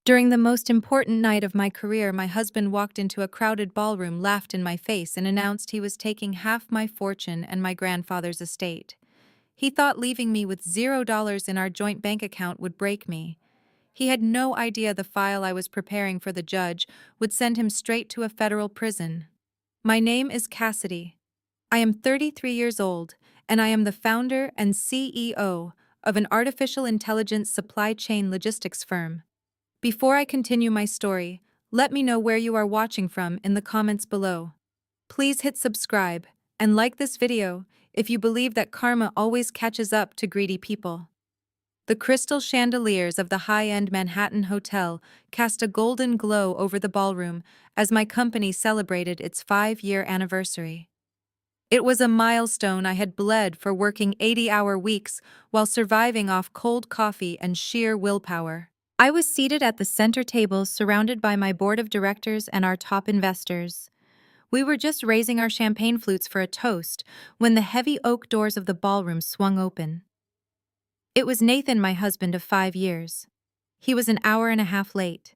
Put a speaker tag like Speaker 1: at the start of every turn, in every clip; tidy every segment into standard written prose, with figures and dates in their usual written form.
Speaker 1: During the most important night of my career, my husband walked into a crowded ballroom, laughed in my face, and announced he was taking half my fortune and my grandfather's estate. He thought leaving me with $0 in our joint bank account would break me. He had no idea the file I was preparing for the judge would send him straight to a federal prison. My name is Cassidy. I am 33 years old, and I am the founder and CEO of an artificial intelligence supply chain logistics firm. Before I continue my story, let me know where you are watching from in the comments below. Please hit subscribe and like this video if you believe that karma always catches up to greedy people. The crystal chandeliers of the high-end Manhattan hotel cast a golden glow over the ballroom as my company celebrated its 5-year anniversary. It was a milestone I had bled for, working 80-hour weeks while surviving off cold coffee and sheer willpower. I was seated at the center table, surrounded by my board of directors and our top investors. We were just raising our champagne flutes for a toast when the heavy oak doors of the ballroom swung open. It was Nathan, my husband of 5 years. He was an hour and a half late.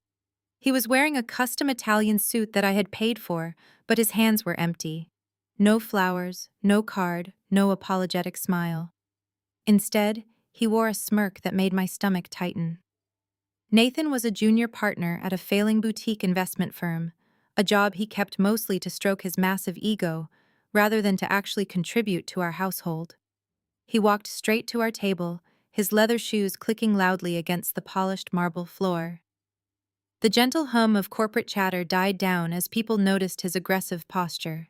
Speaker 1: He was wearing a custom Italian suit that I had paid for, but his hands were empty. No flowers, no card, no apologetic smile. Instead, he wore a smirk that made my stomach tighten. Nathan was a junior partner at a failing boutique investment firm, a job he kept mostly to stroke his massive ego, rather than to actually contribute to our household. He walked straight to our table, his leather shoes clicking loudly against the polished marble floor. The gentle hum of corporate chatter died down as people noticed his aggressive posture.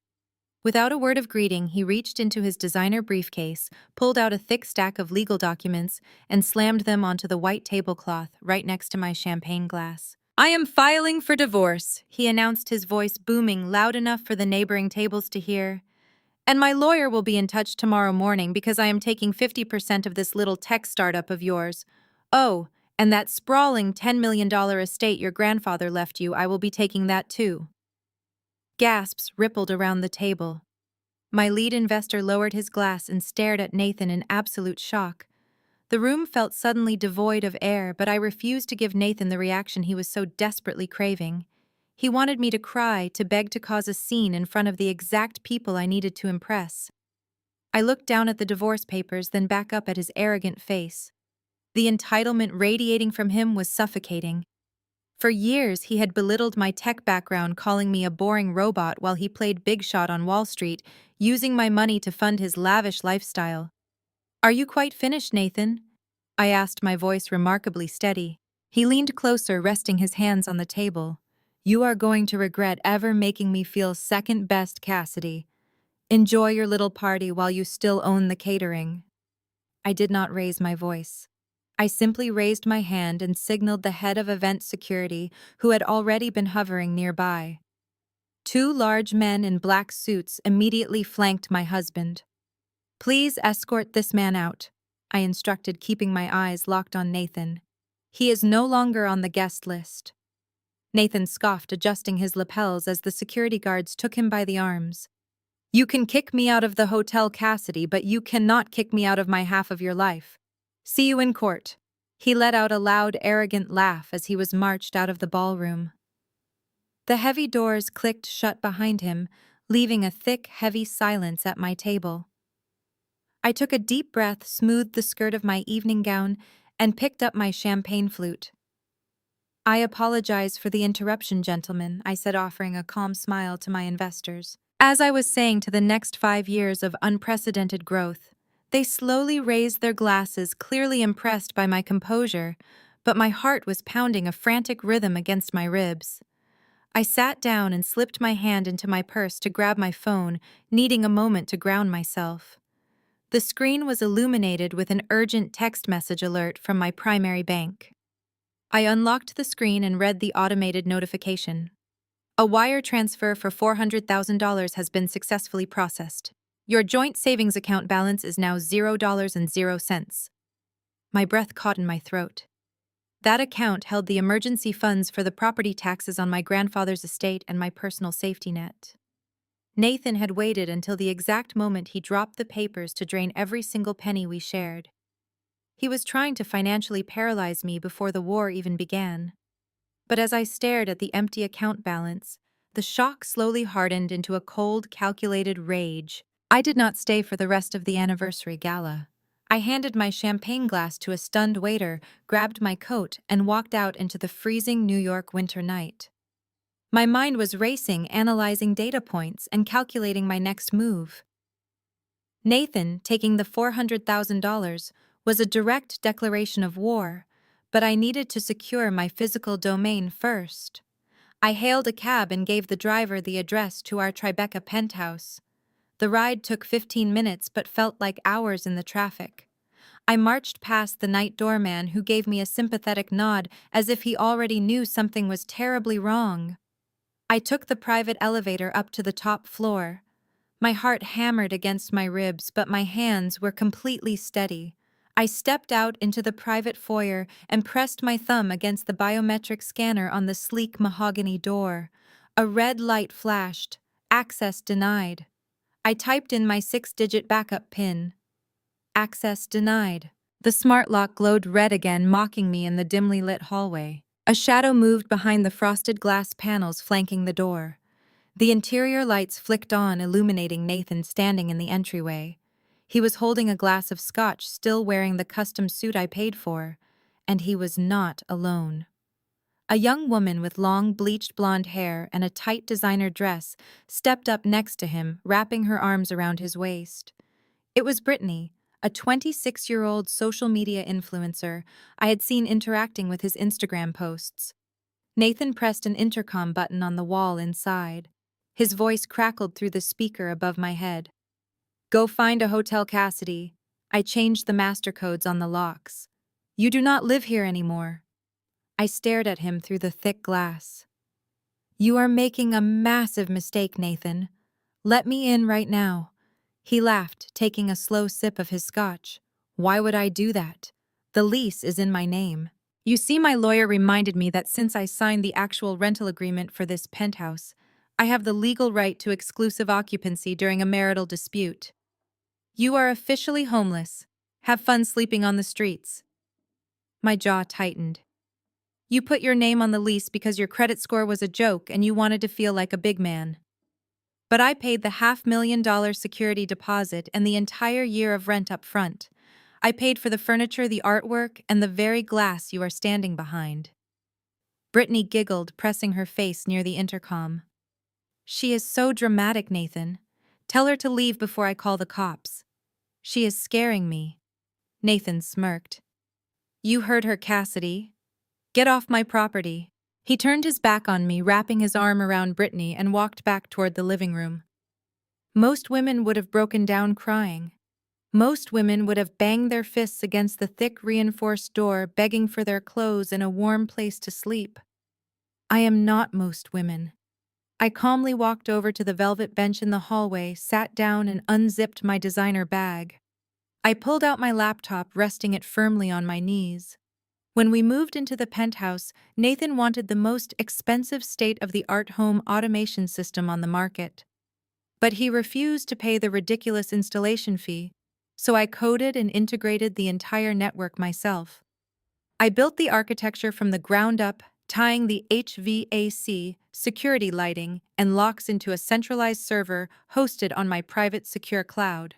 Speaker 1: Without a word of greeting, he reached into his designer briefcase, pulled out a thick stack of legal documents, and slammed them onto the white tablecloth right next to my champagne glass. "I am filing for divorce," he announced, his voice booming loud enough for the neighboring tables to hear. "And my lawyer will be in touch tomorrow morning because I am taking 50% of this little tech startup of yours. Oh, and that sprawling $10 million estate your grandfather left you, I will be taking that too." Gasps rippled around the table. My lead investor lowered his glass and stared at Nathan in absolute shock. The room felt suddenly devoid of air, but I refused to give Nathan the reaction he was so desperately craving. He wanted me to cry, to beg, to cause a scene in front of the exact people I needed to impress. I looked down at the divorce papers, then back up at his arrogant face. The entitlement radiating from him was suffocating. For years, he had belittled my tech background, calling me a boring robot while he played big shot on Wall Street, using my money to fund his lavish lifestyle. "Are you quite finished, Nathan?" I asked, my voice remarkably steady. He leaned closer, resting his hands on the table. "You are going to regret ever making me feel second best, Cassidy. Enjoy your little party while you still own the catering." I did not raise my voice. I simply raised my hand and signaled the head of event security, who had already been hovering nearby. 2 large men in black suits immediately flanked my husband. "Please escort this man out," I instructed, keeping my eyes locked on Nathan. "He is no longer on the guest list." Nathan scoffed, adjusting his lapels as the security guards took him by the arms. "You can kick me out of the hotel, Cassidy, but you cannot kick me out of my half of your life. See you in court." He let out a loud, arrogant laugh as he was marched out of the ballroom. The heavy doors clicked shut behind him, leaving a thick, heavy silence at my table. I took a deep breath, smoothed the skirt of my evening gown, and picked up my champagne flute. "I apologize for the interruption, gentlemen," I said, offering a calm smile to my investors. As I was saying, to the next 5 years of unprecedented growth. They slowly raised their glasses, clearly impressed by my composure, but my heart was pounding a frantic rhythm against my ribs. I sat down and slipped my hand into my purse to grab my phone, needing a moment to ground myself. The screen was illuminated with an urgent text message alert from my primary bank. I unlocked the screen and read the automated notification. "A wire transfer for $400,000 has been successfully processed. Your joint savings account balance is now $0.00." My breath caught in my throat. That account held the emergency funds for the property taxes on my grandfather's estate and my personal safety net. Nathan had waited until the exact moment he dropped the papers to drain every single penny we shared. He was trying to financially paralyze me before the war even began. But as I stared at the empty account balance, the shock slowly hardened into a cold, calculated rage. I did not stay for the rest of the anniversary gala. I handed my champagne glass to a stunned waiter, grabbed my coat, and walked out into the freezing New York winter night. My mind was racing, analyzing data points and calculating my next move. Nathan, taking the $400,000, was a direct declaration of war, but I needed to secure my physical domain first. I hailed a cab and gave the driver the address to our Tribeca penthouse. The ride took 15 minutes but felt like hours in the traffic. I marched past the night doorman who gave me a sympathetic nod as if he already knew something was terribly wrong. I took the private elevator up to the top floor. My heart hammered against my ribs, but my hands were completely steady. I stepped out into the private foyer and pressed my thumb against the biometric scanner on the sleek mahogany door. A red light flashed. Access denied. I typed in my 6-digit backup PIN. Access denied. The smart lock glowed red again, mocking me in the dimly lit hallway. A shadow moved behind the frosted glass panels flanking the door. The interior lights flicked on, illuminating Nathan standing in the entryway. He was holding a glass of scotch, still wearing the custom suit I paid for, and he was not alone. A young woman with long, bleached blonde hair and a tight designer dress stepped up next to him, wrapping her arms around his waist. It was Brittany, a 26-year-old social media influencer I had seen interacting with his Instagram posts. Nathan pressed an intercom button on the wall inside. His voice crackled through the speaker above my head. "Go find a hotel, Cassidy. I changed the master codes on the locks. You do not live here anymore." I stared at him through the thick glass. "You are making a massive mistake, Nathan. Let me in right now." He laughed, taking a slow sip of his scotch. "Why would I do that? The lease is in my name. You see, my lawyer reminded me that since I signed the actual rental agreement for this penthouse, I have the legal right to exclusive occupancy during a marital dispute. You are officially homeless. Have fun sleeping on the streets." My jaw tightened. "You put your name on the lease because your credit score was a joke and you wanted to feel like a big man. But I paid the $500,000 security deposit and the entire year of rent up front. I paid for the furniture, the artwork, and the very glass you are standing behind." Brittany giggled, pressing her face near the intercom. "She is so dramatic, Nathan. Tell her to leave before I call the cops. She is scaring me." Nathan smirked. "You heard her, Cassidy. Get off my property." He turned his back on me, wrapping his arm around Brittany, and walked back toward the living room. Most women would have broken down crying. Most women would have banged their fists against the thick, reinforced door, begging for their clothes and a warm place to sleep. I am not most women. I calmly walked over to the velvet bench in the hallway, sat down, and unzipped my designer bag. I pulled out my laptop, resting it firmly on my knees. When we moved into the penthouse, Nathan wanted the most expensive state-of-the-art home automation system on the market. But he refused to pay the ridiculous installation fee, so I coded and integrated the entire network myself. I built the architecture from the ground up, tying the HVAC, security lighting, and locks into a centralized server hosted on my private secure cloud.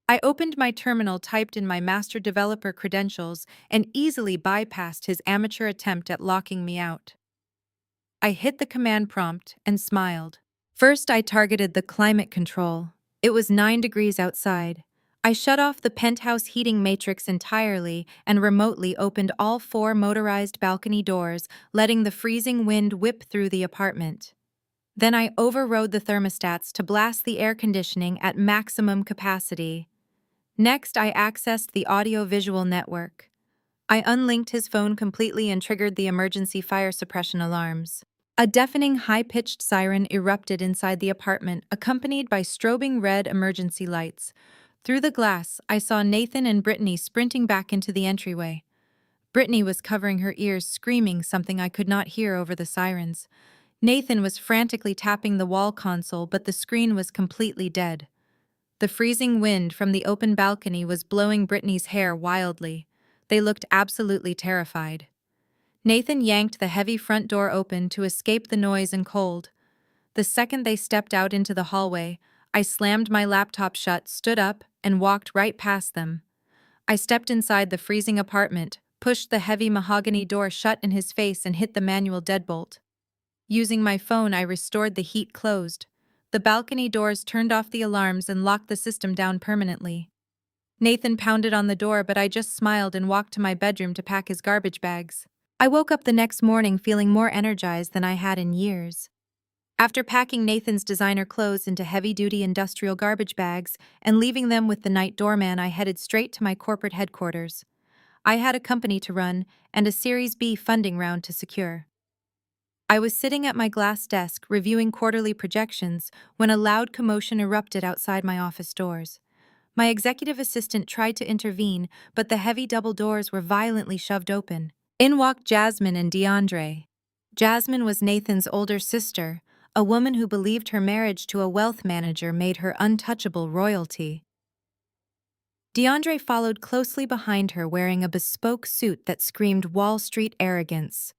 Speaker 1: I opened my terminal, typed in my master developer credentials, and easily bypassed his amateur attempt at locking me out. I hit the command prompt and smiled. First, I targeted the climate control. It was 9 degrees outside. I shut off the penthouse heating matrix entirely and remotely opened all 4 motorized balcony doors, letting the freezing wind whip through the apartment. Then I overrode the thermostats to blast the air conditioning at maximum capacity. Next, I accessed the audio-visual network. I unlinked his phone completely and triggered the emergency fire suppression alarms. A deafening, high-pitched siren erupted inside the apartment, accompanied by strobing red emergency lights. Through the glass, I saw Nathan and Brittany sprinting back into the entryway. Brittany was covering her ears, screaming something I could not hear over the sirens. Nathan was frantically tapping the wall console, but the screen was completely dead. The freezing wind from the open balcony was blowing Brittany's hair wildly. They looked absolutely terrified. Nathan yanked the heavy front door open to escape the noise and cold. The second they stepped out into the hallway, I slammed my laptop shut, stood up, and walked right past them. I stepped inside the freezing apartment, pushed the heavy mahogany door shut in his face, and hit the manual deadbolt. Using my phone, I restored the heat closed. The balcony doors turned off the alarms and locked the system down permanently. Nathan pounded on the door, but I just smiled and walked to my bedroom to pack his garbage bags. I woke up the next morning feeling more energized than I had in years. After packing Nathan's designer clothes into heavy-duty industrial garbage bags and leaving them with the night doorman, I headed straight to my corporate headquarters. I had a company to run and a Series B funding round to secure. I was sitting at my glass desk reviewing quarterly projections when a loud commotion erupted outside my office doors. My executive assistant tried to intervene, but the heavy double doors were violently shoved open. In walked Jasmine and DeAndre. Jasmine was Nathan's older sister, a woman who believed her marriage to a wealth manager made her untouchable royalty. DeAndre followed closely behind her, wearing a bespoke suit that screamed Wall Street arrogance.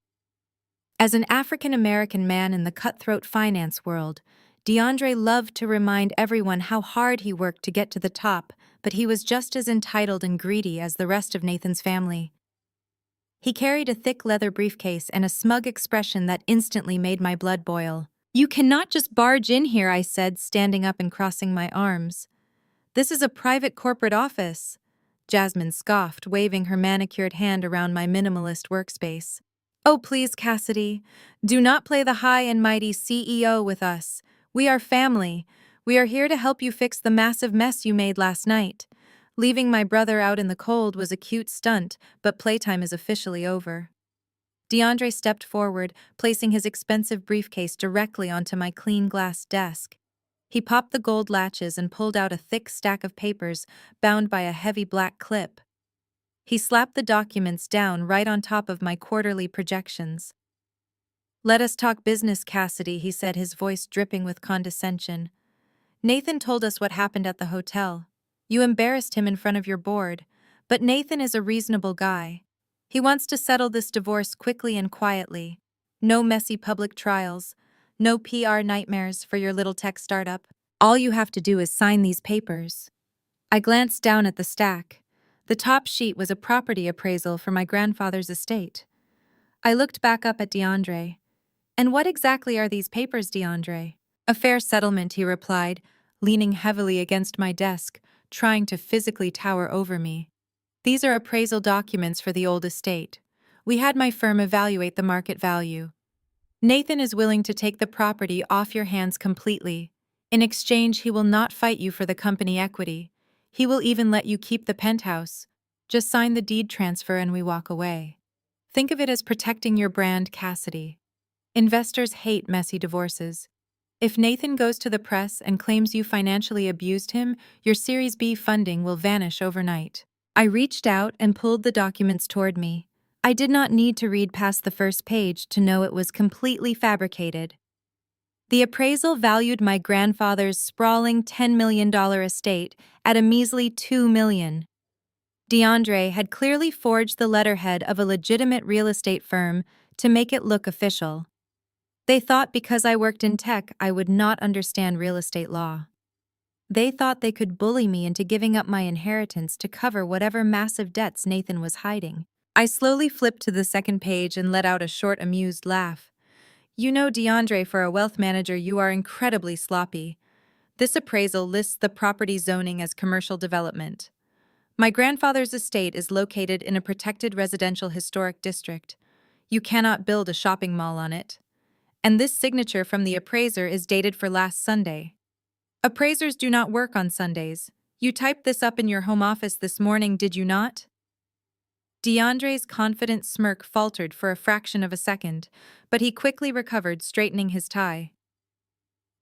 Speaker 1: As an African-American man in the cutthroat finance world, DeAndre loved to remind everyone how hard he worked to get to the top, but he was just as entitled and greedy as the rest of Nathan's family. He carried a thick leather briefcase and a smug expression that instantly made my blood boil. "You cannot just barge in here," I said, standing up and crossing my arms. "This is a private corporate office." Jasmine scoffed, waving her manicured hand around my minimalist workspace. "Oh, please, Cassidy, do not play the high and mighty CEO with us. We are family. We are here to help you fix the massive mess you made last night. Leaving my brother out in the cold was a cute stunt, but playtime is officially over." DeAndre stepped forward, placing his expensive briefcase directly onto my clean glass desk. He popped the gold latches and pulled out a thick stack of papers bound by a heavy black clip. He slapped the documents down right on top of my quarterly projections. "Let us talk business, Cassidy," he said, his voice dripping with condescension. "Nathan told us what happened at the hotel. You embarrassed him in front of your board, but Nathan is a reasonable guy. He wants to settle this divorce quickly and quietly. No messy public trials, no PR nightmares for your little tech startup. All you have to do is sign these papers." I glanced down at the stack. The top sheet was a property appraisal for my grandfather's estate. I looked back up at DeAndre. "And what exactly are these papers, DeAndre?" "A fair settlement," he replied, leaning heavily against my desk, trying to physically tower over me. "These are appraisal documents for the old estate. We had my firm evaluate the market value. Nathan is willing to take the property off your hands completely. In exchange, he will not fight you for the company equity. He will even let you keep the penthouse. Just sign the deed transfer and we walk away. Think of it as protecting your brand, Cassidy. Investors hate messy divorces. If Nathan goes to the press and claims you financially abused him, your Series B funding will vanish overnight." I reached out and pulled the documents toward me. I did not need to read past the first page to know it was completely fabricated. The appraisal valued my grandfather's sprawling $10 million estate at a measly $2 million. DeAndre had clearly forged the letterhead of a legitimate real estate firm to make it look official. They thought because I worked in tech, I would not understand real estate law. They thought they could bully me into giving up my inheritance to cover whatever massive debts Nathan was hiding. I slowly flipped to the second page and let out a short, amused laugh. "You know, DeAndre, for a wealth manager, you are incredibly sloppy. This appraisal lists the property zoning as commercial development. My grandfather's estate is located in a protected residential historic district. You cannot build a shopping mall on it. And this signature from the appraiser is dated for last Sunday. Appraisers do not work on Sundays. You typed this up in your home office this morning, did you not?" DeAndre's confident smirk faltered for a fraction of a second, but he quickly recovered, straightening his tie.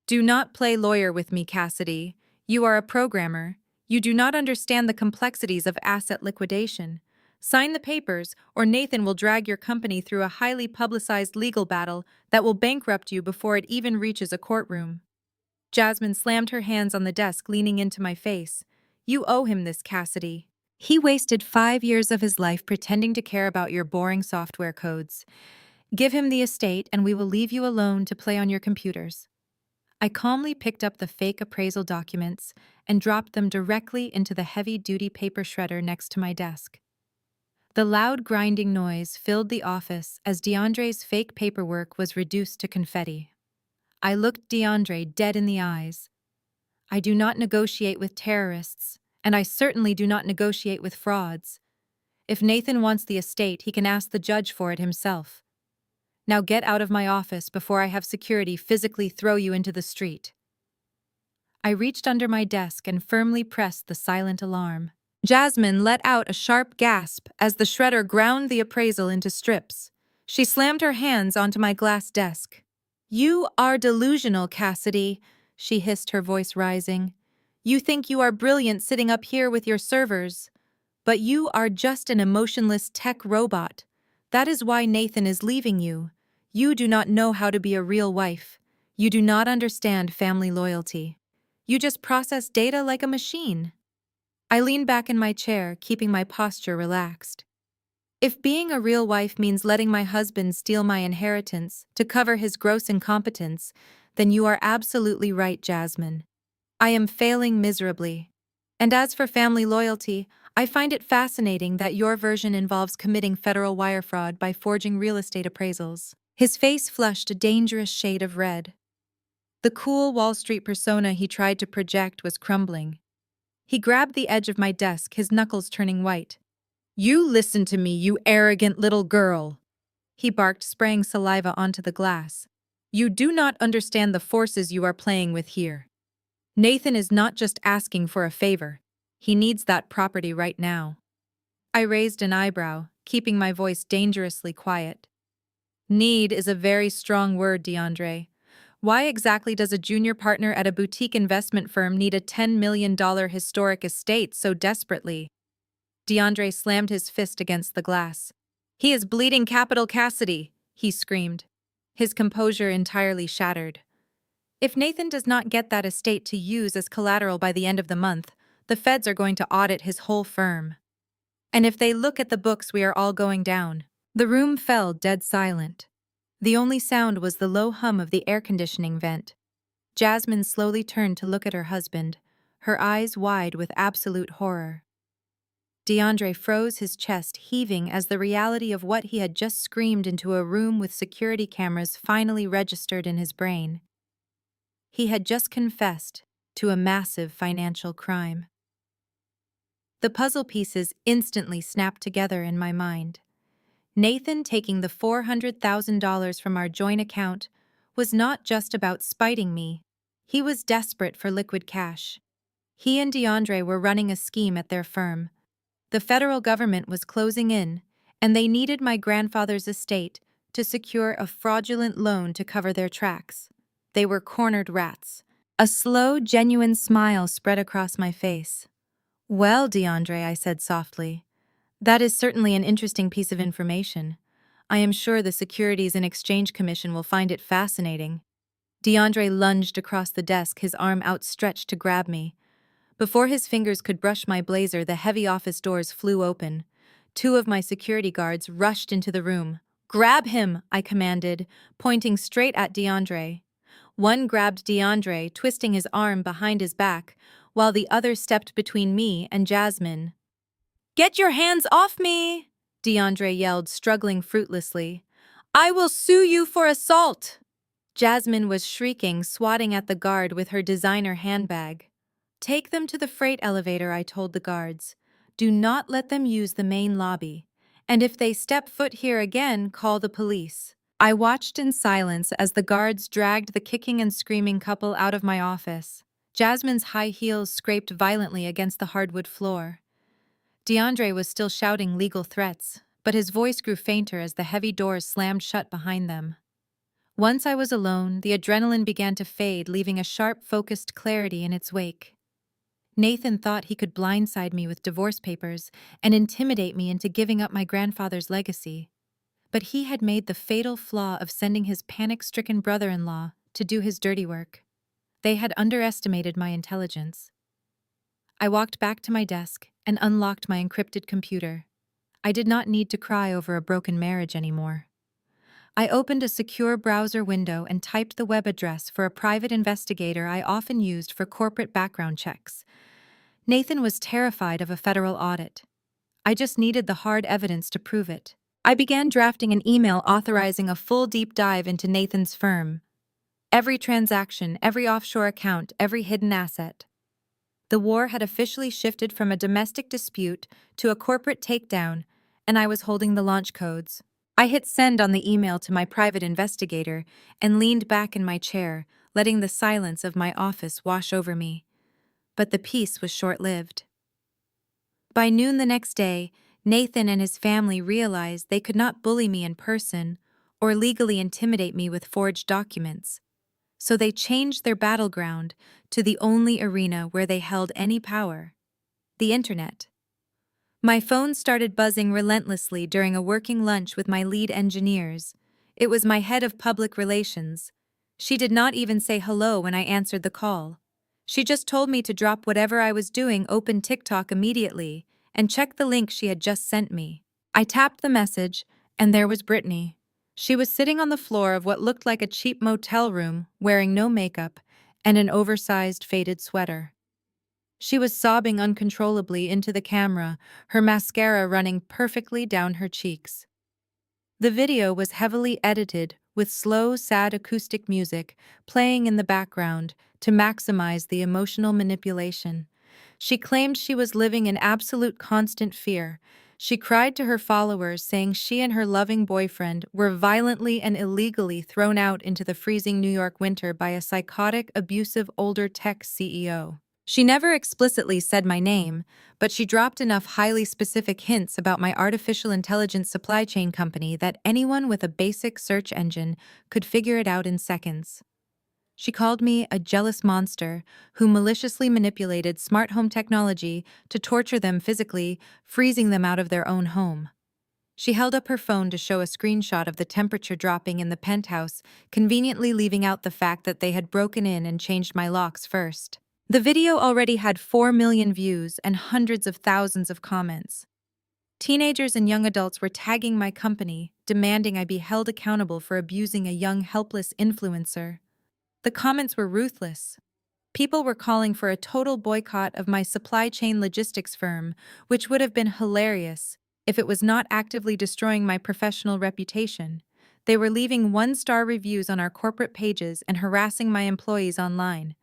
Speaker 1: "Do not play lawyer with me, Cassidy. You are a programmer. You do not understand the complexities of asset liquidation. Sign the papers, or Nathan will drag your company through a highly publicized legal battle that will bankrupt you before it even reaches a courtroom." Jasmine slammed her hands on the desk, leaning into my face. "You owe him this, Cassidy." He wasted 5 years of his life pretending to care about your boring software codes. Give him the estate and we will leave you alone to play on your computers. I calmly picked up the fake appraisal documents and dropped them directly into the heavy-duty paper shredder next to my desk. The loud grinding noise filled the office as DeAndre's fake paperwork was reduced to confetti. I looked DeAndre dead in the eyes. I do not negotiate with terrorists, and I certainly do not negotiate with frauds. If Nathan wants the estate, he can ask the judge for it himself. Now get out of my office before I have security physically throw you into the street. I reached under my desk and firmly pressed the silent alarm. Jasmine let out a sharp gasp as the shredder ground the appraisal into strips. She slammed her hands onto my glass desk. "You are delusional, Cassidy," she hissed, her voice rising. "You think you are brilliant sitting up here with your servers. But you are just an emotionless tech robot. That is why Nathan is leaving you. You do not know how to be a real wife. You do not understand family loyalty. You just process data like a machine." I leaned back in my chair, keeping my posture relaxed. If being a real wife means letting my husband steal my inheritance to cover his gross incompetence, then you are absolutely right, Jasmine. I am failing miserably. And as for family loyalty, I find it fascinating that your version involves committing federal wire fraud by forging real estate appraisals. His face flushed a dangerous shade of red. The cool Wall Street persona he tried to project was crumbling. He grabbed the edge of my desk, his knuckles turning white. "You listen to me, you arrogant little girl," he barked, spraying saliva onto the glass. "You do not understand the forces you are playing with here. Nathan is not just asking for a favor. He needs that property right now." I raised an eyebrow, keeping my voice dangerously quiet. "Need is a very strong word, DeAndre. Why exactly does a junior partner at a boutique investment firm need a $10 million historic estate so desperately?" DeAndre slammed his fist against the glass. "He is bleeding capital, Cassidy," he screamed, his composure entirely shattered. "If Nathan does not get that estate to use as collateral by the end of the month, the feds are going to audit his whole firm. And if they look at the books, we are all going down." The room fell dead silent. The only sound was the low hum of the air conditioning vent. Jasmine slowly turned to look at her husband, her eyes wide with absolute horror. DeAndre froze, his chest heaving as the reality of what he had just screamed into a room with security cameras finally registered in his brain. He had just confessed to a massive financial crime. The puzzle pieces instantly snapped together in my mind. Nathan taking the $400,000 from our joint account was not just about spiting me. He was desperate for liquid cash. He and DeAndre were running a scheme at their firm. The federal government was closing in, and they needed my grandfather's estate to secure a fraudulent loan to cover their tracks. They were cornered rats. A slow, genuine smile spread across my face. "Well, DeAndre," I said softly, "that is certainly an interesting piece of information. I am sure the Securities and Exchange Commission will find it fascinating." DeAndre lunged across the desk, his arm outstretched to grab me. Before his fingers could brush my blazer, the heavy office doors flew open. Two of my security guards rushed into the room. "Grab him," I commanded, pointing straight at DeAndre. One grabbed DeAndre, twisting his arm behind his back, while the other stepped between me and Jasmine. "Get your hands off me!" DeAndre yelled, struggling fruitlessly. "I will sue you for assault!" Jasmine was shrieking, swatting at the guard with her designer handbag. "Take them to the freight elevator," I told the guards. "Do not let them use the main lobby. And if they step foot here again, call the police." I watched in silence as the guards dragged the kicking and screaming couple out of my office. Jasmine's high heels scraped violently against the hardwood floor. DeAndre was still shouting legal threats, but his voice grew fainter as the heavy doors slammed shut behind them. Once I was alone, the adrenaline began to fade, leaving a sharp, focused clarity in its wake. Nathan thought he could blindside me with divorce papers and intimidate me into giving up my grandfather's legacy. But he had made the fatal flaw of sending his panic-stricken brother-in-law to do his dirty work. They had underestimated my intelligence. I walked back to my desk, and unlocked my encrypted computer. I did not need to cry over a broken marriage anymore. I opened a secure browser window and typed the web address for a private investigator I often used for corporate background checks. Nathan was terrified of a federal audit. I just needed the hard evidence to prove it. I began drafting an email authorizing a full deep dive into Nathan's firm. Every transaction, every offshore account, every hidden asset. The war had officially shifted from a domestic dispute to a corporate takedown, and I was holding the launch codes. I hit send on the email to my private investigator and leaned back in my chair, letting the silence of my office wash over me. But the peace was short-lived. By noon the next day, Nathan and his family realized they could not bully me in person or legally intimidate me with forged documents. So they changed their battleground to the only arena where they held any power: the internet. My phone started buzzing relentlessly during a working lunch with my lead engineers. It was my head of public relations. She did not even say hello when I answered the call. She just told me to drop whatever I was doing, open TikTok immediately, and check the link she had just sent me. I tapped the message, and there was Brittany. She was sitting on the floor of what looked like a cheap motel room, wearing no makeup and an oversized faded sweater. She was sobbing uncontrollably into the camera, her mascara running perfectly down her cheeks. The video was heavily edited, with slow, sad acoustic music playing in the background to maximize the emotional manipulation. She claimed she was living in absolute constant fear. She cried to her followers, saying she and her loving boyfriend were violently and illegally thrown out into the freezing New York winter by a psychotic, abusive older tech CEO. She never explicitly said my name, but she dropped enough highly specific hints about my artificial intelligence supply chain company that anyone with a basic search engine could figure it out in seconds. She called me a jealous monster who maliciously manipulated smart home technology to torture them physically, freezing them out of their own home. She held up her phone to show a screenshot of the temperature dropping in the penthouse, conveniently leaving out the fact that they had broken in and changed my locks first. The video already had 4 million views and hundreds of thousands of comments. Teenagers and young adults were tagging my company, demanding I be held accountable for abusing a young, helpless influencer. The comments were ruthless. People were calling for a total boycott of my supply chain logistics firm, which would have been hilarious if it was not actively destroying my professional reputation. They were leaving one-star reviews on our corporate pages and harassing my employees online.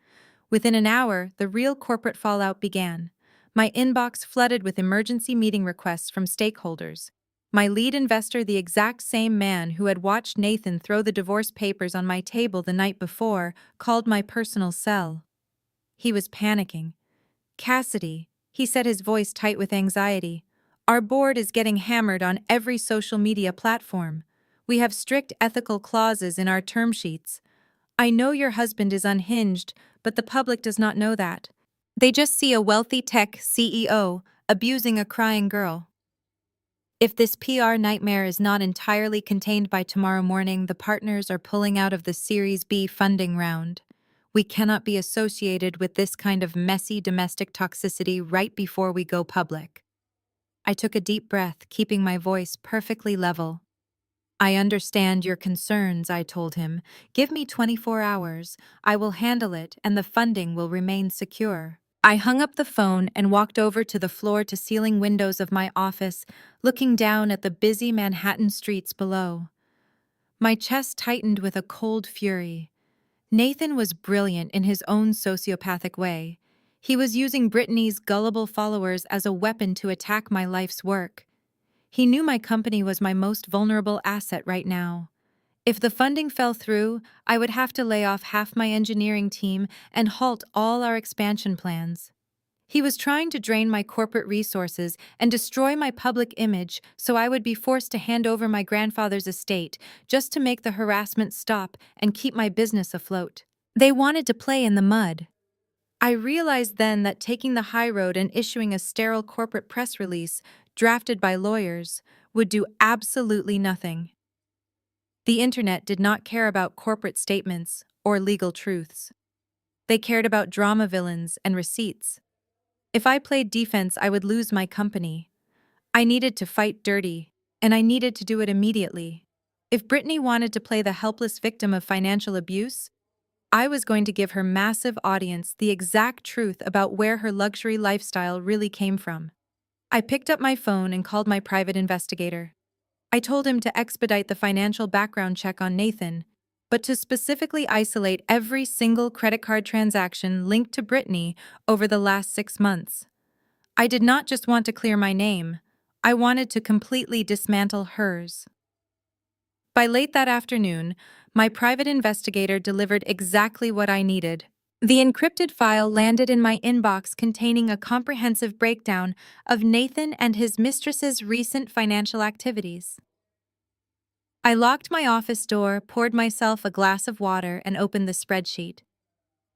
Speaker 1: Within an hour, the real corporate fallout began. My inbox flooded with emergency meeting requests from stakeholders. My lead investor, the exact same man who had watched Nathan throw the divorce papers on my table the night before, called my personal cell. He was panicking. "Cassidy," he said, his voice tight with anxiety, "our board is getting hammered on every social media platform. We have strict ethical clauses in our term sheets. I know your husband is unhinged, but the public does not know that. They just see a wealthy tech CEO abusing a crying girl. If this PR nightmare is not entirely contained by tomorrow morning, the partners are pulling out of the Series B funding round. We cannot be associated with this kind of messy domestic toxicity right before we go public." I took a deep breath, keeping my voice perfectly level. "I understand your concerns," I told him. "Give me 24 hours. I will handle it, and the funding will remain secure." I hung up the phone and walked over to the floor-to-ceiling windows of my office, looking down at the busy Manhattan streets below. My chest tightened with a cold fury. Nathan was brilliant in his own sociopathic way. He was using Brittany's gullible followers as a weapon to attack my life's work. He knew my company was my most vulnerable asset right now. If the funding fell through, I would have to lay off half my engineering team and halt all our expansion plans. He was trying to drain my corporate resources and destroy my public image so I would be forced to hand over my grandfather's estate just to make the harassment stop and keep my business afloat. They wanted to play in the mud. I realized then that taking the high road and issuing a sterile corporate press release, drafted by lawyers, would do absolutely nothing. The internet did not care about corporate statements or legal truths. They cared about drama villains and receipts. If I played defense, I would lose my company. I needed to fight dirty, and I needed to do it immediately. If Brittany wanted to play the helpless victim of financial abuse, I was going to give her massive audience the exact truth about where her luxury lifestyle really came from. I picked up my phone and called my private investigator. I told him to expedite the financial background check on Nathan, but to specifically isolate every single credit card transaction linked to Brittany over the last 6 months. I did not just want to clear my name, I wanted to completely dismantle hers. By late that afternoon, my private investigator delivered exactly what I needed. The encrypted file landed in my inbox containing a comprehensive breakdown of Nathan and his mistress's recent financial activities. I locked my office door, poured myself a glass of water, and opened the spreadsheet.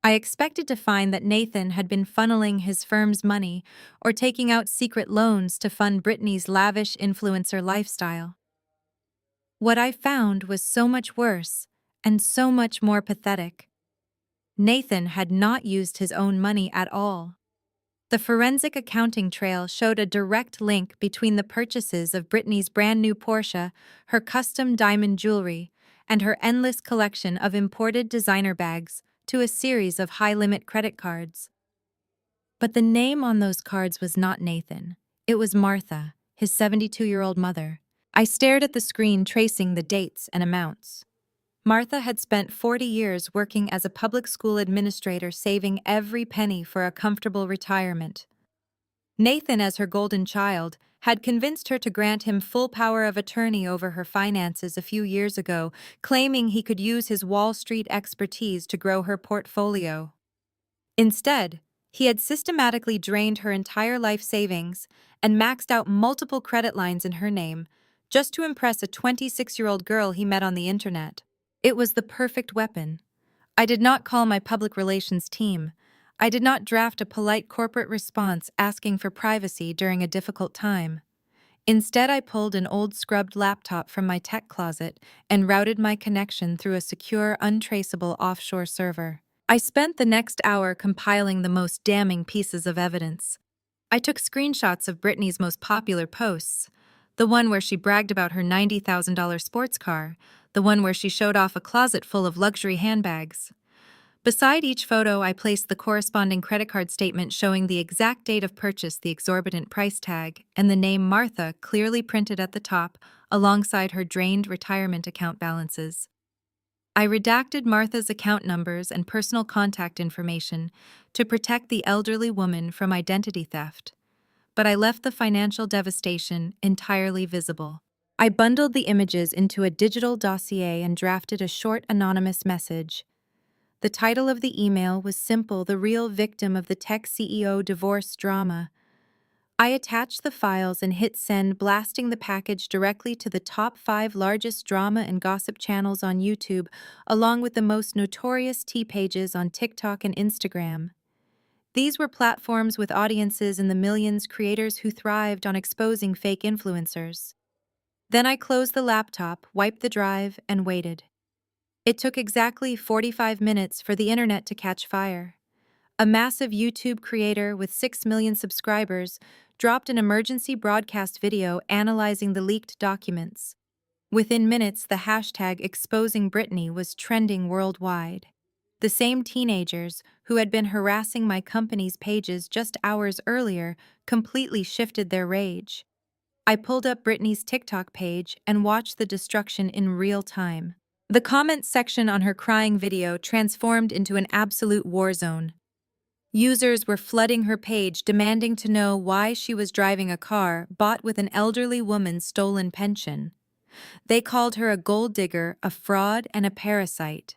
Speaker 1: I expected to find that Nathan had been funneling his firm's money or taking out secret loans to fund Brittany's lavish influencer lifestyle. What I found was so much worse and so much more pathetic. Nathan had not used his own money at all. The forensic accounting trail showed a direct link between the purchases of Brittany's brand new Porsche, her custom diamond jewelry, and her endless collection of imported designer bags to a series of high-limit credit cards. But the name on those cards was not Nathan. It was Martha, his 72-year-old mother. I stared at the screen, tracing the dates and amounts. Martha had spent 40 years working as a public school administrator, saving every penny for a comfortable retirement. Nathan, as her golden child, had convinced her to grant him full power of attorney over her finances a few years ago, claiming he could use his Wall Street expertise to grow her portfolio. Instead, he had systematically drained her entire life savings and maxed out multiple credit lines in her name, just to impress a 26-year-old girl he met on the internet. It was the perfect weapon. I did not call my public relations team. I did not draft a polite corporate response asking for privacy during a difficult time. Instead, I pulled an old scrubbed laptop from my tech closet and routed my connection through a secure, untraceable offshore server. I spent the next hour compiling the most damning pieces of evidence. I took screenshots of Brittany's most popular posts, the one where she bragged about her $90,000 sports car, the one where she showed off a closet full of luxury handbags. Beside each photo, I placed the corresponding credit card statement showing the exact date of purchase, the exorbitant price tag, and the name Martha clearly printed at the top, alongside her drained retirement account balances. I redacted Martha's account numbers and personal contact information to protect the elderly woman from identity theft, but I left the financial devastation entirely visible. I bundled the images into a digital dossier and drafted a short anonymous message. The title of the email was simple: The Real Victim of the Tech CEO Divorce Drama. I attached the files and hit send, blasting the package directly to the top 5 largest drama and gossip channels on YouTube, along with the most notorious tea pages on TikTok and Instagram. These were platforms with audiences in the millions, creators who thrived on exposing fake influencers. Then I closed the laptop, wiped the drive, and waited. It took exactly 45 minutes for the internet to catch fire. A massive YouTube creator with 6 million subscribers dropped an emergency broadcast video analyzing the leaked documents. Within minutes, the hashtag exposing Brittany was trending worldwide. The same teenagers who had been harassing my company's pages just hours earlier completely shifted their rage. I pulled up Brittany's TikTok page and watched the destruction in real time. The comments section on her crying video transformed into an absolute war zone. Users were flooding her page, demanding to know why she was driving a car bought with an elderly woman's stolen pension. They called her a gold digger, a fraud, and a parasite.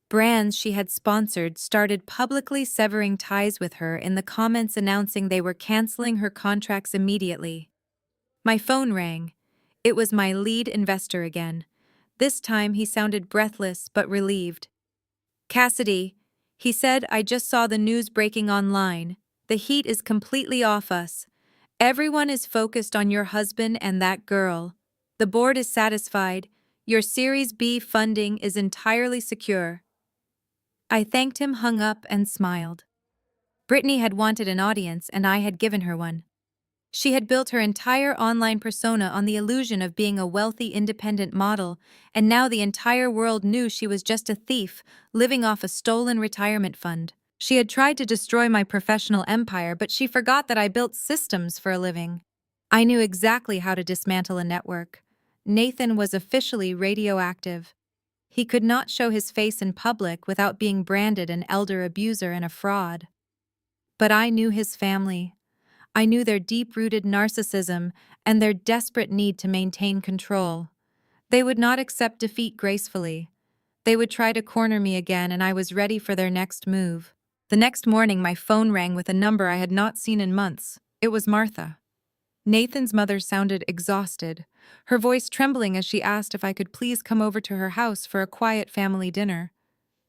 Speaker 1: Brands she had sponsored started publicly severing ties with her, in the comments announcing they were canceling her contracts immediately. My phone rang. It was my lead investor again. This time he sounded breathless but relieved. "Cassidy," he said, "I just saw the news breaking online. The heat is completely off us. Everyone is focused on your husband and that girl. The board is satisfied. Your Series B funding is entirely secure." I thanked him, hung up, and smiled. Brittany had wanted an audience, and I had given her one. She had built her entire online persona on the illusion of being a wealthy, independent model, and now the entire world knew she was just a thief, living off a stolen retirement fund. She had tried to destroy my professional empire, but she forgot that I built systems for a living. I knew exactly how to dismantle a network. Nathan was officially radioactive. He could not show his face in public without being branded an elder abuser and a fraud. But I knew his family. I knew their deep-rooted narcissism and their desperate need to maintain control. They would not accept defeat gracefully. They would try to corner me again, and I was ready for their next move. The next morning, my phone rang with a number I had not seen in months. It was Martha. Nathan's mother sounded exhausted, her voice trembling as she asked if I could please come over to her house for a quiet family dinner.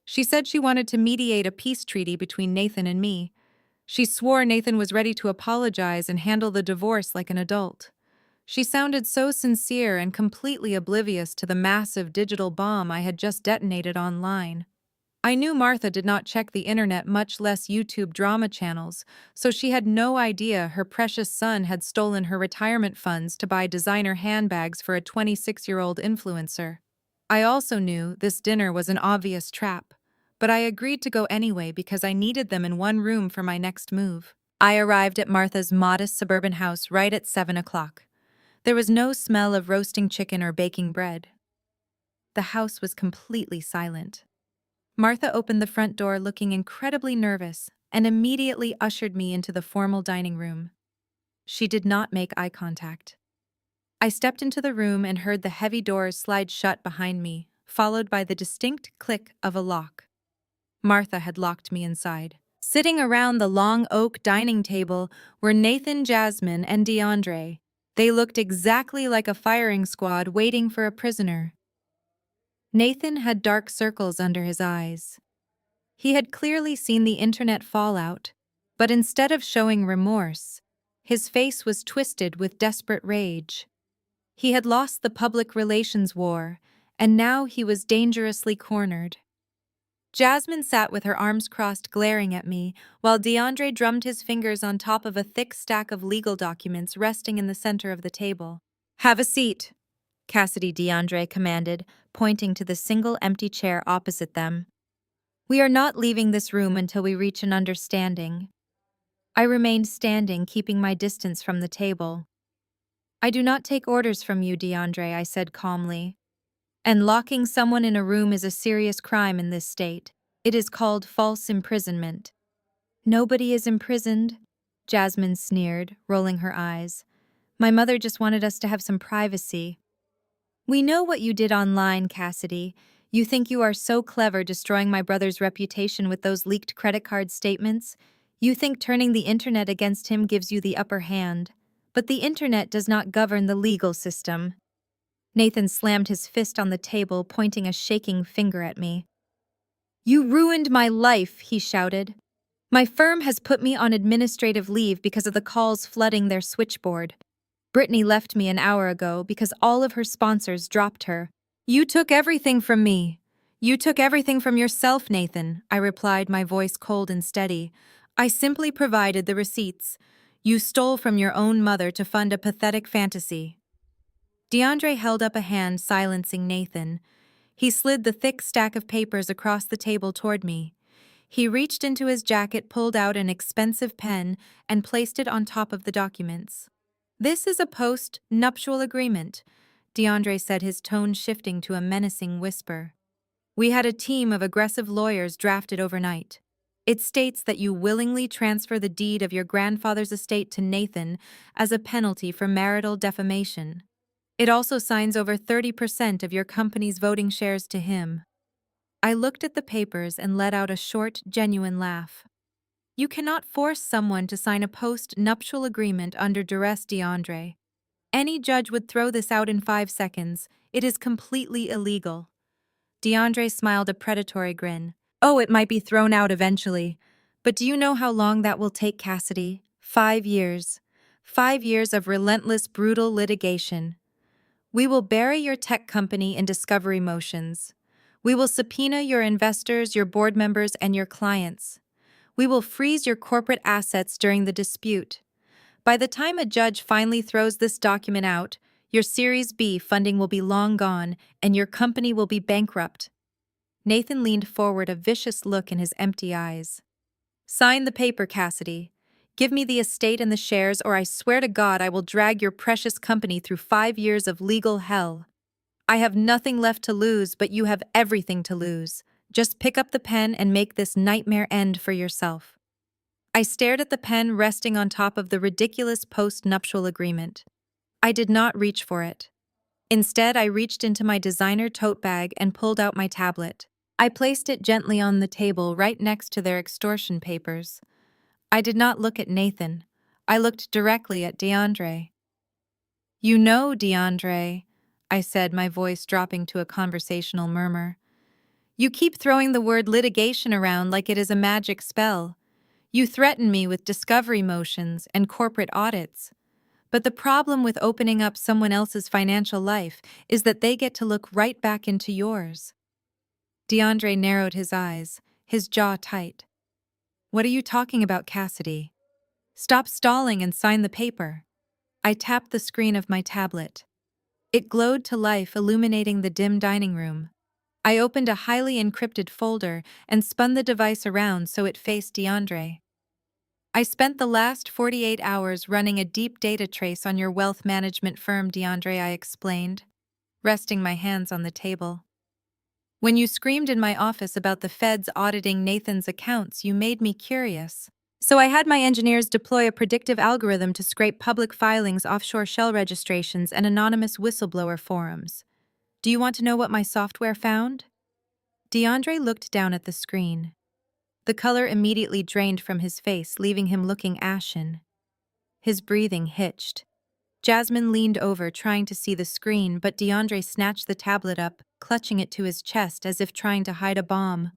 Speaker 1: She said she wanted to mediate a peace treaty between Nathan and me. She swore Nathan was ready to apologize and handle the divorce like an adult. She sounded so sincere and completely oblivious to the massive digital bomb I had just detonated online. I knew Martha did not check the internet, much less YouTube drama channels, so she had no idea her precious son had stolen her retirement funds to buy designer handbags for a 26-year-old influencer. I also knew this dinner was an obvious trap, but I agreed to go anyway because I needed them in one room for my next move. I arrived at Martha's modest suburban house right at 7 o'clock. There was no smell of roasting chicken or baking bread. The house was completely silent. Martha opened the front door looking incredibly nervous and immediately ushered me into the formal dining room. She did not make eye contact. I stepped into the room and heard the heavy doors slide shut behind me, followed by the distinct click of a lock. Martha had locked me inside. Sitting around the long oak dining table were Nathan, Jasmine, and DeAndre. They looked exactly like a firing squad waiting for a prisoner. Nathan had dark circles under his eyes. He had clearly seen the internet fallout, but instead of showing remorse, his face was twisted with desperate rage. He had lost the public relations war, and now he was dangerously cornered. Jasmine sat with her arms crossed glaring at me, while DeAndre drummed his fingers on top of a thick stack of legal documents resting in the center of the table. "Have a seat," Cassidy DeAndre commanded, pointing to the single empty chair opposite them. "We are not leaving this room until we reach an understanding." I remained standing, keeping my distance from the table. "I do not take orders from you, DeAndre," I said calmly. "And locking someone in a room is a serious crime in this state. It is called false imprisonment." "Nobody is imprisoned," Jasmine sneered, rolling her eyes. "My mother just wanted us to have some privacy." "We know what you did online, Cassidy. You think you are so clever destroying my brother's reputation with those leaked credit card statements? You think turning the internet against him gives you the upper hand. But the internet does not govern the legal system." Nathan slammed his fist on the table, pointing a shaking finger at me. "You ruined my life," he shouted. "My firm has put me on administrative leave because of the calls flooding their switchboard. Brittany left me an hour ago because all of her sponsors dropped her." "You took everything from me. You took everything from yourself, Nathan," I replied, my voice cold and steady. "I simply provided the receipts. You stole from your own mother to fund a pathetic fantasy." DeAndre held up a hand, silencing Nathan. He slid the thick stack of papers across the table toward me. He reached into his jacket, pulled out an expensive pen, and placed it on top of the documents. "This is a post-nuptial agreement," DeAndre said, his tone shifting to a menacing whisper. "We had a team of aggressive lawyers drafted overnight. It states that you willingly transfer the deed of your grandfather's estate to Nathan as a penalty for marital defamation. It also signs over 30% of your company's voting shares to him." I looked at the papers and let out a short, genuine laugh. "You cannot force someone to sign a post-nuptial agreement under duress, DeAndre. Any judge would throw this out in 5 seconds. It is completely illegal." DeAndre smiled a predatory grin. "Oh, it might be thrown out eventually. But do you know how long that will take, Cassidy? 5 years. 5 years of relentless, brutal litigation. We will bury your tech company in discovery motions. We will subpoena your investors, your board members, and your clients. We will freeze your corporate assets during the dispute. By the time a judge finally throws this document out, your Series B funding will be long gone and your company will be bankrupt. Nathan leaned forward, a vicious look in his empty eyes. Sign the paper, Cassidy. Give me the estate and the shares, or I swear to God I will drag your precious company through 5 years of legal hell. I have nothing left to lose, but you have everything to lose. Just pick up the pen and make this nightmare end for yourself. I stared at the pen resting on top of the ridiculous post-nuptial agreement. I did not reach for it. Instead, I reached into my designer tote bag and pulled out my tablet. I placed it gently on the table right next to their extortion papers. I did not look at Nathan. I looked directly at DeAndre. You know, DeAndre, I said, my voice dropping to a conversational murmur. You keep throwing the word litigation around like it is a magic spell. You threaten me with discovery motions and corporate audits. But the problem with opening up someone else's financial life is that they get to look right back into yours. DeAndre narrowed his eyes, his jaw tight. What are you talking about, Cassidy? Stop stalling and sign the paper. I tapped the screen of my tablet. It glowed to life, illuminating the dim dining room. I opened a highly encrypted folder and spun the device around so it faced DeAndre. I spent the last 48 hours running a deep data trace on your wealth management firm, DeAndre, I explained, resting my hands on the table. When you screamed in my office about the feds auditing Nathan's accounts, you made me curious. So I had my engineers deploy a predictive algorithm to scrape public filings, offshore shell registrations, and anonymous whistleblower forums. Do you want to know what my software found? DeAndre looked down at the screen. The color immediately drained from his face, leaving him looking ashen. His breathing hitched. Jasmine leaned over, trying to see the screen, but DeAndre snatched the tablet up, clutching it to his chest as if trying to hide a bomb.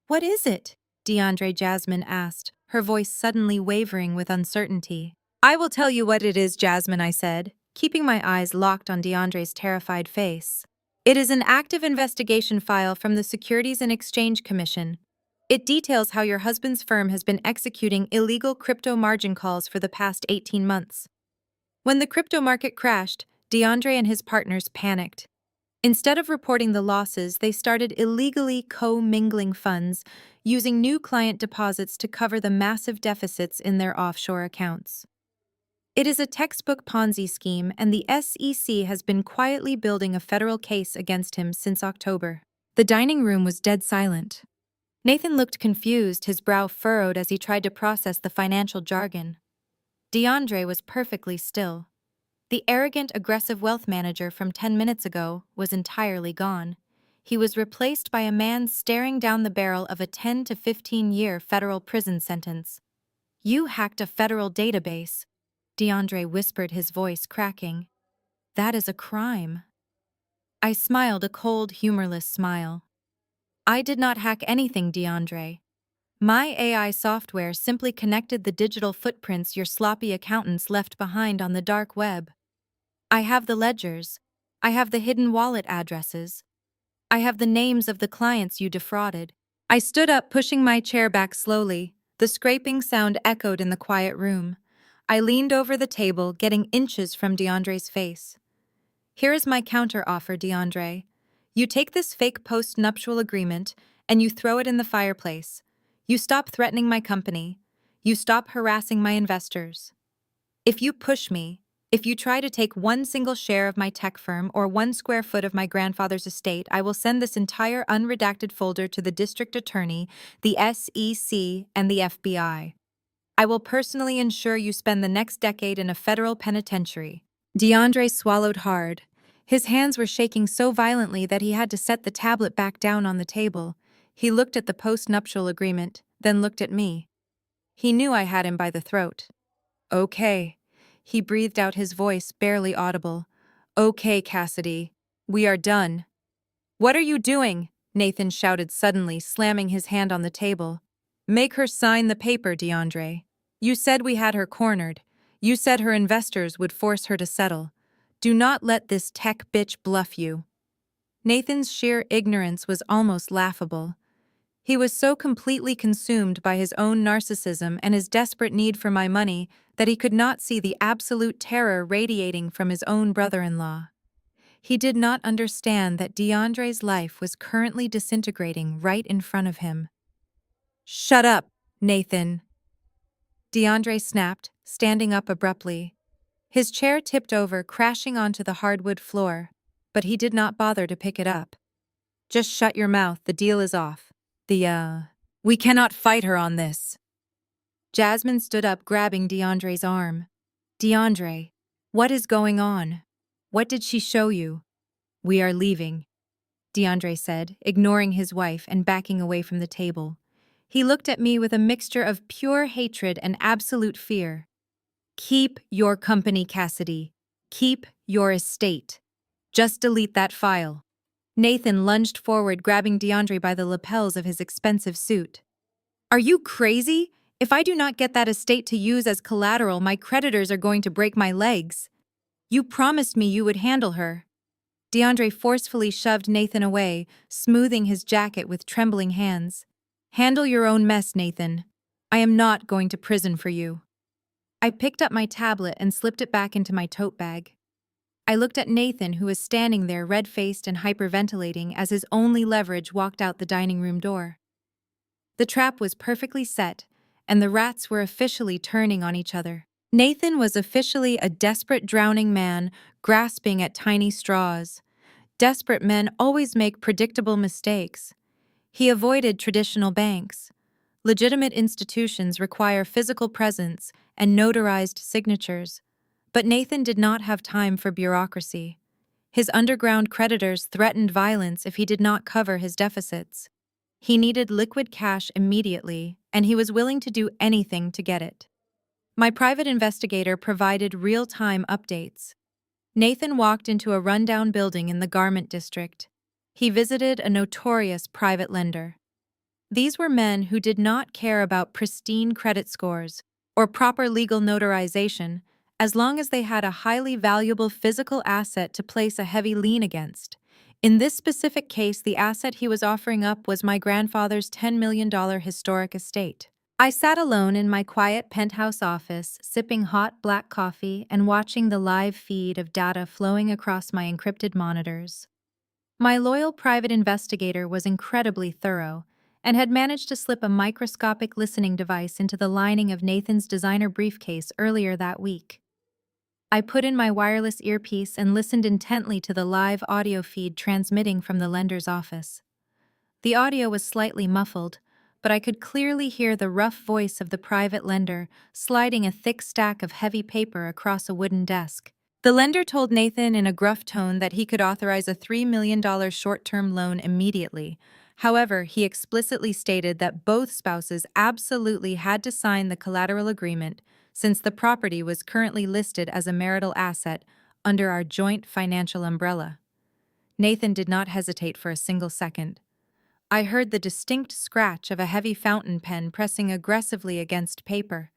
Speaker 1: What is it? Jasmine asked, her voice suddenly wavering with uncertainty. I will tell you what it is, Jasmine, I said, keeping my eyes locked on DeAndre's terrified face. It is an active investigation file from the Securities and Exchange Commission. It details how your husband's firm has been executing illegal crypto margin calls for the past 18 months. When the crypto market crashed, DeAndre and his partners panicked. Instead of reporting the losses, they started illegally co-mingling funds, using new client deposits to cover the massive deficits in their offshore accounts. It is a textbook Ponzi scheme, and the SEC has been quietly building a federal case against him since October. The dining room was dead silent. Nathan looked confused, his brow furrowed as he tried to process the financial jargon. DeAndre was perfectly still. The arrogant, aggressive wealth manager from 10 minutes ago was entirely gone. He was replaced by a man staring down the barrel of a 10 to 15-year federal prison sentence. You hacked a federal database, DeAndre whispered, his voice cracking. That is a crime. I smiled, a cold, humorless smile. I did not hack anything, DeAndre. My AI software simply connected the digital footprints your sloppy accountants left behind on the dark web. I have the ledgers. I have the hidden wallet addresses. I have the names of the clients you defrauded. I stood up, pushing my chair back slowly. The scraping sound echoed in the quiet room. I leaned over the table, getting inches from DeAndre's face. Here is my counter-offer, DeAndre. You take this fake post-nuptial agreement and you throw it in the fireplace. You stop threatening my company. You stop harassing my investors. If you push me, if you try to take one single share of my tech firm or 1 square foot of my grandfather's estate, I will send this entire unredacted folder to the district attorney, the SEC, and the FBI. I will personally ensure you spend the next decade in a federal penitentiary. DeAndre swallowed hard. His hands were shaking so violently that he had to set the tablet back down on the table. He looked at the post-nuptial agreement, then looked at me. He knew I had him by the throat. Okay. He breathed out, his voice barely audible. Okay, Cassidy. We are done. What are you doing? Nathan shouted suddenly, slamming his hand on the table. Make her sign the paper, DeAndre. You said we had her cornered. You said her investors would force her to settle. Do not let this tech bitch bluff you. Nathan's sheer ignorance was almost laughable. He was so completely consumed by his own narcissism and his desperate need for my money that he could not see the absolute terror radiating from his own brother-in-law. He did not understand that DeAndre's life was currently disintegrating right in front of him. "Shut up, Nathan," DeAndre snapped, standing up abruptly. His chair tipped over, crashing onto the hardwood floor, but he did not bother to pick it up. "Just shut your mouth, the deal is off. We cannot fight her on this." Jasmine stood up, grabbing DeAndre's arm. "DeAndre, what is going on? What did she show you?" "We are leaving," DeAndre said, ignoring his wife and backing away from the table. He looked at me with a mixture of pure hatred and absolute fear. "Keep your company, Cassidy. Keep your estate. Just delete that file." Nathan lunged forward, grabbing DeAndre by the lapels of his expensive suit. "Are you crazy? If I do not get that estate to use as collateral, my creditors are going to break my legs. You promised me you would handle her." DeAndre forcefully shoved Nathan away, smoothing his jacket with trembling hands. "Handle your own mess, Nathan. I am not going to prison for you." I picked up my tablet and slipped it back into my tote bag. I looked at Nathan, who was standing there red-faced and hyperventilating as his only leverage walked out the dining room door. The trap was perfectly set, and the rats were officially turning on each other. Nathan was officially a desperate drowning man, grasping at tiny straws. Desperate men always make predictable mistakes. He avoided traditional banks. Legitimate institutions require physical presence and notarized signatures. But Nathan did not have time for bureaucracy. His underground creditors threatened violence if he did not cover his deficits. He needed liquid cash immediately, and he was willing to do anything to get it. My private investigator provided real-time updates. Nathan walked into a rundown building in the garment district. He visited a notorious private lender. These were men who did not care about pristine credit scores or proper legal notarization, as long as they had a highly valuable physical asset to place a heavy lien against. In this specific case, the asset he was offering up was my grandfather's $10 million historic estate. I sat alone in my quiet penthouse office, sipping hot black coffee and watching the live feed of data flowing across my encrypted monitors. My loyal private investigator was incredibly thorough and had managed to slip a microscopic listening device into the lining of Nathan's designer briefcase earlier that week. I put in my wireless earpiece and listened intently to the live audio feed transmitting from the lender's office. The audio was slightly muffled, but I could clearly hear the rough voice of the private lender sliding a thick stack of heavy paper across a wooden desk. The lender told Nathan in a gruff tone that he could authorize a $3 million short-term loan immediately. However, he explicitly stated that both spouses absolutely had to sign the collateral agreement since the property was currently listed as a marital asset under our joint financial umbrella. Nathan did not hesitate for a single second. I heard the distinct scratch of a heavy fountain pen pressing aggressively against paper.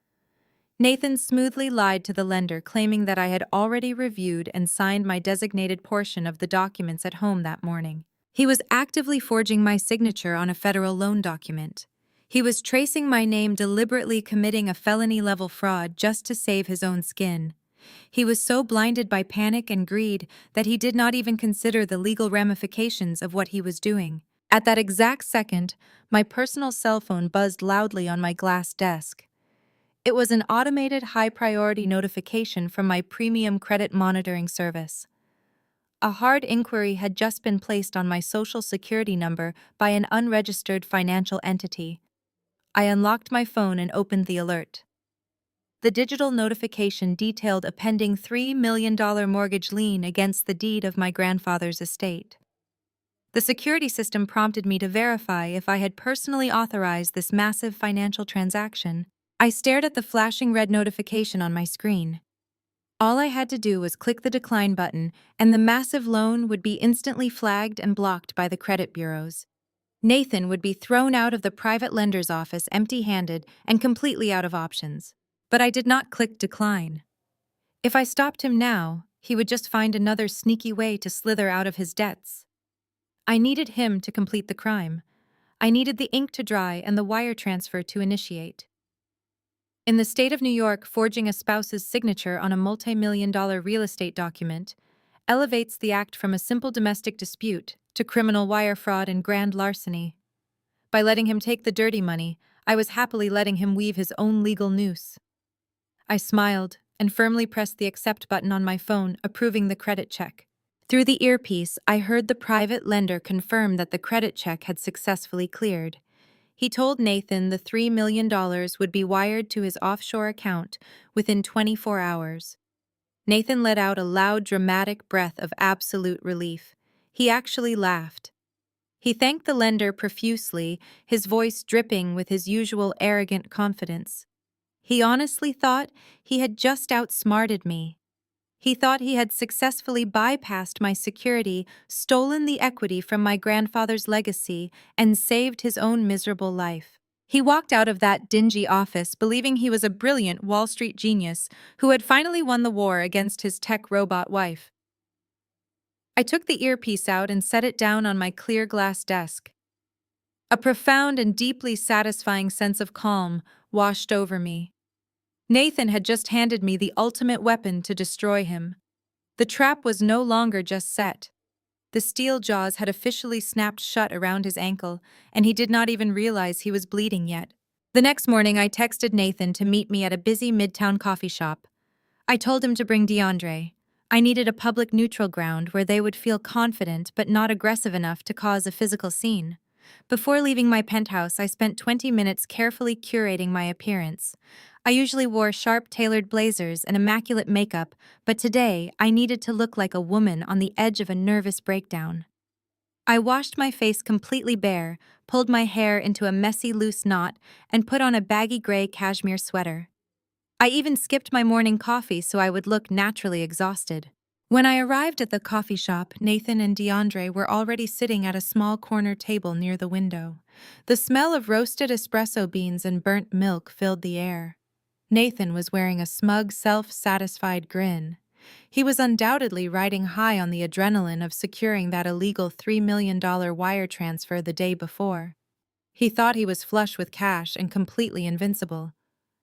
Speaker 1: Nathan smoothly lied to the lender, claiming that I had already reviewed and signed my designated portion of the documents at home that morning. He was actively forging my signature on a federal loan document. He was tracing my name, deliberately committing a felony-level fraud just to save his own skin. He was so blinded by panic and greed that he did not even consider the legal ramifications of what he was doing. At that exact second, my personal cell phone buzzed loudly on my glass desk. It was an automated high-priority notification from my premium credit monitoring service. A hard inquiry had just been placed on my social security number by an unregistered financial entity. I unlocked my phone and opened the alert. The digital notification detailed a pending $3 million mortgage lien against the deed of my grandfather's estate. The security system prompted me to verify if I had personally authorized this massive financial transaction. I stared at the flashing red notification on my screen. All I had to do was click the decline button, and the massive loan would be instantly flagged and blocked by the credit bureaus. Nathan would be thrown out of the private lender's office empty-handed and completely out of options. But I did not click decline. If I stopped him now, he would just find another sneaky way to slither out of his debts. I needed him to complete the crime. I needed the ink to dry and the wire transfer to initiate. In the state of New York, forging a spouse's signature on a multi-million-dollar real estate document elevates the act from a simple domestic dispute to criminal wire fraud and grand larceny. By letting him take the dirty money, I was happily letting him weave his own legal noose. I smiled and firmly pressed the accept button on my phone, approving the credit check. Through the earpiece, I heard the private lender confirm that the credit check had successfully cleared. He told Nathan the $3 million would be wired to his offshore account within 24 hours. Nathan let out a loud, dramatic breath of absolute relief. He actually laughed. He thanked the lender profusely, his voice dripping with his usual arrogant confidence. He honestly thought he had just outsmarted me. He thought he had successfully bypassed my security, stolen the equity from my grandfather's legacy, and saved his own miserable life. He walked out of that dingy office believing he was a brilliant Wall Street genius who had finally won the war against his tech robot wife. I took the earpiece out and set it down on my clear glass desk. A profound and deeply satisfying sense of calm washed over me. Nathan had just handed me the ultimate weapon to destroy him. The trap was no longer just set. The steel jaws had officially snapped shut around his ankle, and he did not even realize he was bleeding yet. The next morning, I texted Nathan to meet me at a busy midtown coffee shop. I told him to bring DeAndre. I needed a public neutral ground where they would feel confident but not aggressive enough to cause a physical scene. Before leaving my penthouse, I spent 20 minutes carefully curating my appearance. I usually wore sharp, tailored blazers and immaculate makeup, but today I needed to look like a woman on the edge of a nervous breakdown. I washed my face completely bare, pulled my hair into a messy, loose knot, and put on a baggy gray cashmere sweater. I even skipped my morning coffee so I would look naturally exhausted. When I arrived at the coffee shop, Nathan and DeAndre were already sitting at a small corner table near the window. The smell of roasted espresso beans and burnt milk filled the air. Nathan was wearing a smug, self-satisfied grin. He was undoubtedly riding high on the adrenaline of securing that illegal $3 million wire transfer the day before. He thought he was flush with cash and completely invincible.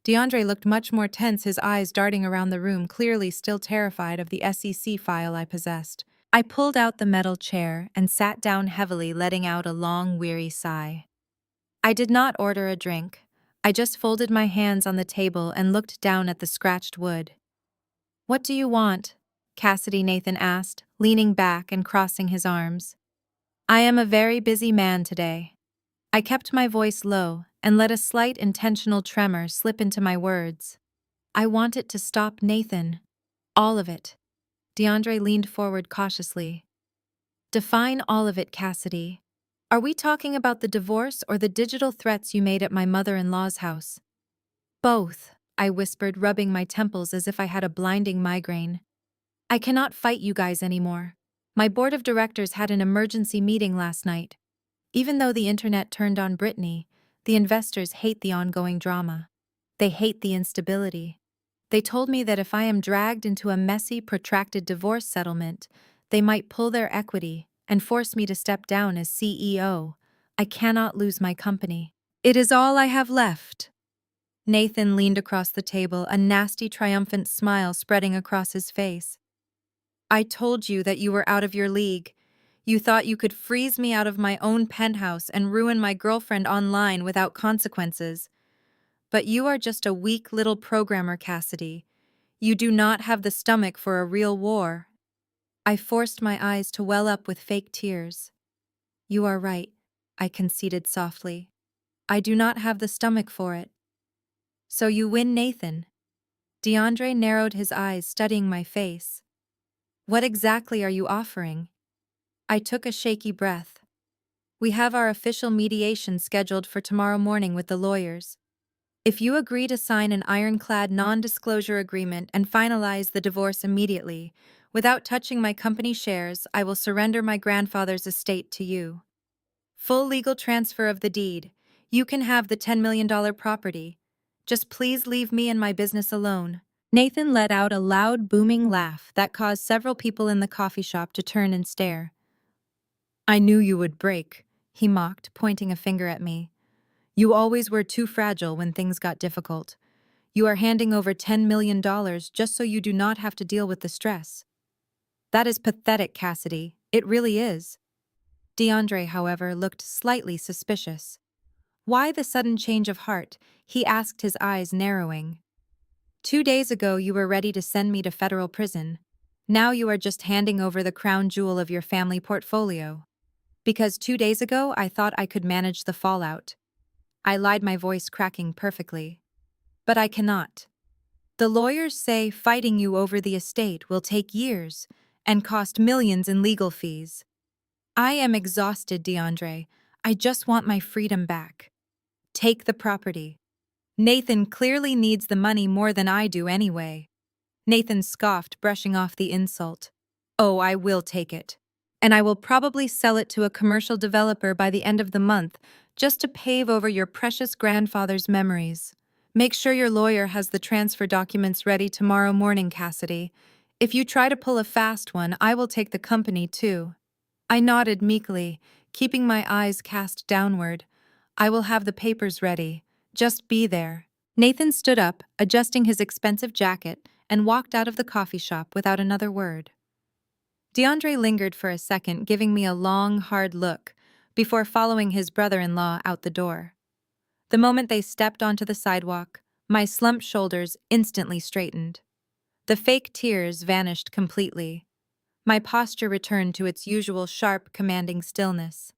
Speaker 1: DeAndre looked much more tense, his eyes darting around the room, clearly still terrified of the SEC file I possessed. I pulled out the metal chair and sat down heavily, letting out a long, weary sigh. I did not order a drink. I just folded my hands on the table and looked down at the scratched wood. "What do you want?" Cassidy Nathan asked, leaning back and crossing his arms. "I am a very busy man today." I kept my voice low and let a slight intentional tremor slip into my words. "I want it to stop, Nathan. All of it." DeAndre leaned forward cautiously. "Define all of it, Cassidy. Are we talking about the divorce or the digital threats you made at my mother-in-law's house?" "Both," I whispered, rubbing my temples as if I had a blinding migraine. "I cannot fight you guys anymore. My board of directors had an emergency meeting last night. Even though the internet turned on Brittany, the investors hate the ongoing drama. They hate the instability. They told me that if I am dragged into a messy, protracted divorce settlement, they might pull their equity and force me to step down as CEO. I cannot lose my company. It is all I have left." Nathan leaned across the table, a nasty, triumphant smile spreading across his face. "I told you that you were out of your league. You thought you could freeze me out of my own penthouse and ruin my girlfriend online without consequences. But you are just a weak little programmer, Cassidy. You do not have the stomach for a real war." I forced my eyes to well up with fake tears. "You are right," I conceded softly. "I do not have the stomach for it." "So you win, Nathan." DeAndre narrowed his eyes, studying my face. "What exactly are you offering?" I took a shaky breath. "We have our official mediation scheduled for tomorrow morning with the lawyers. If you agree to sign an ironclad non-disclosure agreement and finalize the divorce immediately, without touching my company shares, I will surrender my grandfather's estate to you. Full legal transfer of the deed. You can have the $10 million property. Just please leave me and my business alone." Nathan let out a loud, booming laugh that caused several people in the coffee shop to turn and stare. "I knew you would break. he mocked, pointing a finger at me. You always were too fragile when things got difficult. You are handing over $10 million just so you do not have to deal with the stress. That is pathetic, Cassidy. It really is. DeAndre, however, looked slightly suspicious. Why the sudden change of heart? He asked, his eyes narrowing. 2 days ago you were ready to send me to federal prison. Now you are just handing over the crown jewel of your family portfolio. Because 2 days ago I thought I could manage the fallout. I lied, my voice cracking perfectly. But I cannot. The lawyers say fighting you over the estate will take years and cost millions in legal fees. I am exhausted, DeAndre. I just want my freedom back. Take the property. Nathan clearly needs the money more than I do anyway. Nathan scoffed, brushing off the insult. Oh, I will take it. And I will probably sell it to a commercial developer by the end of the month, just to pave over your precious grandfather's memories. Make sure your lawyer has the transfer documents ready tomorrow morning, Cassidy. If you try to pull a fast one, I will take the company too. I nodded meekly, keeping my eyes cast downward. I will have the papers ready. Just be there. Nathan stood up, adjusting his expensive jacket, and walked out of the coffee shop without another word. DeAndre lingered for a second, giving me a long, hard look, before following his brother-in-law out the door. The moment they stepped onto the sidewalk, my slumped shoulders instantly straightened. The fake tears vanished completely. My posture returned to its usual sharp, commanding stillness.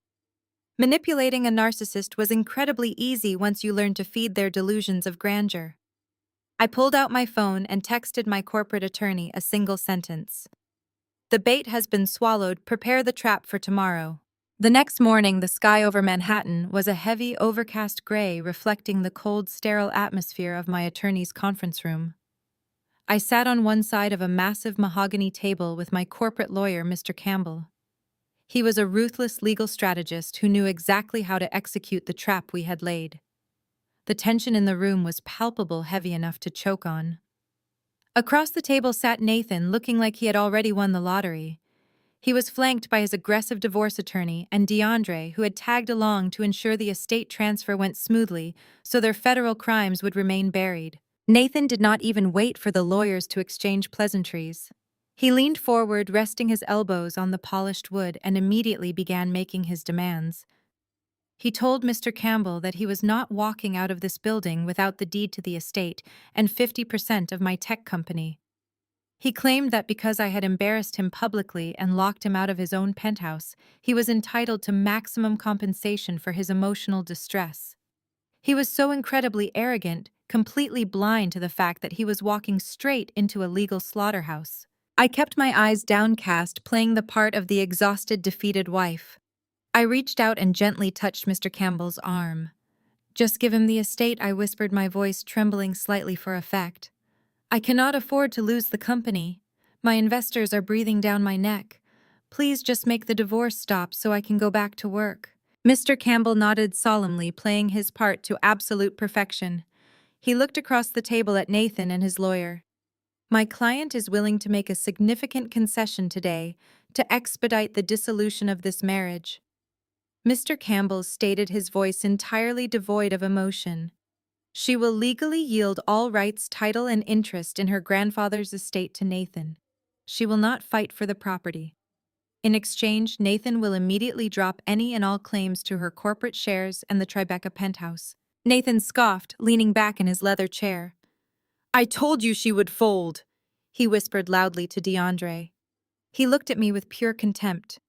Speaker 1: Manipulating a narcissist was incredibly easy once you learned to feed their delusions of grandeur. I pulled out my phone and texted my corporate attorney a single sentence. The bait has been swallowed, prepare the trap for tomorrow. The next morning, the sky over Manhattan was a heavy, overcast gray, reflecting the cold, sterile atmosphere of my attorney's conference room. I sat on one side of a massive mahogany table with my corporate lawyer, Mr. Campbell. He was a ruthless legal strategist who knew exactly how to execute the trap we had laid. The tension in the room was palpable, heavy enough to choke on. Across the table sat Nathan, looking like he had already won the lottery. He was flanked by his aggressive divorce attorney and DeAndre, who had tagged along to ensure the estate transfer went smoothly so their federal crimes would remain buried. Nathan did not even wait for the lawyers to exchange pleasantries. He leaned forward, resting his elbows on the polished wood, and immediately began making his demands. He told Mr. Campbell that he was not walking out of this building without the deed to the estate and 50% of my tech company. He claimed that because I had embarrassed him publicly and locked him out of his own penthouse, he was entitled to maximum compensation for his emotional distress. He was so incredibly arrogant, completely blind to the fact that he was walking straight into a legal slaughterhouse. I kept my eyes downcast, playing the part of the exhausted, defeated wife. I reached out and gently touched Mr. Campbell's arm. Just give him the estate, I whispered, my voice trembling slightly for effect. I cannot afford to lose the company. My investors are breathing down my neck. Please just make the divorce stop so I can go back to work. Mr. Campbell nodded solemnly, playing his part to absolute perfection. He looked across the table at Nathan and his lawyer. My client is willing to make a significant concession today to expedite the dissolution of this marriage. Mr. Campbell stated, his voice entirely devoid of emotion. She will legally yield all rights, title, and interest in her grandfather's estate to Nathan. She will not fight for the property. In exchange, Nathan will immediately drop any and all claims to her corporate shares and the Tribeca penthouse. Nathan scoffed, leaning back in his leather chair. I told you she would fold, he whispered loudly to DeAndre. He looked at me with pure contempt.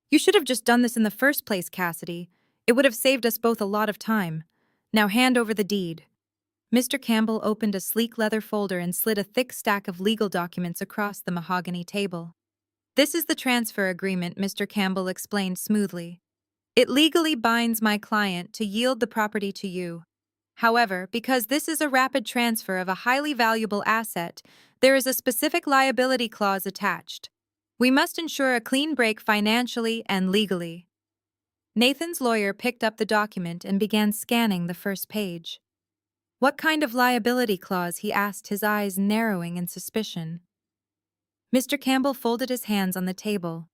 Speaker 1: You should have just done this in the first place, Cassidy. It would have saved us both a lot of time. Now hand over the deed. Mr. Campbell opened a sleek leather folder and slid a thick stack of legal documents across the mahogany table. This is the transfer agreement, Mr. Campbell explained smoothly. It legally binds my client to yield the property to you. However, because this is a rapid transfer of a highly valuable asset, there is a specific liability clause attached. We must ensure a clean break financially and legally. Nathan's lawyer picked up the document and began scanning the first page. What kind of liability clause? He asked, his eyes narrowing in suspicion. Mr. Campbell folded his hands on the table.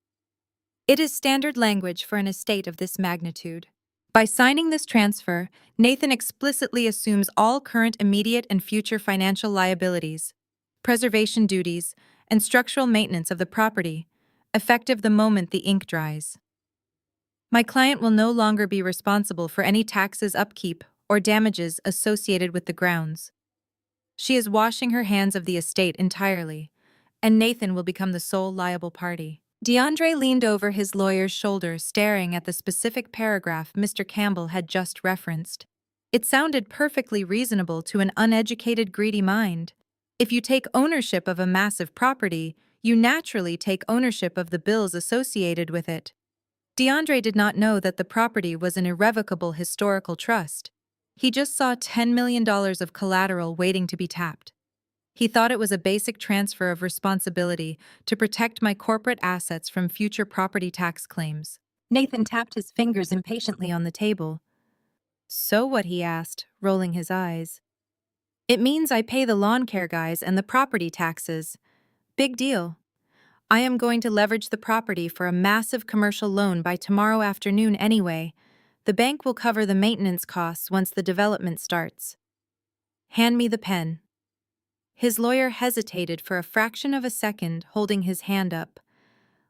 Speaker 1: It is standard language for an estate of this magnitude. By signing this transfer, Nathan explicitly assumes all current, immediate, and future financial liabilities, preservation duties, and structural maintenance of the property, effective the moment the ink dries. My client will no longer be responsible for any taxes, upkeep, or damages associated with the grounds. She is washing her hands of the estate entirely, and Nathan will become the sole liable party. DeAndre leaned over his lawyer's shoulder, staring at the specific paragraph Mr. Campbell had just referenced. It sounded perfectly reasonable to an uneducated, greedy mind. If you take ownership of a massive property, you naturally take ownership of the bills associated with it. DeAndre did not know that the property was an irrevocable historical trust. He just saw $10 million of collateral waiting to be tapped. He thought it was a basic transfer of responsibility to protect my corporate assets from future property tax claims. Nathan tapped his fingers impatiently on the table. So what, he asked, rolling his eyes. It means I pay the lawn care guys and the property taxes. Big deal. I am going to leverage the property for a massive commercial loan by tomorrow afternoon anyway. The bank will cover the maintenance costs once the development starts. Hand me the pen. His lawyer hesitated for a fraction of a second, holding his hand up.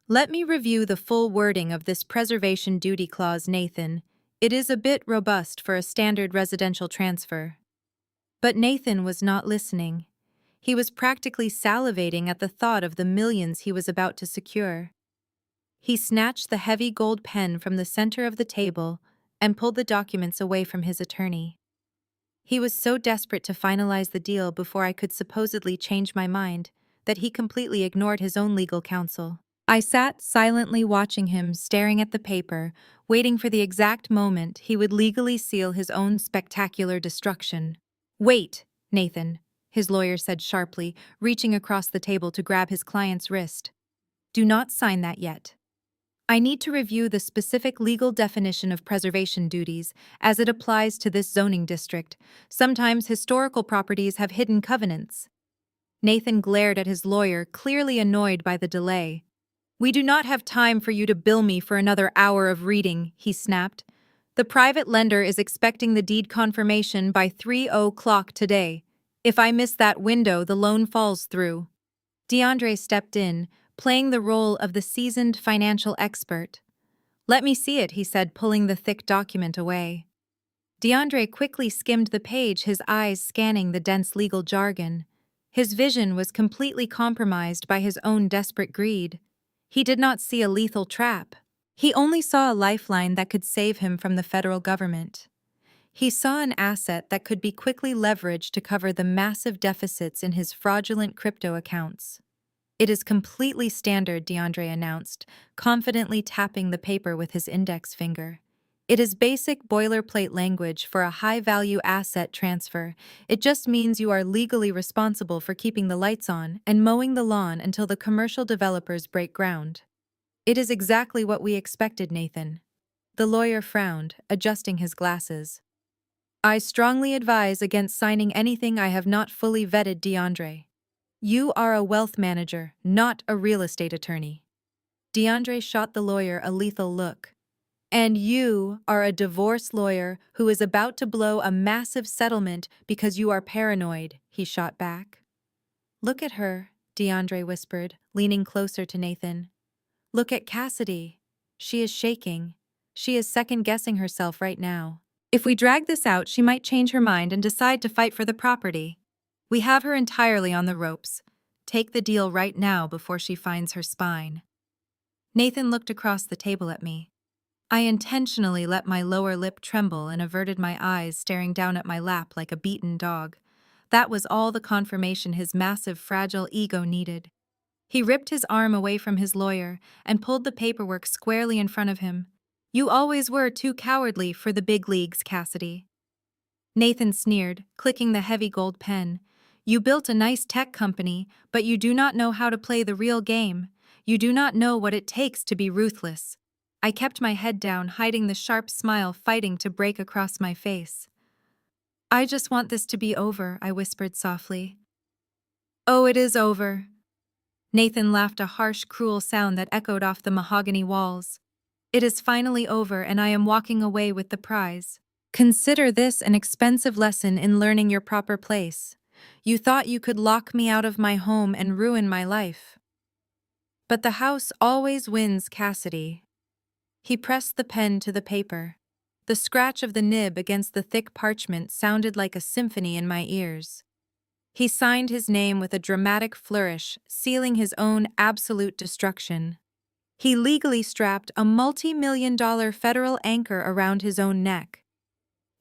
Speaker 1: Let me review the full wording of this preservation duty clause, Nathan. It is a bit robust for a standard residential transfer. But Nathan was not listening. He was practically salivating at the thought of the millions he was about to secure. He snatched the heavy gold pen from the center of the table and pulled the documents away from his attorney. He was so desperate to finalize the deal before I could supposedly change my mind that he completely ignored his own legal counsel. I sat silently watching him, staring at the paper, waiting for the exact moment he would legally seal his own spectacular destruction. Wait, Nathan, his lawyer said sharply, reaching across the table to grab his client's wrist. Do not sign that yet. I need to review the specific legal definition of preservation duties as it applies to this zoning district. Sometimes historical properties have hidden covenants. Nathan glared at his lawyer, clearly annoyed by the delay. We do not have time for you to bill me for another hour of reading, he snapped. The private lender is expecting the deed confirmation by 3:00 today. If I miss that window, the loan falls through. DeAndre stepped in, playing the role of the seasoned financial expert. Let me see it, he said, pulling the thick document away. DeAndre quickly skimmed the page, his eyes scanning the dense legal jargon. His vision was completely compromised by his own desperate greed. He did not see a lethal trap. He only saw a lifeline that could save him from the federal government. He saw an asset that could be quickly leveraged to cover the massive deficits in his fraudulent crypto accounts. It is completely standard, DeAndre announced, confidently tapping the paper with his index finger. It is basic boilerplate language for a high-value asset transfer. It just means you are legally responsible for keeping the lights on and mowing the lawn until the commercial developers break ground. It is exactly what we expected, Nathan. The lawyer frowned, adjusting his glasses. I strongly advise against signing anything I have not fully vetted, DeAndre. You are a wealth manager, not a real estate attorney. DeAndre shot the lawyer a lethal look. And you are a divorce lawyer who is about to blow a massive settlement because you are paranoid, he shot back. Look at her, DeAndre whispered, leaning closer to Nathan. Look at Cassidy. She is shaking. She is second-guessing herself right now. If we drag this out, she might change her mind and decide to fight for the property. We have her entirely on the ropes. Take the deal right now before she finds her spine. Nathan looked across the table at me. I intentionally let my lower lip tremble and averted my eyes, staring down at my lap like a beaten dog. That was all the confirmation his massive, fragile ego needed. He ripped his arm away from his lawyer and pulled the paperwork squarely in front of him. You always were too cowardly for the big leagues, Cassidy. Nathan sneered, clicking the heavy gold pen. You built a nice tech company, but you do not know how to play the real game. You do not know what it takes to be ruthless. I kept my head down, hiding the sharp smile fighting to break across my face. I just want this to be over, I whispered softly. Oh, it is over. Nathan laughed, a harsh, cruel sound that echoed off the mahogany walls. It is finally over, and I am walking away with the prize. Consider this an expensive lesson in learning your proper place. You thought you could lock me out of my home and ruin my life. But the house always wins, Cassidy. He pressed the pen to the paper. The scratch of the nib against the thick parchment sounded like a symphony in my ears. He signed his name with a dramatic flourish, sealing his own absolute destruction. He legally strapped a multi-million-dollar federal anchor around his own neck.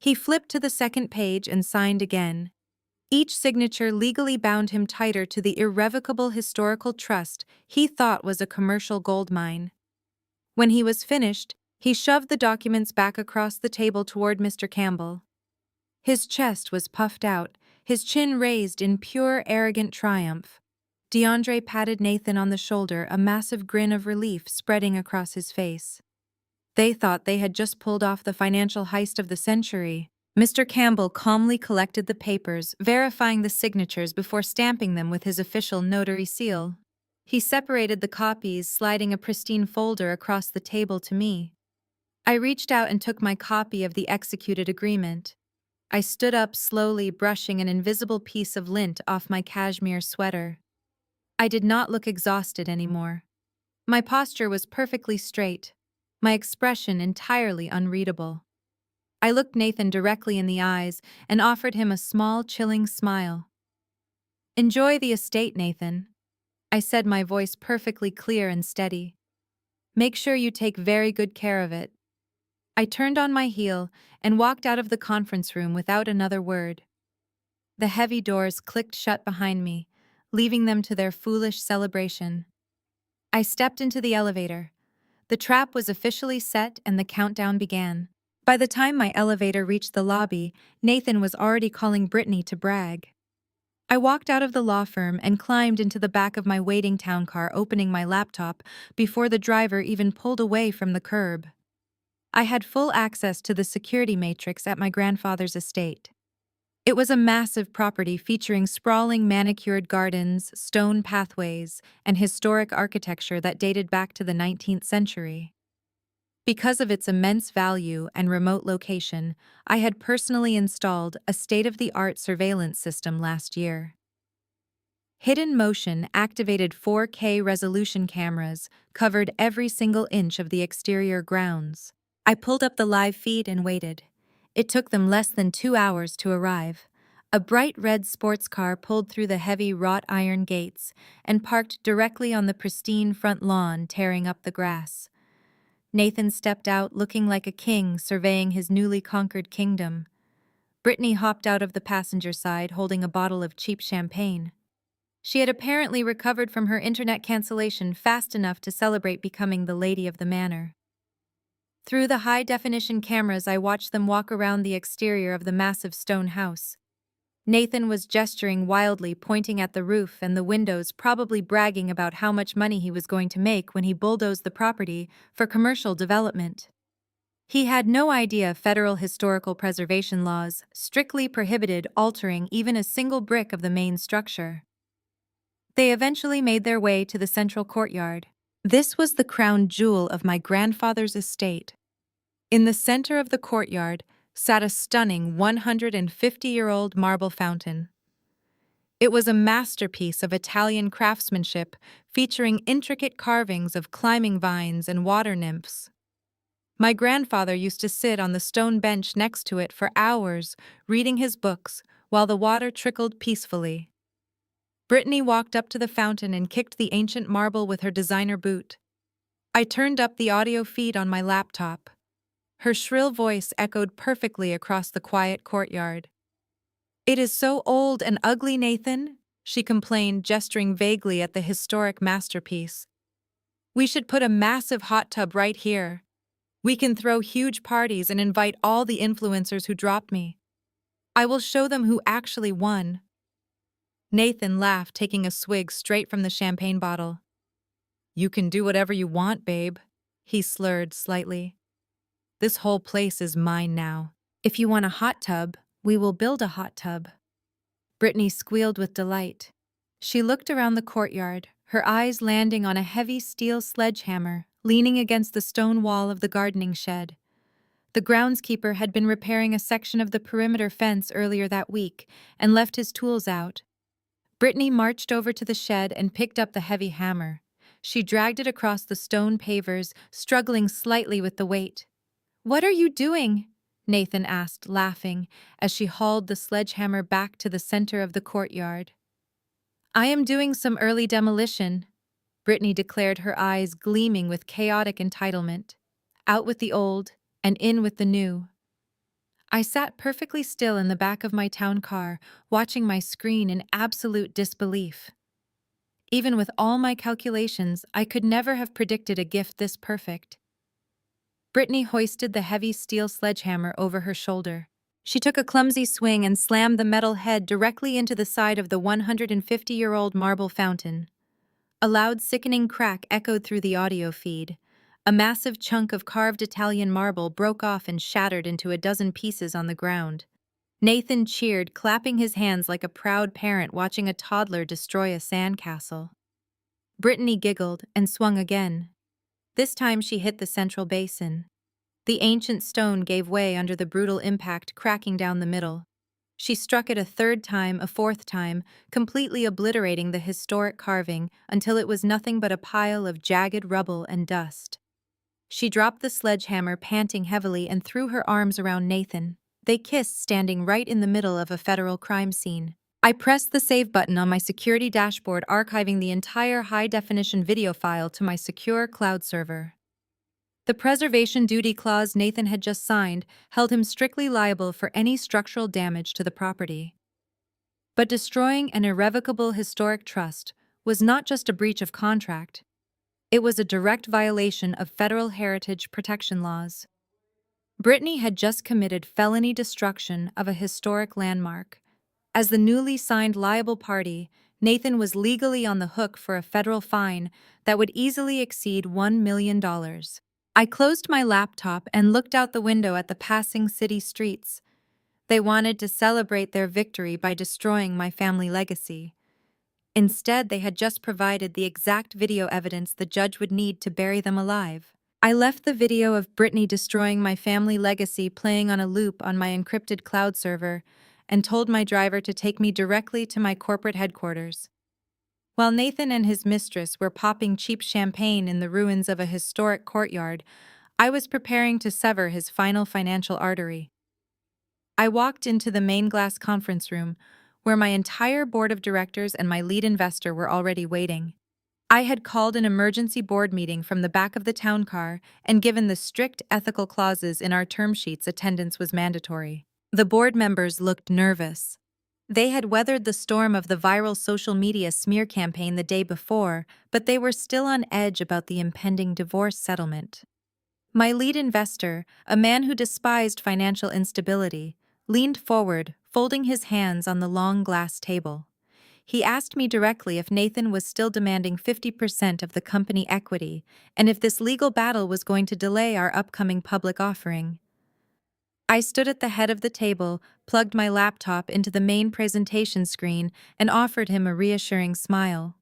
Speaker 1: He flipped to the second page and signed again. Each signature legally bound him tighter to the irrevocable historical trust he thought was a commercial goldmine. When he was finished, he shoved the documents back across the table toward Mr. Campbell. His chest was puffed out, his chin raised in pure, arrogant triumph. DeAndre patted Nathan on the shoulder, a massive grin of relief spreading across his face. They thought they had just pulled off the financial heist of the century. Mr. Campbell calmly collected the papers, verifying the signatures before stamping them with his official notary seal. He separated the copies, sliding a pristine folder across the table to me. I reached out and took my copy of the executed agreement. I stood up slowly, brushing an invisible piece of lint off my cashmere sweater. I did not look exhausted anymore. My posture was perfectly straight, my expression entirely unreadable. I looked Nathan directly in the eyes and offered him a small, chilling smile. "Enjoy the estate, Nathan," I said, my voice perfectly clear and steady. "Make sure you take very good care of it." I turned on my heel and walked out of the conference room without another word. The heavy doors clicked shut behind me, leaving them to their foolish celebration. I stepped into the elevator. The trap was officially set and the countdown began. By the time my elevator reached the lobby, Nathan was already calling Brittany to brag. I walked out of the law firm and climbed into the back of my waiting town car, opening my laptop before the driver even pulled away from the curb. I had full access to the security matrix at my grandfather's estate. It was a massive property featuring sprawling manicured gardens, stone pathways, and historic architecture that dated back to the 19th century. Because of its immense value and remote location, I had personally installed a state-of-the-art surveillance system last year. Hidden Motion activated 4K resolution cameras covered every single inch of the exterior grounds. I pulled up the live feed and waited. It took them less than 2 hours to arrive. A bright red sports car pulled through the heavy wrought iron gates and parked directly on the pristine front lawn, tearing up the grass. Nathan stepped out looking like a king surveying his newly conquered kingdom. Brittany hopped out of the passenger side holding a bottle of cheap champagne. She had apparently recovered from her internet cancellation fast enough to celebrate becoming the lady of the manor. Through the high-definition cameras, I watched them walk around the exterior of the massive stone house. Nathan was gesturing wildly, pointing at the roof and the windows, probably bragging about how much money he was going to make when he bulldozed the property for commercial development. He had no idea federal historical preservation laws strictly prohibited altering even a single brick of the main structure. They eventually made their way to the central courtyard. This was the crown jewel of my grandfather's estate. In the center of the courtyard sat a stunning 150-year-old marble fountain. It was a masterpiece of Italian craftsmanship, featuring intricate carvings of climbing vines and water nymphs. My grandfather used to sit on the stone bench next to it for hours, reading his books, while the water trickled peacefully. Brittany walked up to the fountain and kicked the ancient marble with her designer boot. I turned up the audio feed on my laptop. Her shrill voice echoed perfectly across the quiet courtyard. "It is so old and ugly, Nathan," she complained, gesturing vaguely at the historic masterpiece. "We should put a massive hot tub right here. We can throw huge parties and invite all the influencers who dropped me. I will show them who actually won." Nathan laughed, taking a swig straight from the champagne bottle. "You can do whatever you want, babe," he slurred slightly. "This whole place is mine now. If you want a hot tub, we will build a hot tub." Brittany squealed with delight. She looked around the courtyard, her eyes landing on a heavy steel sledgehammer leaning against the stone wall of the gardening shed. The groundskeeper had been repairing a section of the perimeter fence earlier that week and left his tools out. Brittany marched over to the shed and picked up the heavy hammer. She dragged it across the stone pavers, struggling slightly with the weight. "What are you doing?" Nathan asked, laughing, as she hauled the sledgehammer back to the center of the courtyard. "I am doing some early demolition," Brittany declared, her eyes gleaming with chaotic entitlement. "Out with the old, and in with the new." I sat perfectly still in the back of my town car, watching my screen in absolute disbelief. Even with all my calculations, I could never have predicted a gift this perfect. Brittany hoisted the heavy steel sledgehammer over her shoulder. She took a clumsy swing and slammed the metal head directly into the side of the 150-year-old marble fountain. A loud, sickening crack echoed through the audio feed. A massive chunk of carved Italian marble broke off and shattered into a dozen pieces on the ground. Nathan cheered, clapping his hands like a proud parent watching a toddler destroy a sandcastle. Brittany giggled and swung again. This time she hit the central basin. The ancient stone gave way under the brutal impact, cracking down the middle. She struck it a third time, a fourth time, completely obliterating the historic carving until it was nothing but a pile of jagged rubble and dust. She dropped the sledgehammer, panting heavily, and threw her arms around Nathan. They kissed, standing right in the middle of a federal crime scene. I pressed the save button on my security dashboard, archiving the entire high-definition video file to my secure cloud server. The preservation duty clause Nathan had just signed held him strictly liable for any structural damage to the property. But destroying an irrevocable historic trust was not just a breach of contract. It was a direct violation of federal heritage protection laws. Brittany had just committed felony destruction of a historic landmark. As the newly signed liable party, Nathan was legally on the hook for a federal fine that would easily exceed $1 million. I closed my laptop and looked out the window at the passing city streets. They wanted to celebrate their victory by destroying my family legacy. Instead, they had just provided the exact video evidence the judge would need to bury them alive. I left the video of Brittany destroying my family legacy playing on a loop on my encrypted cloud server and told my driver to take me directly to my corporate headquarters. While Nathan and his mistress were popping cheap champagne in the ruins of a historic courtyard, I was preparing to sever his final financial artery. I walked into the main glass conference room, where my entire board of directors and my lead investor were already waiting. I had called an emergency board meeting from the back of the town car, and given the strict ethical clauses in our term sheets, attendance was mandatory. The board members looked nervous. They had weathered the storm of the viral social media smear campaign the day before, but they were still on edge about the impending divorce settlement. My lead investor, a man who despised financial instability, leaned forward, folding his hands on the long glass table. He asked me directly if Nathan was still demanding 50% of the company equity and if this legal battle was going to delay our upcoming public offering. I stood at the head of the table, plugged my laptop into the main presentation screen, and offered him a reassuring smile.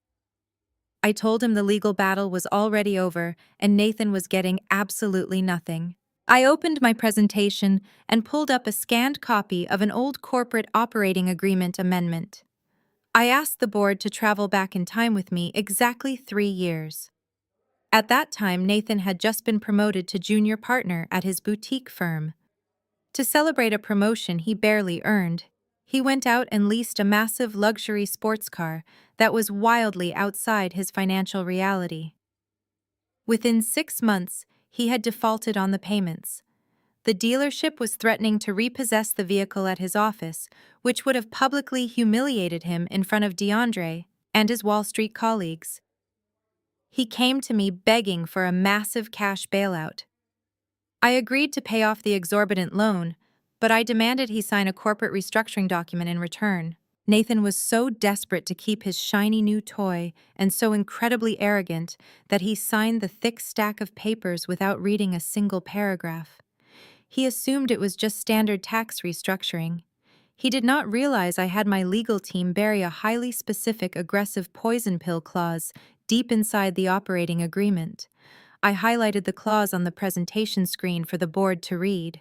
Speaker 1: I told him the legal battle was already over and Nathan was getting absolutely nothing. I opened my presentation and pulled up a scanned copy of an old corporate operating agreement amendment. I asked the board to travel back in time with me exactly 3 years. At that time, Nathan had just been promoted to junior partner at his boutique firm. To celebrate a promotion he barely earned, he went out and leased a massive luxury sports car that was wildly outside his financial reality. Within 6 months, he had defaulted on the payments. The dealership was threatening to repossess the vehicle at his office, which would have publicly humiliated him in front of DeAndre and his Wall Street colleagues. He came to me begging for a massive cash bailout. I agreed to pay off the exorbitant loan, but I demanded he sign a corporate restructuring document in return. Nathan was so desperate to keep his shiny new toy and so incredibly arrogant that he signed the thick stack of papers without reading a single paragraph. He assumed it was just standard tax restructuring. He did not realize I had my legal team bury a highly specific aggressive poison pill clause deep inside the operating agreement. I highlighted the clause on the presentation screen for the board to read.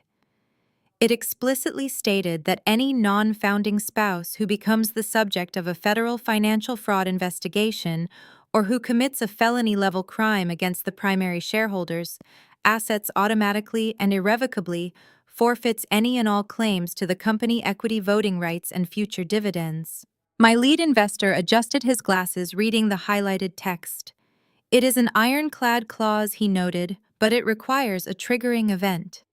Speaker 1: It explicitly stated that any non-founding spouse who becomes the subject of a federal financial fraud investigation or who commits a felony-level crime against the primary shareholders, assets automatically and irrevocably forfeits any and all claims to the company equity voting rights and future dividends. My lead investor adjusted his glasses, reading the highlighted text. It is an ironclad clause, he noted, but it requires a triggering event.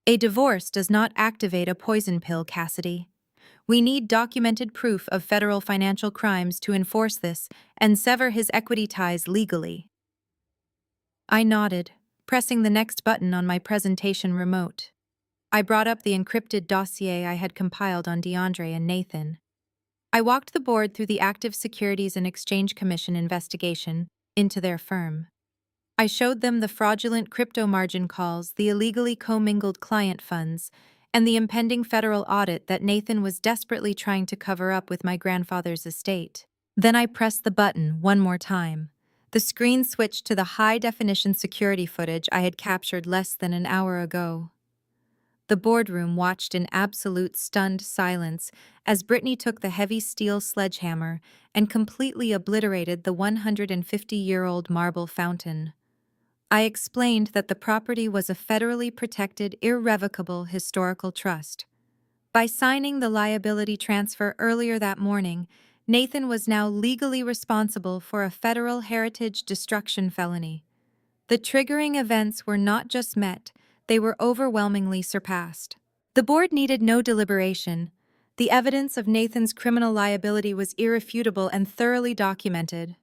Speaker 1: A divorce does not activate a poison pill, Cassidy. We need documented proof of federal financial crimes to enforce this and sever his equity ties legally. I nodded, pressing the next button on my presentation remote. I brought up the encrypted dossier I had compiled on DeAndre and Nathan. I walked the board through the active Securities and Exchange Commission investigation into their firm. I showed them the fraudulent crypto margin calls, the illegally commingled client funds, and the impending federal audit that Nathan was desperately trying to cover up with my grandfather's estate. Then I pressed the button one more time. The screen switched to the high-definition security footage I had captured less than an hour ago. The boardroom watched in absolute stunned silence as Brittany took the heavy steel sledgehammer and completely obliterated the 150-year-old marble fountain. I explained that the property was a federally protected, irrevocable historical trust. By signing the liability transfer earlier that morning, Nathan was now legally responsible for a federal heritage destruction felony. The triggering events were not just met, they were overwhelmingly surpassed. The board needed no deliberation. The evidence of Nathan's criminal liability was irrefutable and thoroughly documented.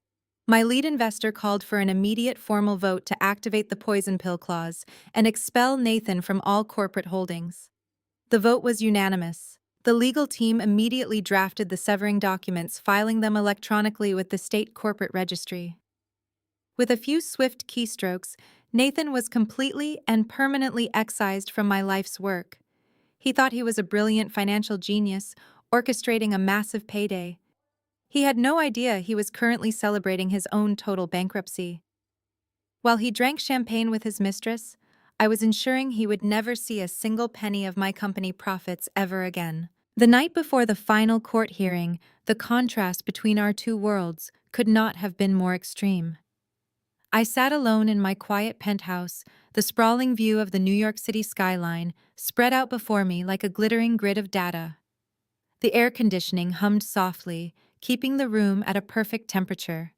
Speaker 1: My lead investor called for an immediate formal vote to activate the poison pill clause and expel Nathan from all corporate holdings. The vote was unanimous. The legal team immediately drafted the severing documents, filing them electronically with the state corporate registry. With a few swift keystrokes, Nathan was completely and permanently excised from my life's work. He thought he was a brilliant financial genius, orchestrating a massive payday. He had no idea he was currently celebrating his own total bankruptcy. While he drank champagne with his mistress, I was ensuring he would never see a single penny of my company profits ever again. The night before the final court hearing, the contrast between our two worlds could not have been more extreme. I sat alone in my quiet penthouse, the sprawling view of the New York City skyline spread out before me like a glittering grid of data. The air conditioning hummed softly, keeping the room at a perfect temperature.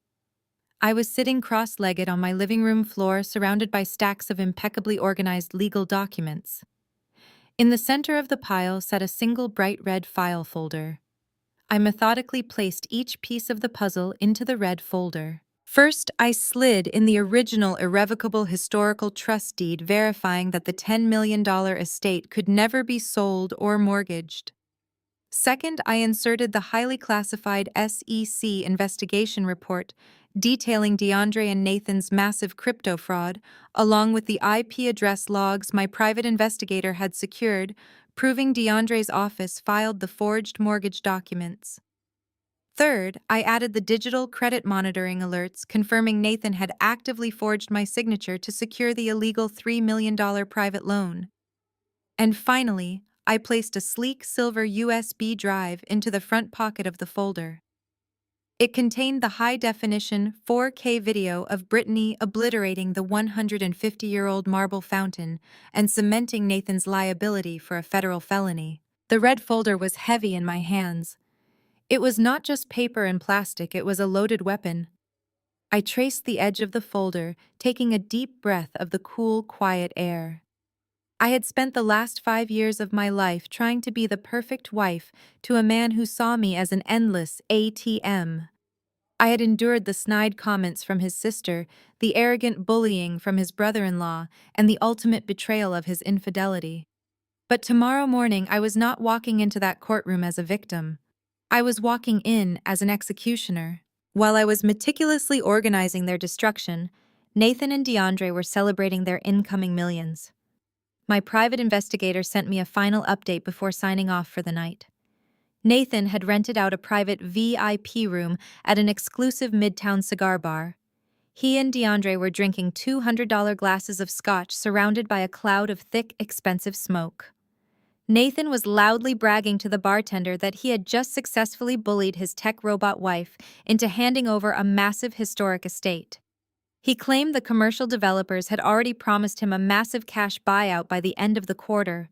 Speaker 1: I was sitting cross-legged on my living room floor, surrounded by stacks of impeccably organized legal documents. In the center of the pile sat a single bright red file folder. I methodically placed each piece of the puzzle into the red folder. First, I slid in the original irrevocable historical trust deed, verifying that the $10 million estate could never be sold or mortgaged. Second, I inserted the highly classified SEC investigation report detailing DeAndre and Nathan's massive crypto fraud, along with the IP address logs my private investigator had secured, proving DeAndre's office filed the forged mortgage documents. Third, I added the digital credit monitoring alerts confirming Nathan had actively forged my signature to secure the illegal $3 million private loan. And finally, I placed a sleek silver USB drive into the front pocket of the folder. It contained the high-definition 4K video of Brittany obliterating the 150-year-old marble fountain and cementing Nathan's liability for a federal felony. The red folder was heavy in my hands. It was not just paper and plastic, it was a loaded weapon. I traced the edge of the folder, taking a deep breath of the cool, quiet air. I had spent the last 5 years of my life trying to be the perfect wife to a man who saw me as an endless ATM. I had endured the snide comments from his sister, the arrogant bullying from his brother-in-law, and the ultimate betrayal of his infidelity. But tomorrow morning I was not walking into that courtroom as a victim. I was walking in as an executioner. While I was meticulously organizing their destruction, Nathan and DeAndre were celebrating their incoming millions. My private investigator sent me a final update before signing off for the night. Nathan had rented out a private VIP room at an exclusive midtown cigar bar. He and DeAndre were drinking $200 glasses of scotch surrounded by a cloud of thick, expensive smoke. Nathan was loudly bragging to the bartender that he had just successfully bullied his tech robot wife into handing over a massive historic estate. He claimed the commercial developers had already promised him a massive cash buyout by the end of the quarter.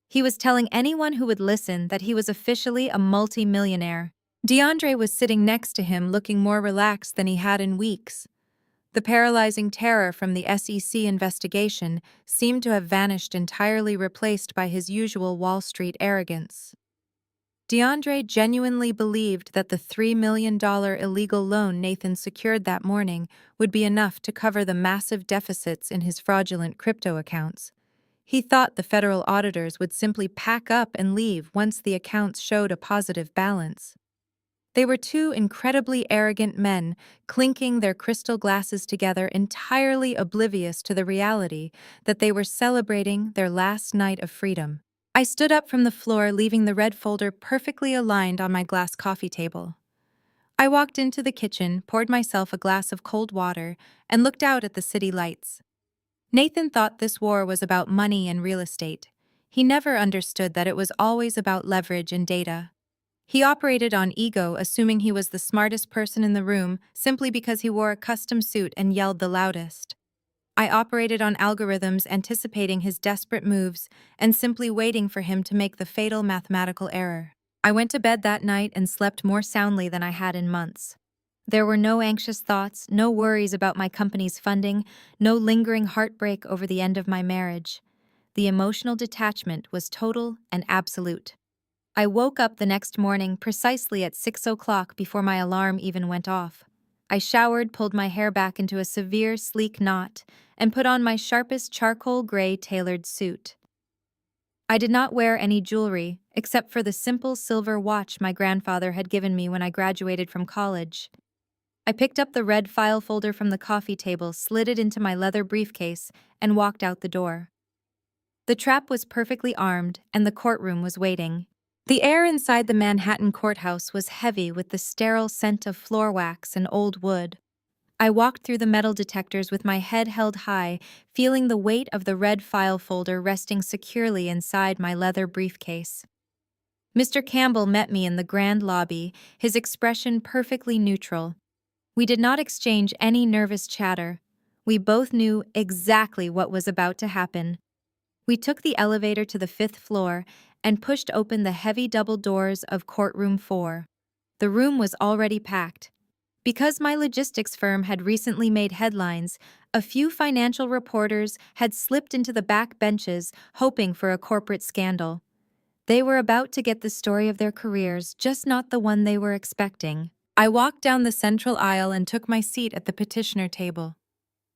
Speaker 1: He was telling anyone who would listen that he was officially a multi-millionaire. DeAndre was sitting next to him looking more relaxed than he had in weeks. The paralyzing terror from the SEC investigation seemed to have vanished entirely, replaced by his usual Wall Street arrogance. DeAndre genuinely believed that the $3 million illegal loan Nathan secured that morning would be enough to cover the massive deficits in his fraudulent crypto accounts. He thought the federal auditors would simply pack up and leave once the accounts showed a positive balance. They were two incredibly arrogant men, clinking their crystal glasses together, entirely oblivious to the reality that they were celebrating their last night of freedom. I stood up from the floor, leaving the red folder perfectly aligned on my glass coffee table. I walked into the kitchen, poured myself a glass of cold water, and looked out at the city lights. Nathan thought this war was about money and real estate. He never understood that it was always about leverage and data. He operated on ego, assuming he was the smartest person in the room simply because he wore a custom suit and yelled the loudest. I operated on algorithms, anticipating his desperate moves and simply waiting for him to make the fatal mathematical error. I went to bed that night and slept more soundly than I had in months. There were no anxious thoughts, no worries about my company's funding, no lingering heartbreak over the end of my marriage. The emotional detachment was total and absolute. I woke up the next morning precisely at 6 o'clock before my alarm even went off. I showered, pulled my hair back into a severe, sleek knot, and put on my sharpest charcoal gray tailored suit. I did not wear any jewelry, except for the simple silver watch my grandfather had given me when I graduated from college. I picked up the red file folder from the coffee table, slid it into my leather briefcase, and walked out the door. The trap was perfectly armed, and the courtroom was waiting. The air inside the Manhattan courthouse was heavy with the sterile scent of floor wax and old wood. I walked through the metal detectors with my head held high, feeling the weight of the red file folder resting securely inside my leather briefcase. Mr. Campbell met me in the grand lobby, his expression perfectly neutral. We did not exchange any nervous chatter. We both knew exactly what was about to happen. We took the elevator to the 5th floor and pushed open the heavy double doors of courtroom 4. The room was already packed. Because my logistics firm had recently made headlines, a few financial reporters had slipped into the back benches hoping for a corporate scandal. They were about to get the story of their careers, just not the one they were expecting. I walked down the central aisle and took my seat at the petitioner table.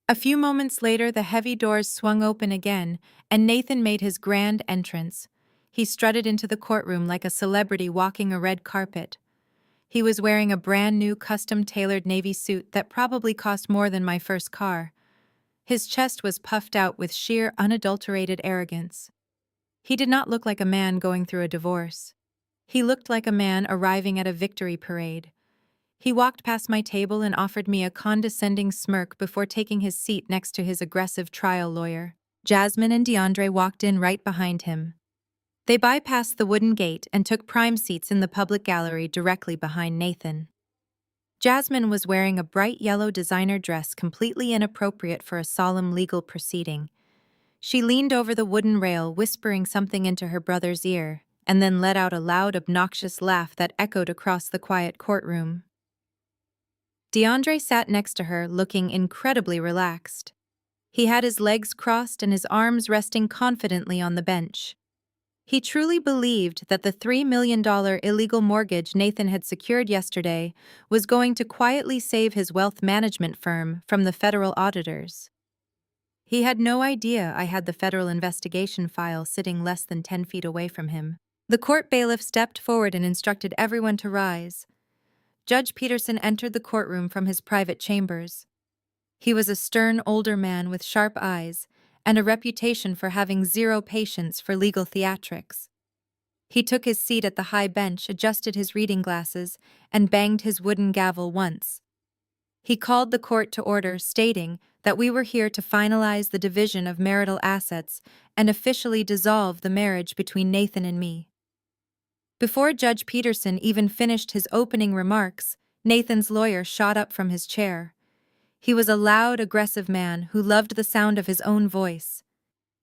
Speaker 1: A few moments later, the heavy doors swung open again, and Nathan made his grand entrance. He strutted into the courtroom like a celebrity walking a red carpet. He was wearing a brand-new custom-tailored navy suit that probably cost more than my first car. His chest was puffed out with sheer, unadulterated arrogance. He did not look like a man going through a divorce. He looked like a man arriving at a victory parade. He walked past my table and offered me a condescending smirk before taking his seat next to his aggressive trial lawyer. Jasmine and DeAndre walked in right behind him. They bypassed the wooden gate and took prime seats in the public gallery directly behind Nathan. Jasmine was wearing a bright yellow designer dress completely inappropriate for a solemn legal proceeding. She leaned over the wooden rail, whispering something into her brother's ear, and then let out a loud, obnoxious laugh that echoed across the quiet courtroom. DeAndre sat next to her, looking incredibly relaxed. He had his legs crossed and his arms resting confidently on the bench. He truly believed that the $3 million illegal mortgage Nathan had secured yesterday was going to quietly save his wealth management firm from the federal auditors. He had no idea I had the federal investigation file sitting less than 10 feet away from him. The court bailiff stepped forward and instructed everyone to rise. Judge Peterson entered the courtroom from his private chambers. He was a stern older man with sharp eyes and a reputation for having zero patience for legal theatrics. He took his seat at the high bench, adjusted his reading glasses, and banged his wooden gavel once. He called the court to order, stating that we were here to finalize the division of marital assets and officially dissolve the marriage between Nathan and me. Before Judge Peterson even finished his opening remarks, Nathan's lawyer shot up from his chair. He was a loud, aggressive man who loved the sound of his own voice.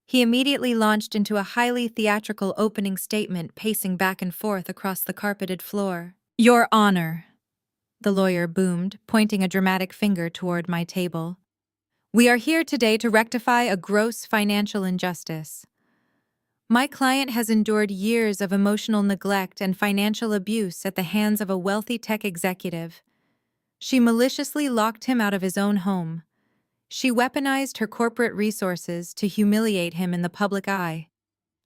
Speaker 1: He immediately launched into a highly theatrical opening statement, pacing back and forth across the carpeted floor. "Your Honor," the lawyer boomed, pointing a dramatic finger toward my table. "We are here today to rectify a gross financial injustice. My client has endured years of emotional neglect and financial abuse at the hands of a wealthy tech executive. She maliciously locked him out of his own home. She weaponized her corporate resources to humiliate him in the public eye.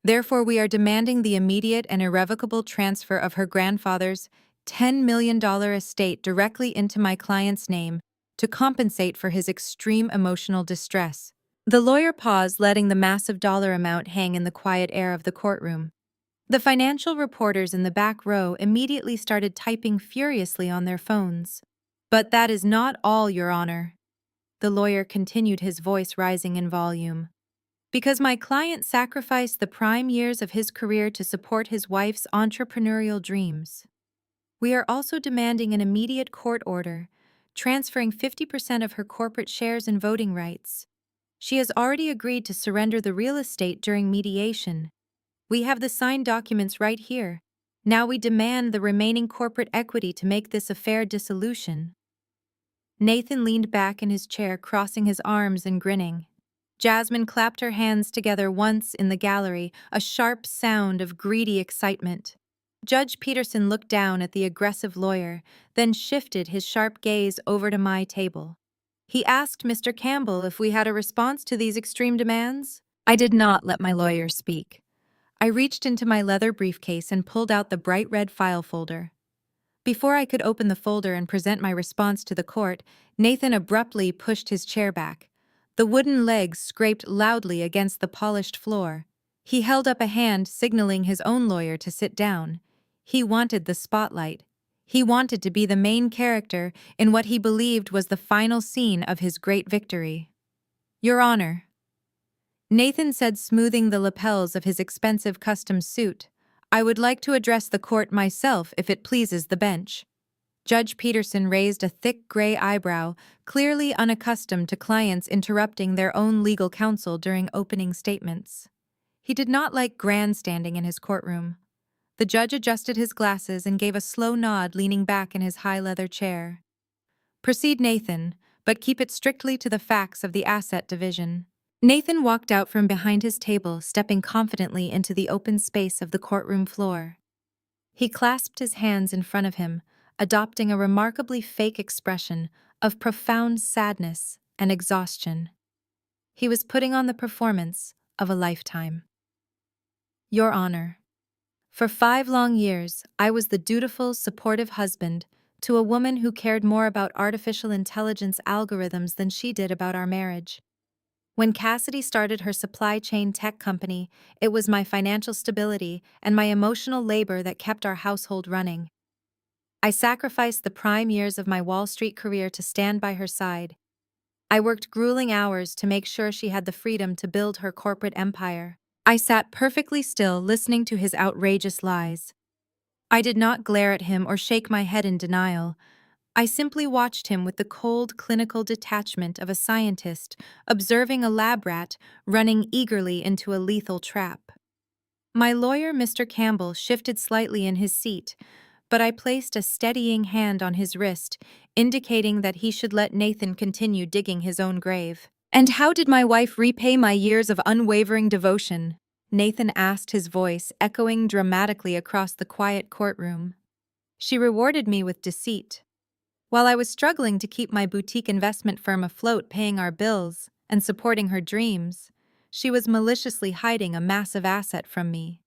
Speaker 1: Therefore, we are demanding the immediate and irrevocable transfer of her grandfather's $10 million estate directly into my client's name to compensate for his extreme emotional distress." The lawyer paused, letting the massive dollar amount hang in the quiet air of the courtroom. The financial reporters in the back row immediately started typing furiously on their phones. "But that is not all, Your Honor," the lawyer continued, his voice rising in volume. "Because my client sacrificed the prime years of his career to support his wife's entrepreneurial dreams. We are also demanding an immediate court order, transferring 50% of her corporate shares and voting rights. She has already agreed to surrender the real estate during mediation. We have the signed documents right here. Now we demand the remaining corporate equity to make this a fair dissolution." Nathan leaned back in his chair, crossing his arms and grinning. Jasmine clapped her hands together once in the gallery, a sharp sound of greedy excitement. Judge Peterson looked down at the aggressive lawyer, then shifted his sharp gaze over to my table. He asked Mr. Campbell if we had a response to these extreme demands. I did not let my lawyer speak. I reached into my leather briefcase and pulled out the bright red file folder. Before I could open the folder and present my response to the court, Nathan abruptly pushed his chair back. The wooden legs scraped loudly against the polished floor. He held up a hand, signaling his own lawyer to sit down. He wanted the spotlight. He wanted to be the main character in what he believed was the final scene of his great victory. "Your Honor," Nathan said, smoothing the lapels of his expensive custom suit, "I would like to address the court myself if it pleases the bench." Judge Peterson raised a thick gray eyebrow, clearly unaccustomed to clients interrupting their own legal counsel during opening statements. He did not like grandstanding in his courtroom. The judge adjusted his glasses and gave a slow nod, leaning back in his high leather chair. "Proceed, Nathan, but keep it strictly to the facts of the asset division." Nathan walked out from behind his table, stepping confidently into the open space of the courtroom floor. He clasped his hands in front of him, adopting a remarkably fake expression of profound sadness and exhaustion. He was putting on the performance of a lifetime. "Your Honor, for 5 long years, I was the dutiful, supportive husband to a woman who cared more about artificial intelligence algorithms than she did about our marriage. When Cassidy started her supply chain tech company, it was my financial stability and my emotional labor that kept our household running. I sacrificed the prime years of my Wall Street career to stand by her side. I worked grueling hours to make sure she had the freedom to build her corporate empire. I sat perfectly still, listening to his outrageous lies. I did not glare at him or shake my head in denial. I simply watched him with the cold, clinical detachment of a scientist observing a lab rat running eagerly into a lethal trap. My lawyer, Mr. Campbell, shifted slightly in his seat, but I placed a steadying hand on his wrist, indicating that he should let Nathan continue digging his own grave. "And how did my wife repay my years of unwavering devotion?" Nathan asked, his voice echoing dramatically across the quiet courtroom. "She rewarded me with deceit. While I was struggling to keep my boutique investment firm afloat, paying our bills, and supporting her dreams, she was maliciously hiding a massive asset from me.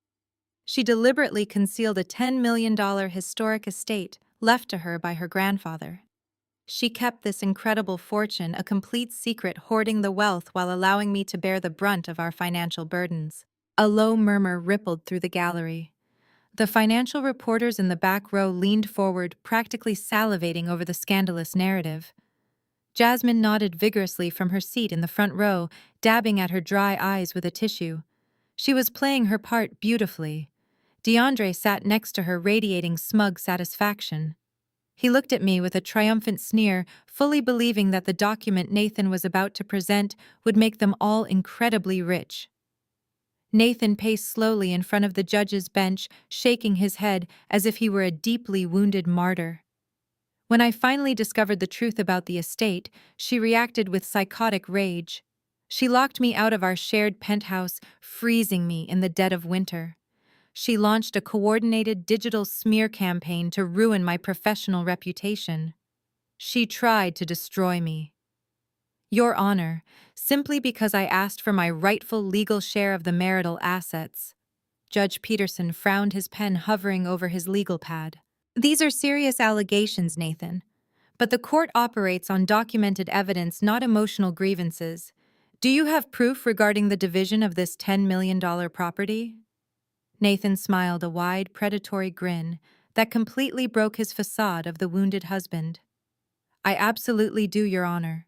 Speaker 1: She deliberately concealed a $10 million historic estate left to her by her grandfather. She kept this incredible fortune a complete secret, hoarding the wealth while allowing me to bear the brunt of our financial burdens." A low murmur rippled through the gallery. The financial reporters in the back row leaned forward, practically salivating over the scandalous narrative. Jasmine nodded vigorously from her seat in the front row, dabbing at her dry eyes with a tissue. She was playing her part beautifully. DeAndre sat next to her, radiating smug satisfaction. He looked at me with a triumphant sneer, fully believing that the document Nathan was about to present would make them all incredibly rich. Nathan paced slowly in front of the judge's bench, shaking his head as if he were a deeply wounded martyr. When I finally discovered the truth about the estate, she reacted with psychotic rage. She locked me out of our shared penthouse, freezing me in the dead of winter. She launched a coordinated digital smear campaign to ruin my professional reputation. She tried to destroy me. Your Honor, simply because I asked for my rightful legal share of the marital assets. Judge Peterson frowned, his pen hovering over his legal pad. These are serious allegations, Nathan. But the court operates on documented evidence, not emotional grievances. Do you have proof regarding the division of this $10 million property? Nathan smiled, a wide, predatory grin that completely broke his facade of the wounded husband. I absolutely do, Your Honor.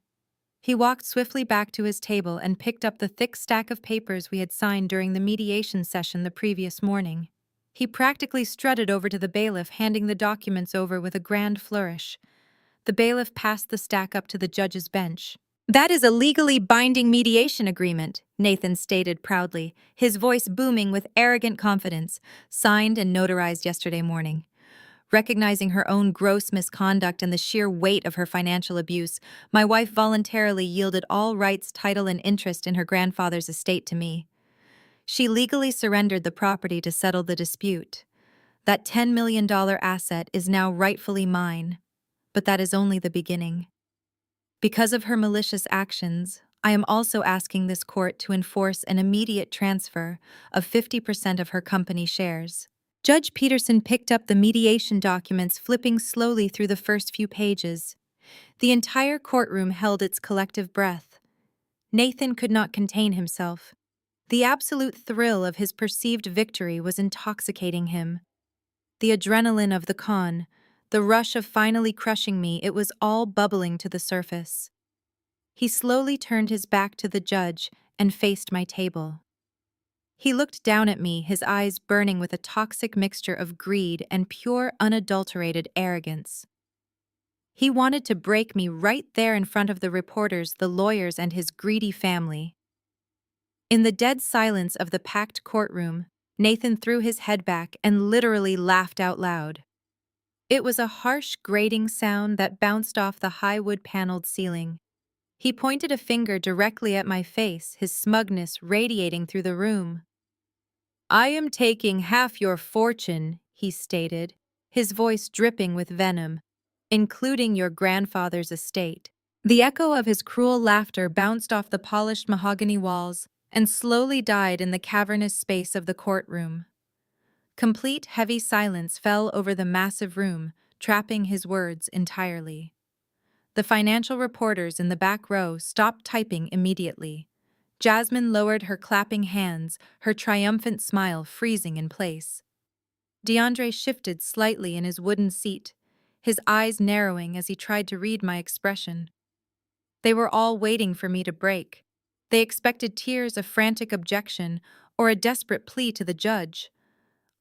Speaker 1: He walked swiftly back to his table and picked up the thick stack of papers we had signed during the mediation session the previous morning. He practically strutted over to the bailiff, handing the documents over with a grand flourish. The bailiff passed the stack up to the judge's bench. That is a legally binding mediation agreement, Nathan stated proudly, his voice booming with arrogant confidence, signed and notarized yesterday morning. Recognizing her own gross misconduct and the sheer weight of her financial abuse, my wife voluntarily yielded all rights, title, and interest in her grandfather's estate to me. She legally surrendered the property to settle the dispute. That $10 million asset is now rightfully mine, but that is only the beginning. Because of her malicious actions, I am also asking this court to enforce an immediate transfer of 50% of her company shares. Judge Peterson picked up the mediation documents, flipping slowly through the first few pages. The entire courtroom held its collective breath. Nathan could not contain himself. The absolute thrill of his perceived victory was intoxicating him. The adrenaline of the con, the rush of finally crushing me, it was all bubbling to the surface. He slowly turned his back to the judge and faced my table. He looked down at me, his eyes burning with a toxic mixture of greed and pure, unadulterated arrogance. He wanted to break me right there in front of the reporters, the lawyers, and his greedy family. In the dead silence of the packed courtroom, Nathan threw his head back and literally laughed out loud. It was a harsh, grating sound that bounced off the high wood-paneled ceiling. He pointed a finger directly at my face, his smugness radiating through the room. I am taking half your fortune, he stated, his voice dripping with venom, including your grandfather's estate. The echo of his cruel laughter bounced off the polished mahogany walls and slowly died in the cavernous space of the courtroom. Complete, heavy silence fell over the massive room, trapping his words entirely. The financial reporters in the back row stopped typing immediately. Jasmine lowered her clapping hands, her triumphant smile freezing in place. DeAndre shifted slightly in his wooden seat, his eyes narrowing as he tried to read my expression. They were all waiting for me to break. They expected tears, a frantic objection, or a desperate plea to the judge.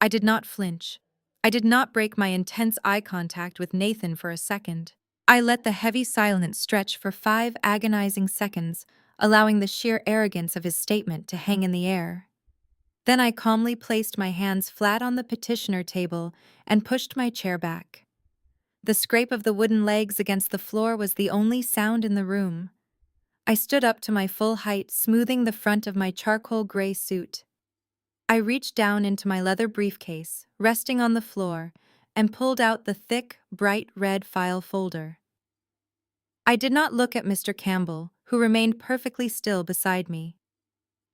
Speaker 1: I did not flinch. I did not break my intense eye contact with Nathan for a second. I let the heavy silence stretch for 5 agonizing seconds, allowing the sheer arrogance of his statement to hang in the air. Then I calmly placed my hands flat on the petitioner table and pushed my chair back. The scrape of the wooden legs against the floor was the only sound in the room. I stood up to my full height, smoothing the front of my charcoal gray suit. I reached down into my leather briefcase, resting on the floor, and pulled out the thick, bright red file folder. I did not look at Mr. Campbell, who remained perfectly still beside me.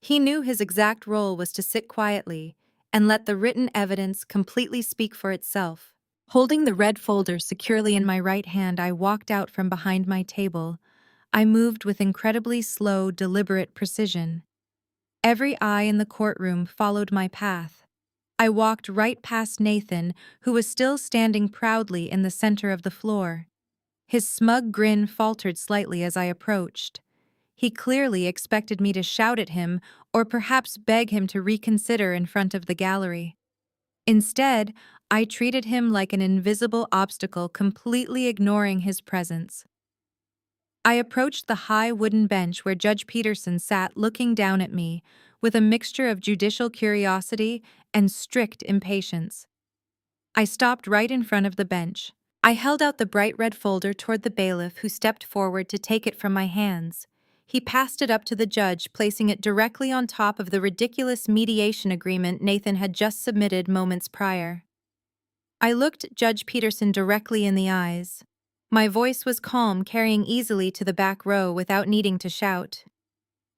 Speaker 1: He knew his exact role was to sit quietly and let the written evidence completely speak for itself. Holding the red folder securely in my right hand, I walked out from behind my table. I moved with incredibly slow, deliberate precision. Every eye in the courtroom followed my path. I walked right past Nathan, who was still standing proudly in the center of the floor. His smug grin faltered slightly as I approached. He clearly expected me to shout at him or perhaps beg him to reconsider in front of the gallery. Instead, I treated him like an invisible obstacle, completely ignoring his presence. I approached the high wooden bench where Judge Peterson sat, looking down at me with a mixture of judicial curiosity and strict impatience. I stopped right in front of the bench. I held out the bright red folder toward the bailiff, who stepped forward to take it from my hands. He passed it up to the judge, placing it directly on top of the ridiculous mediation agreement Nathan had just submitted moments prior. I looked Judge Peterson directly in the eyes. My voice was calm, carrying easily to the back row without needing to shout.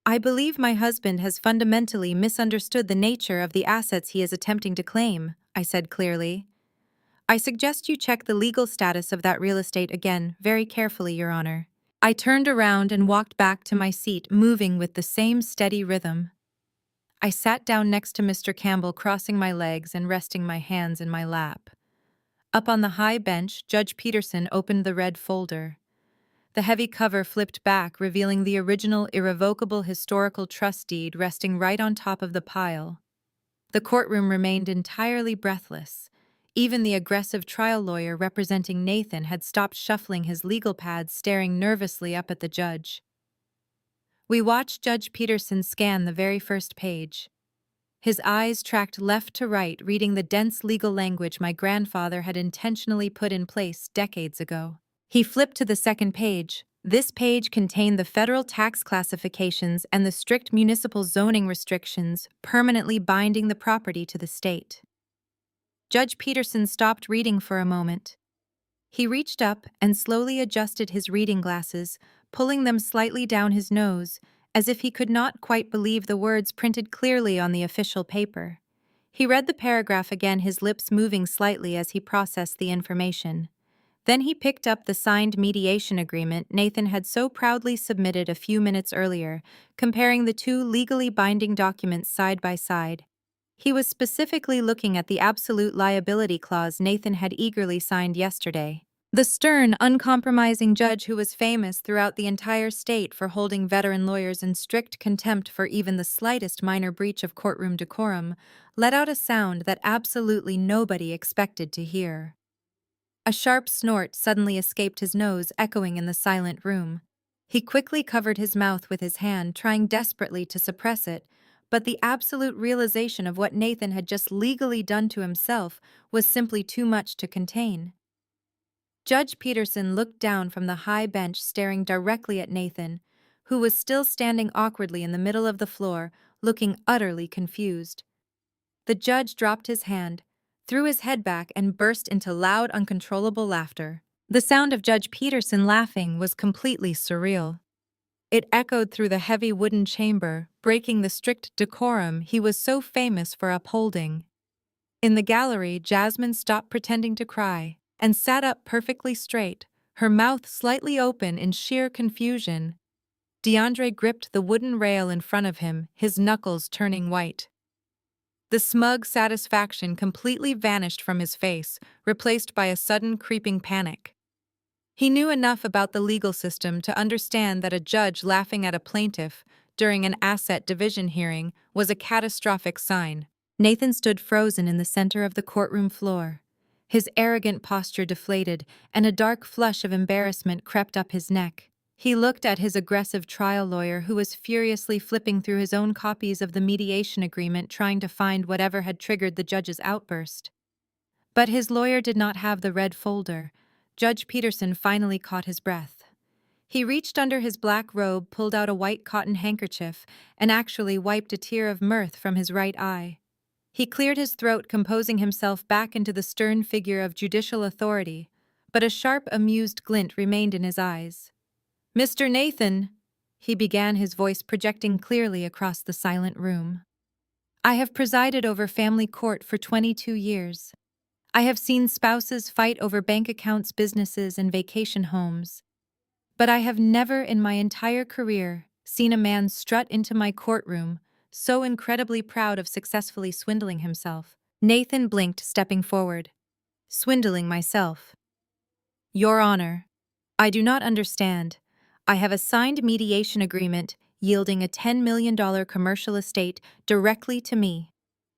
Speaker 1: I believe my husband has fundamentally misunderstood the nature of the assets he is attempting to claim, I said clearly. I suggest you check the legal status of that real estate again very carefully, Your Honor. I turned around and walked back to my seat, moving with the same steady rhythm. I sat down next to Mr. Campbell, crossing my legs and resting my hands in my lap. Up on the high bench, Judge Peterson opened the red folder. The heavy cover flipped back, revealing the original irrevocable historical trust deed resting right on top of the pile. The courtroom remained entirely breathless. Even the aggressive trial lawyer representing Nathan had stopped shuffling his legal pads, staring nervously up at the judge. We watched Judge Peterson scan the very first page. His eyes tracked left to right, reading the dense legal language my grandfather had intentionally put in place decades ago. He flipped to the second page. This page contained the federal tax classifications and the strict municipal zoning restrictions permanently binding the property to the state. Judge Peterson stopped reading for a moment. He reached up and slowly adjusted his reading glasses, pulling them slightly down his nose, as if he could not quite believe the words printed clearly on the official paper. He read the paragraph again, his lips moving slightly as he processed the information. Then he picked up the signed mediation agreement Nathan had so proudly submitted a few minutes earlier, comparing the two legally binding documents side by side. He was specifically looking at the absolute liability clause Nathan had eagerly signed yesterday. The stern, uncompromising judge, who was famous throughout the entire state for holding veteran lawyers in strict contempt for even the slightest minor breach of courtroom decorum, let out a sound that absolutely nobody expected to hear. A sharp snort suddenly escaped his nose, echoing in the silent room. He quickly covered his mouth with his hand, trying desperately to suppress it, but the absolute realization of what Nathan had just legally done to himself was simply too much to contain. Judge Peterson looked down from the high bench, staring directly at Nathan, who was still standing awkwardly in the middle of the floor, looking utterly confused. The judge dropped his hand, threw his head back, and burst into loud, uncontrollable laughter. The sound of Judge Peterson laughing was completely surreal. It echoed through the heavy wooden chamber, breaking the strict decorum he was so famous for upholding. In the gallery, Jasmine stopped pretending to cry and sat up perfectly straight, her mouth slightly open in sheer confusion. DeAndre gripped the wooden rail in front of him, his knuckles turning white. The smug satisfaction completely vanished from his face, replaced by a sudden creeping panic. He knew enough about the legal system to understand that a judge laughing at a plaintiff during an asset division hearing was a catastrophic sign. Nathan stood frozen in the center of the courtroom floor. His arrogant posture deflated, and a dark flush of embarrassment crept up his neck. He looked at his aggressive trial lawyer, who was furiously flipping through his own copies of the mediation agreement, trying to find whatever had triggered the judge's outburst. But his lawyer did not have the red folder. Judge Peterson finally caught his breath. He reached under his black robe, pulled out a white cotton handkerchief, and actually wiped a tear of mirth from his right eye. He cleared his throat, composing himself back into the stern figure of judicial authority, but a sharp, amused glint remained in his eyes. "Mr. Nathan," he began, his voice projecting clearly across the silent room. "I have presided over family court for 22 years. I have seen spouses fight over bank accounts, businesses, and vacation homes. But I have never in my entire career seen a man strut into my courtroom so incredibly proud of successfully swindling himself. Nathan blinked, stepping forward. Swindling myself. Your Honor, I do not understand. I have a signed mediation agreement yielding a $10 million commercial estate directly to me.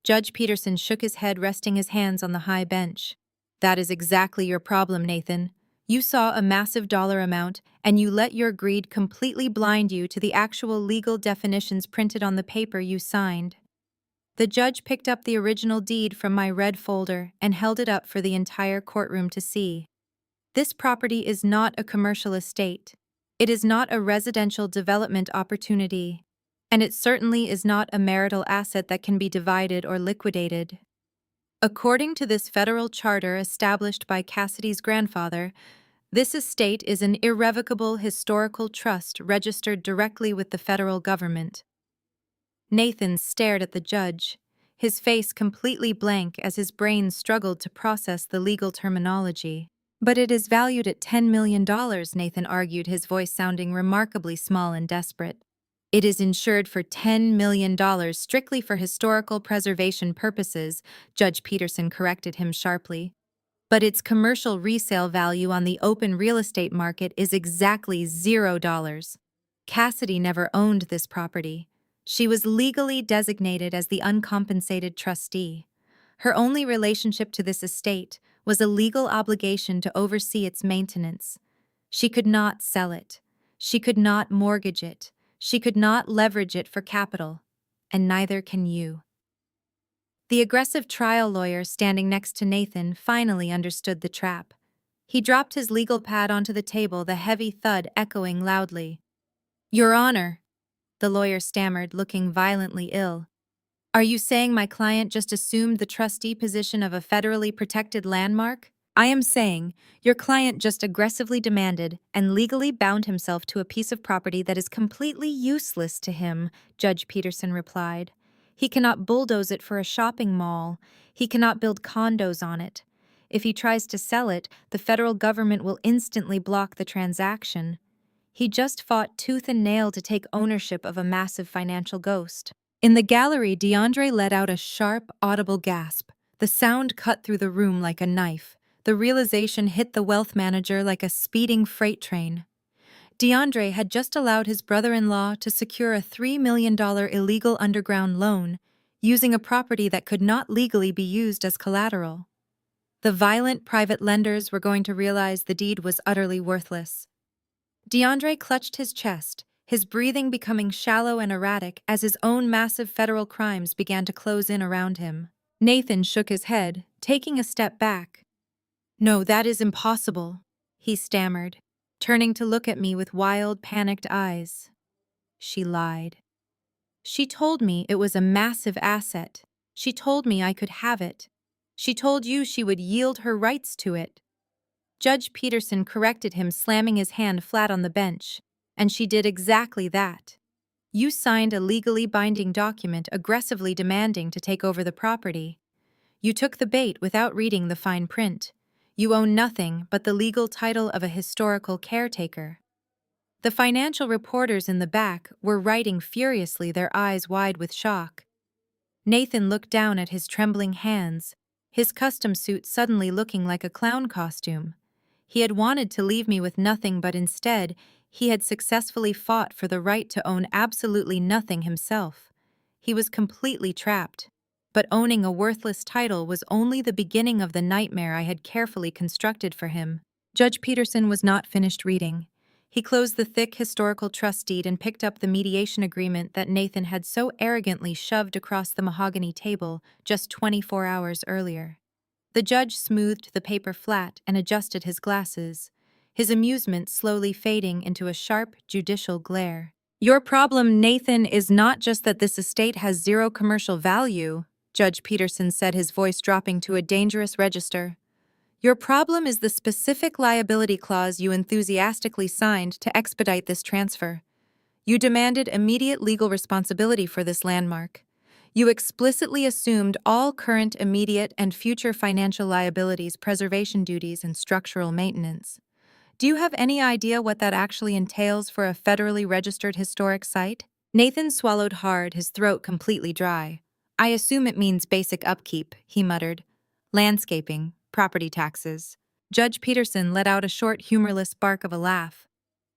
Speaker 1: Judge Peterson shook his head, resting his hands on the high bench. That is exactly your problem, Nathan. You saw a massive dollar amount, and you let your greed completely blind you to the actual legal definitions printed on the paper you signed. The judge picked up the original deed from my red folder and held it up for the entire courtroom to see. This property is not a commercial estate. It is not a residential development opportunity. And it certainly is not a marital asset that can be divided or liquidated. According to this federal charter established by Cassidy's grandfather, this estate is an irrevocable historical trust registered directly with the federal government. Nathan stared at the judge, his face completely blank as his brain struggled to process the legal terminology. But it is valued at $10 million, Nathan argued, his voice sounding remarkably small and desperate. It is insured for $10 million strictly for historical preservation purposes, Judge Peterson corrected him sharply. But its commercial resale value on the open real estate market is exactly $0. Cassidy never owned this property. She was legally designated as the uncompensated trustee. Her only relationship to this estate was a legal obligation to oversee its maintenance. She could not sell it. She could not mortgage it. She could not leverage it for capital. And neither can you. The aggressive trial lawyer standing next to Nathan finally understood the trap. He dropped his legal pad onto the table, the heavy thud echoing loudly. Your Honor, the lawyer stammered, looking violently ill. Are you saying my client just assumed the trustee position of a federally protected landmark? I am saying your client just aggressively demanded and legally bound himself to a piece of property that is completely useless to him, Judge Peterson replied. He cannot bulldoze it for a shopping mall. He cannot build condos on it. If he tries to sell it, the federal government will instantly block the transaction. He just fought tooth and nail to take ownership of a massive financial ghost. In the gallery, DeAndre let out a sharp, audible gasp. The sound cut through the room like a knife. The realization hit the wealth manager like a speeding freight train. DeAndre had just allowed his brother-in-law to secure a $3 million illegal underground loan, using a property that could not legally be used as collateral. The violent private lenders were going to realize the deed was utterly worthless. DeAndre clutched his chest, his breathing becoming shallow and erratic as his own massive federal crimes began to close in around him. Nathan shook his head, taking a step back. No, that is impossible, he stammered, turning to look at me with wild, panicked eyes. She lied. She told me it was a massive asset. She told me I could have it. She told you she would yield her rights to it. Judge Peterson corrected him, slamming his hand flat on the bench. And she did exactly that. You signed a legally binding document aggressively demanding to take over the property. You took the bait without reading the fine print. You own nothing but the legal title of a historical caretaker. The financial reporters in the back were writing furiously, their eyes wide with shock. Nathan looked down at his trembling hands, his custom suit suddenly looking like a clown costume. He had wanted to leave me with nothing, but instead, he had successfully fought for the right to own absolutely nothing himself. He was completely trapped. But owning a worthless title was only the beginning of the nightmare I had carefully constructed for him. Judge Peterson was not finished reading. He closed the thick historical trust deed and picked up the mediation agreement that Nathan had so arrogantly shoved across the mahogany table just 24 hours earlier. The judge smoothed the paper flat and adjusted his glasses, his amusement slowly fading into a sharp, judicial glare. Your problem, Nathan, is not just that this estate has zero commercial value, Judge Peterson said, his voice dropping to a dangerous register. Your problem is the specific liability clause you enthusiastically signed to expedite this transfer. You demanded immediate legal responsibility for this landmark. You explicitly assumed all current, immediate, and future financial liabilities, preservation duties, and structural maintenance. Do you have any idea what that actually entails for a federally registered historic site? Nathan swallowed hard, his throat completely dry. I assume it means basic upkeep, he muttered. Landscaping, property taxes. Judge Peterson let out a short, humorless bark of a laugh.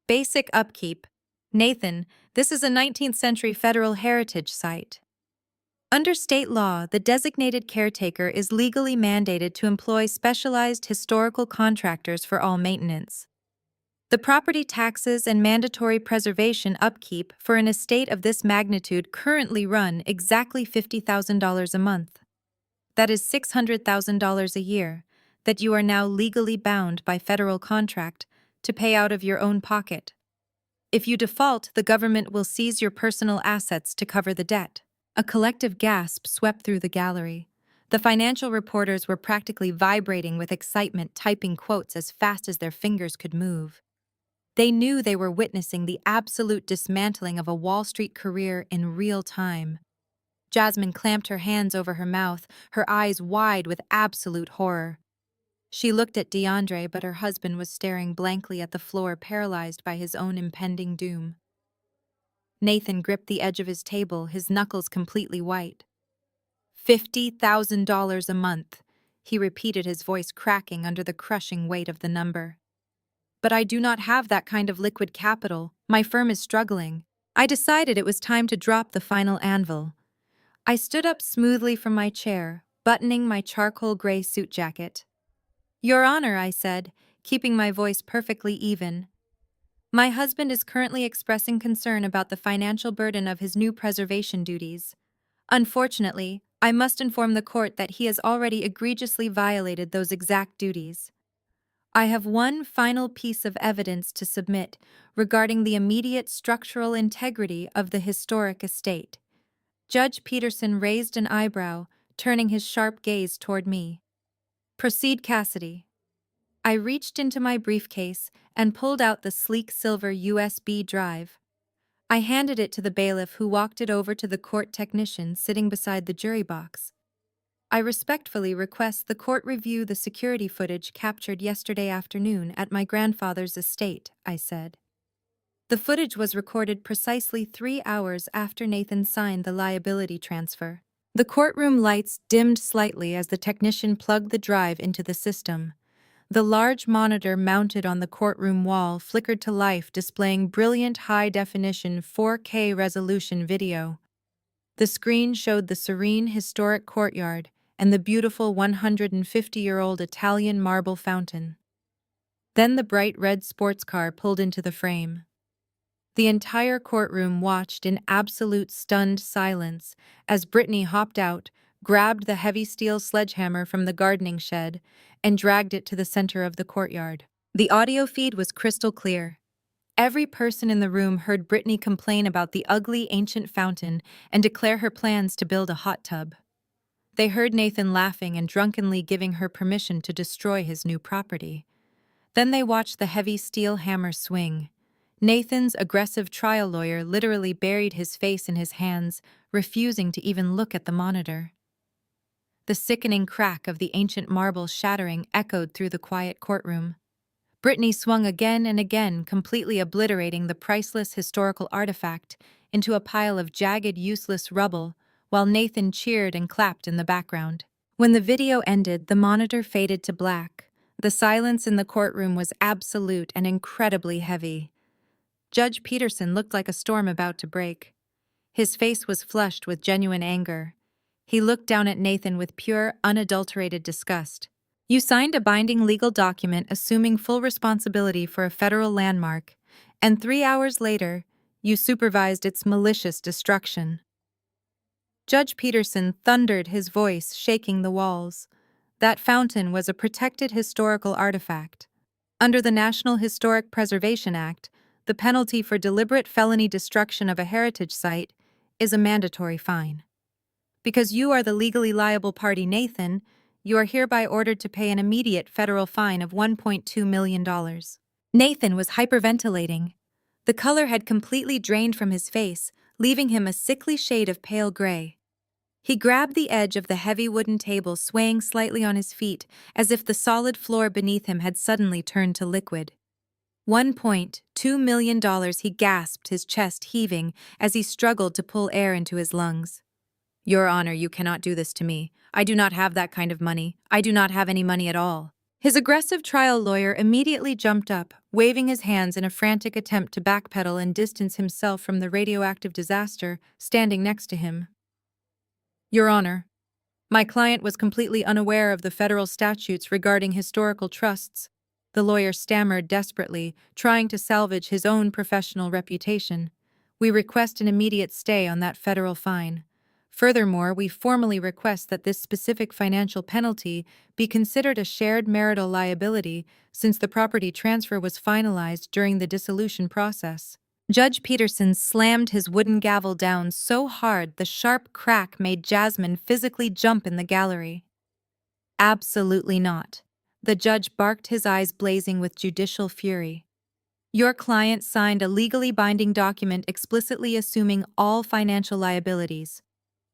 Speaker 1: Basic upkeep. Nathan, this is a 19th century federal heritage site. Under state law, the designated caretaker is legally mandated to employ specialized historical contractors for all maintenance. The property taxes and mandatory preservation upkeep for an estate of this magnitude currently run exactly $50,000 a month. That is $600,000 a year, that you are now legally bound by federal contract to pay out of your own pocket. If you default, the government will seize your personal assets to cover the debt. A collective gasp swept through the gallery. The financial reporters were practically vibrating with excitement, typing quotes as fast as their fingers could move. They knew they were witnessing the absolute dismantling of a Wall Street career in real time. Jasmine clamped her hands over her mouth, her eyes wide with absolute horror. She looked at DeAndre, but her husband was staring blankly at the floor, paralyzed by his own impending doom. Nathan gripped the edge of his table, his knuckles completely white. $50,000 a month, he repeated, his voice cracking under the crushing weight of the number. But I do not have that kind of liquid capital. My firm is struggling. I decided it was time to drop the final anvil. I stood up smoothly from my chair, buttoning my charcoal gray suit jacket. Your Honor, I said, keeping my voice perfectly even. My husband is currently expressing concern about the financial burden of his new preservation duties. Unfortunately, I must inform the court that he has already egregiously violated those exact duties. I have one final piece of evidence to submit regarding the immediate structural integrity of the historic estate. Judge Peterson raised an eyebrow, turning his sharp gaze toward me. Proceed, Cassidy. I reached into my briefcase and pulled out the sleek silver USB drive. I handed it to the bailiff, who walked it over to the court technician sitting beside the jury box. I respectfully request the court review the security footage captured yesterday afternoon at my grandfather's estate, I said. The footage was recorded precisely 3 hours after Nathan signed the liability transfer. The courtroom lights dimmed slightly as the technician plugged the drive into the system. The large monitor mounted on the courtroom wall flickered to life, displaying brilliant high-definition 4K resolution video. The screen showed the serene historic courtyard and the beautiful 150-year-old Italian marble fountain. Then the bright red sports car pulled into the frame. The entire courtroom watched in absolute stunned silence as Brittany hopped out, grabbed the heavy steel sledgehammer from the gardening shed, and dragged it to the center of the courtyard. The audio feed was crystal clear. Every person in the room heard Brittany complain about the ugly ancient fountain and declare her plans to build a hot tub. They heard Nathan laughing and drunkenly giving her permission to destroy his new property. Then they watched the heavy steel hammer swing. Nathan's aggressive trial lawyer literally buried his face in his hands, refusing to even look at the monitor. The sickening crack of the ancient marble shattering echoed through the quiet courtroom. Brittany swung again and again, completely obliterating the priceless historical artifact into a pile of jagged, useless rubble, while Nathan cheered and clapped in the background. When the video ended, the monitor faded to black. The silence in the courtroom was absolute and incredibly heavy. Judge Peterson looked like a storm about to break. His face was flushed with genuine anger. He looked down at Nathan with pure, unadulterated disgust. You signed a binding legal document assuming full responsibility for a federal landmark, and 3 hours later, you supervised its malicious destruction. Judge Peterson thundered, his voice shaking the walls. That fountain was a protected historical artifact. Under the National Historic Preservation Act, the penalty for deliberate felony destruction of a heritage site is a mandatory fine. Because you are the legally liable party, Nathan, you are hereby ordered to pay an immediate federal fine of $1.2 million. Nathan was hyperventilating. The color had completely drained from his face, leaving him a sickly shade of pale gray. He grabbed the edge of the heavy wooden table, swaying slightly on his feet, as if the solid floor beneath him had suddenly turned to liquid. $1.2 million, he gasped, his chest heaving as he struggled to pull air into his lungs. Your Honor, you cannot do this to me. I do not have that kind of money. I do not have any money at all. His aggressive trial lawyer immediately jumped up, waving his hands in a frantic attempt to backpedal and distance himself from the radioactive disaster standing next to him. Your Honor, my client was completely unaware of the federal statutes regarding historical trusts. The lawyer stammered desperately, trying to salvage his own professional reputation. We request an immediate stay on that federal fine. Furthermore, we formally request that this specific financial penalty be considered a shared marital liability since the property transfer was finalized during the dissolution process. Judge Peterson slammed his wooden gavel down so hard the sharp crack made Jasmine physically jump in the gallery. Absolutely not. The judge barked, his eyes blazing with judicial fury. Your client signed a legally binding document explicitly assuming all financial liabilities.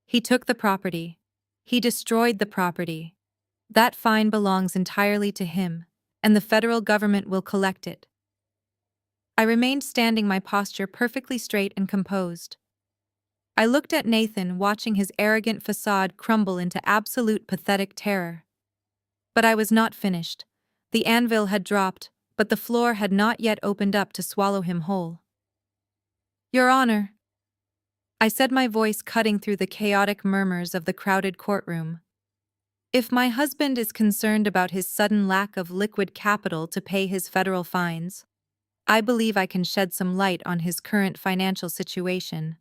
Speaker 1: He took the property. He destroyed the property. That fine belongs entirely to him, and the federal government will collect it. I remained standing, my posture perfectly straight and composed. I looked at Nathan, watching his arrogant facade crumble into absolute pathetic terror. But I was not finished. The anvil had dropped, but the floor had not yet opened up to swallow him whole. Your Honor, I said, my voice cutting through the chaotic murmurs of the crowded courtroom. If my husband is concerned about his sudden lack of liquid capital to pay his federal fines, I believe I can shed some light on his current financial situation.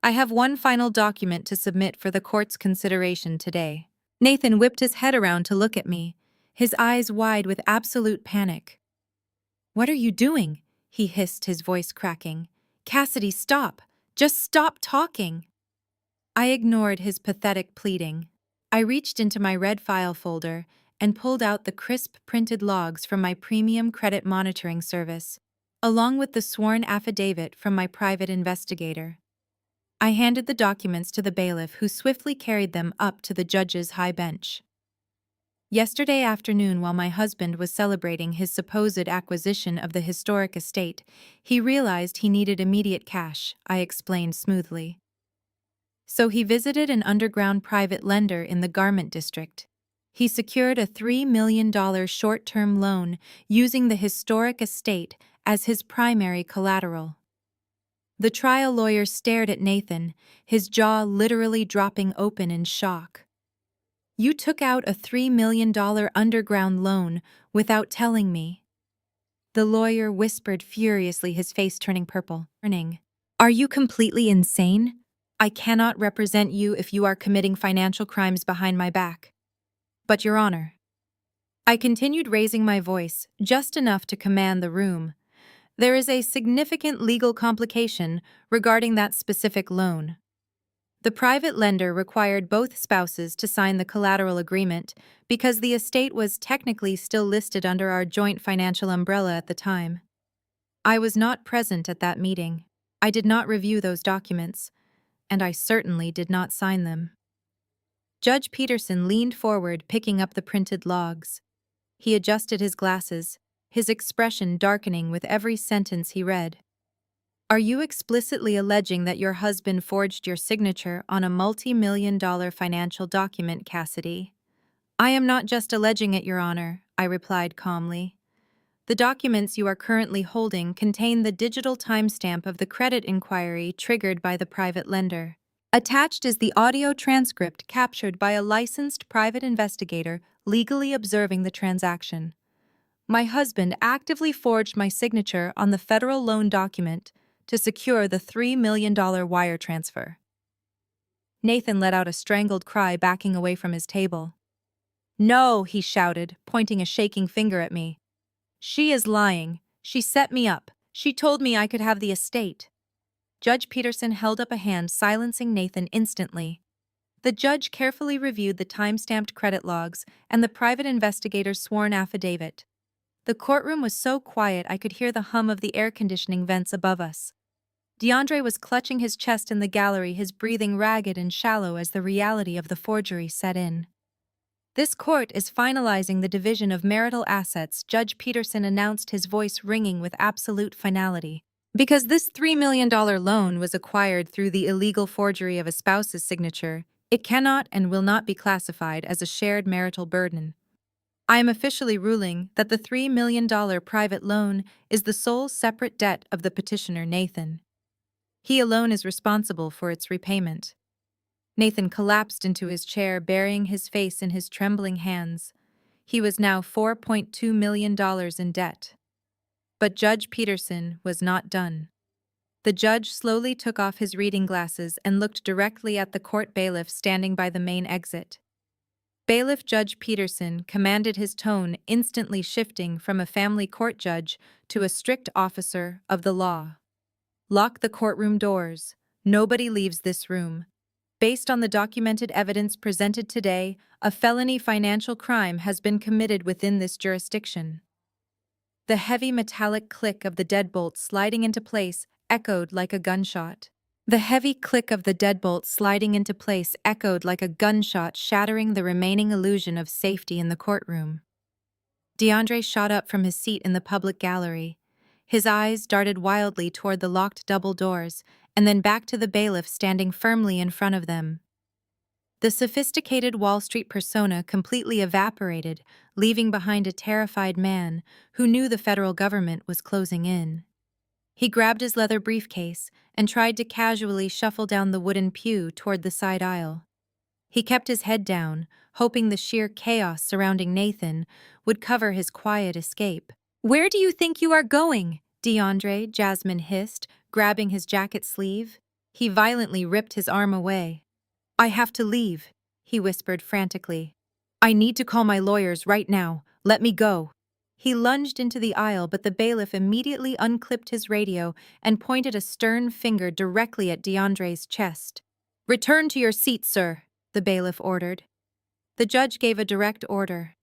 Speaker 1: I have one final document to submit for the court's consideration today. Nathan whipped his head around to look at me, his eyes wide with absolute panic. What are you doing? He hissed, his voice cracking. Cassidy, stop! Just stop talking! I ignored his pathetic pleading. I reached into my red file folder and pulled out the crisp printed logs from my premium credit monitoring service, along with the sworn affidavit from my private investigator. I handed the documents to the bailiff, who swiftly carried them up to the judge's high bench. Yesterday afternoon, while my husband was celebrating his supposed acquisition of the historic estate, he realized he needed immediate cash, I explained smoothly. So he visited an underground private lender in the garment district. He secured a $3 million short-term loan using the historic estate as his primary collateral. The trial lawyer stared at Nathan, his jaw literally dropping open in shock. You took out a $3 million underground loan without telling me. The lawyer whispered furiously, his face turning purple. Are you completely insane? I cannot represent you if you are committing financial crimes behind my back. But, Your Honor. I continued, raising my voice, just enough to command the room. There is a significant legal complication regarding that specific loan. The private lender required both spouses to sign the collateral agreement because the estate was technically still listed under our joint financial umbrella at the time. I was not present at that meeting. I did not review those documents, and I certainly did not sign them. Judge Peterson leaned forward, picking up the printed logs. He adjusted his glasses, his expression darkening with every sentence he read. Are you explicitly alleging that your husband forged your signature on a multi-million-dollar financial document, Cassidy? I am not just alleging it, Your Honor, I replied calmly. The documents you are currently holding contain the digital timestamp of the credit inquiry triggered by the private lender. Attached is the audio transcript captured by a licensed private investigator legally observing the transaction. My husband actively forged my signature on the federal loan document to secure the $3 million wire transfer. Nathan let out a strangled cry, backing away from his table. No, he shouted, pointing a shaking finger at me. She is lying. She set me up. She told me I could have the estate. Judge Peterson held up a hand, silencing Nathan instantly. The judge carefully reviewed the time-stamped credit logs and the private investigator's sworn affidavit. The courtroom was so quiet I could hear the hum of the air conditioning vents above us. DeAndre was clutching his chest in the gallery, his breathing ragged and shallow as the reality of the forgery set in. This court is finalizing the division of marital assets, Judge Peterson announced, his voice ringing with absolute finality. Because this $3 million loan was acquired through the illegal forgery of a spouse's signature, it cannot and will not be classified as a shared marital burden. I am officially ruling that the $3 million private loan is the sole separate debt of the petitioner Nathan. He alone is responsible for its repayment. Nathan collapsed into his chair, burying his face in his trembling hands. He was now $4.2 million in debt. But Judge Peterson was not done. The judge slowly took off his reading glasses and looked directly at the court bailiff standing by the main exit. Bailiff Judge Peterson commanded, his tone instantly shifting from a family court judge to a strict officer of the law. Lock the courtroom doors. Nobody leaves this room. Based on the documented evidence presented today, a felony financial crime has been committed within this jurisdiction. The heavy metallic click of the deadbolt sliding into place echoed like a gunshot. The heavy click of the deadbolt sliding into place echoed like a gunshot, shattering the remaining illusion of safety in the courtroom. DeAndre shot up from his seat in the public gallery. His eyes darted wildly toward the locked double doors, and then back to the bailiff standing firmly in front of them. The sophisticated Wall Street persona completely evaporated, leaving behind a terrified man who knew the federal government was closing in. He grabbed his leather briefcase and tried to casually shuffle down the wooden pew toward the side aisle. He kept his head down, hoping the sheer chaos surrounding Nathan would cover his quiet escape. "Where do you think you are going?" DeAndre, Jasmine hissed, grabbing his jacket sleeve. He violently ripped his arm away. "I have to leave," he whispered frantically. "I need to call my lawyers right now. Let me go." He lunged into the aisle, but the bailiff immediately unclipped his radio and pointed a stern finger directly at DeAndre's chest. "Return to your seat, sir," the bailiff ordered. The judge gave a direct order.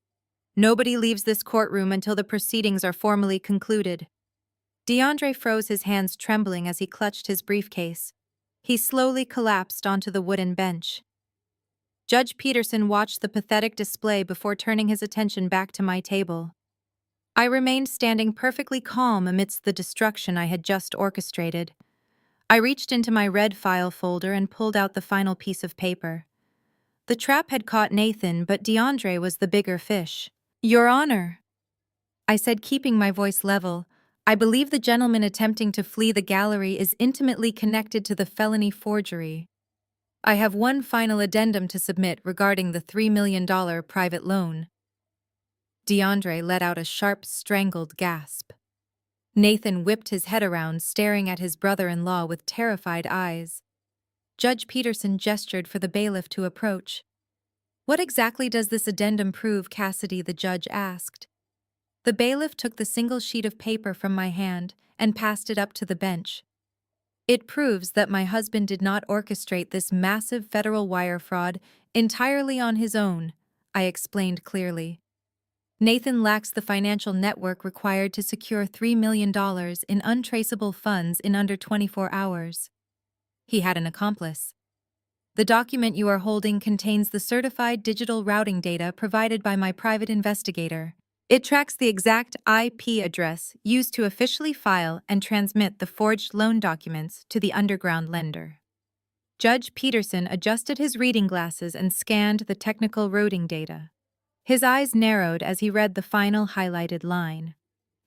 Speaker 1: "Nobody leaves this courtroom until the proceedings are formally concluded." DeAndre froze, his hands trembling as he clutched his briefcase. He slowly collapsed onto the wooden bench. Judge Peterson watched the pathetic display before turning his attention back to my table. I remained standing perfectly calm amidst the destruction I had just orchestrated. I reached into my red file folder and pulled out the final piece of paper. The trap had caught Nathan, but DeAndre was the bigger fish. "Your Honor," I said, keeping my voice level, "I believe the gentleman attempting to flee the gallery is intimately connected to the felony forgery. I have one final addendum to submit regarding the $3 million private loan." DeAndre let out a sharp, strangled gasp. Nathan whipped his head around, staring at his brother-in-law with terrified eyes. Judge Peterson gestured for the bailiff to approach. "What exactly does this addendum prove, Cassidy?" the judge asked. The bailiff took the single sheet of paper from my hand and passed it up to the bench. "It proves that my husband did not orchestrate this massive federal wire fraud entirely on his own," I explained clearly. "Nathan lacks the financial network required to secure $3 million in untraceable funds in under 24 hours. He had an accomplice. The document you are holding contains the certified digital routing data provided by my private investigator. It tracks the exact IP address used to officially file and transmit the forged loan documents to the underground lender." Judge Peterson adjusted his reading glasses and scanned the technical routing data. His eyes narrowed as he read the final highlighted line.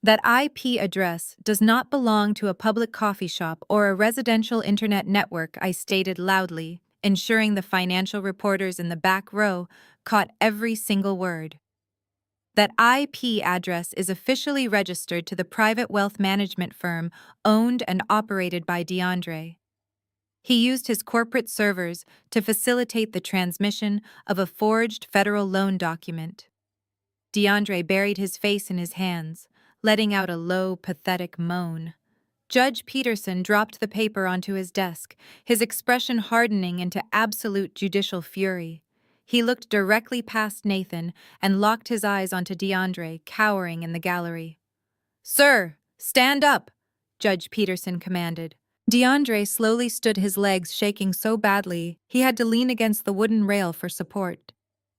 Speaker 1: "That IP address does not belong to a public coffee shop or a residential internet network," I stated loudly, ensuring the financial reporters in the back row caught every single word. "That IP address is officially registered to the private wealth management firm owned and operated by DeAndre. He used his corporate servers to facilitate the transmission of a forged federal loan document." DeAndre buried his face in his hands, letting out a low, pathetic moan. Judge Peterson dropped the paper onto his desk, his expression hardening into absolute judicial fury. He looked directly past Nathan and locked his eyes onto DeAndre, cowering in the gallery. "Sir, stand up," Judge Peterson commanded. DeAndre slowly stood, his legs shaking so badly he had to lean against the wooden rail for support.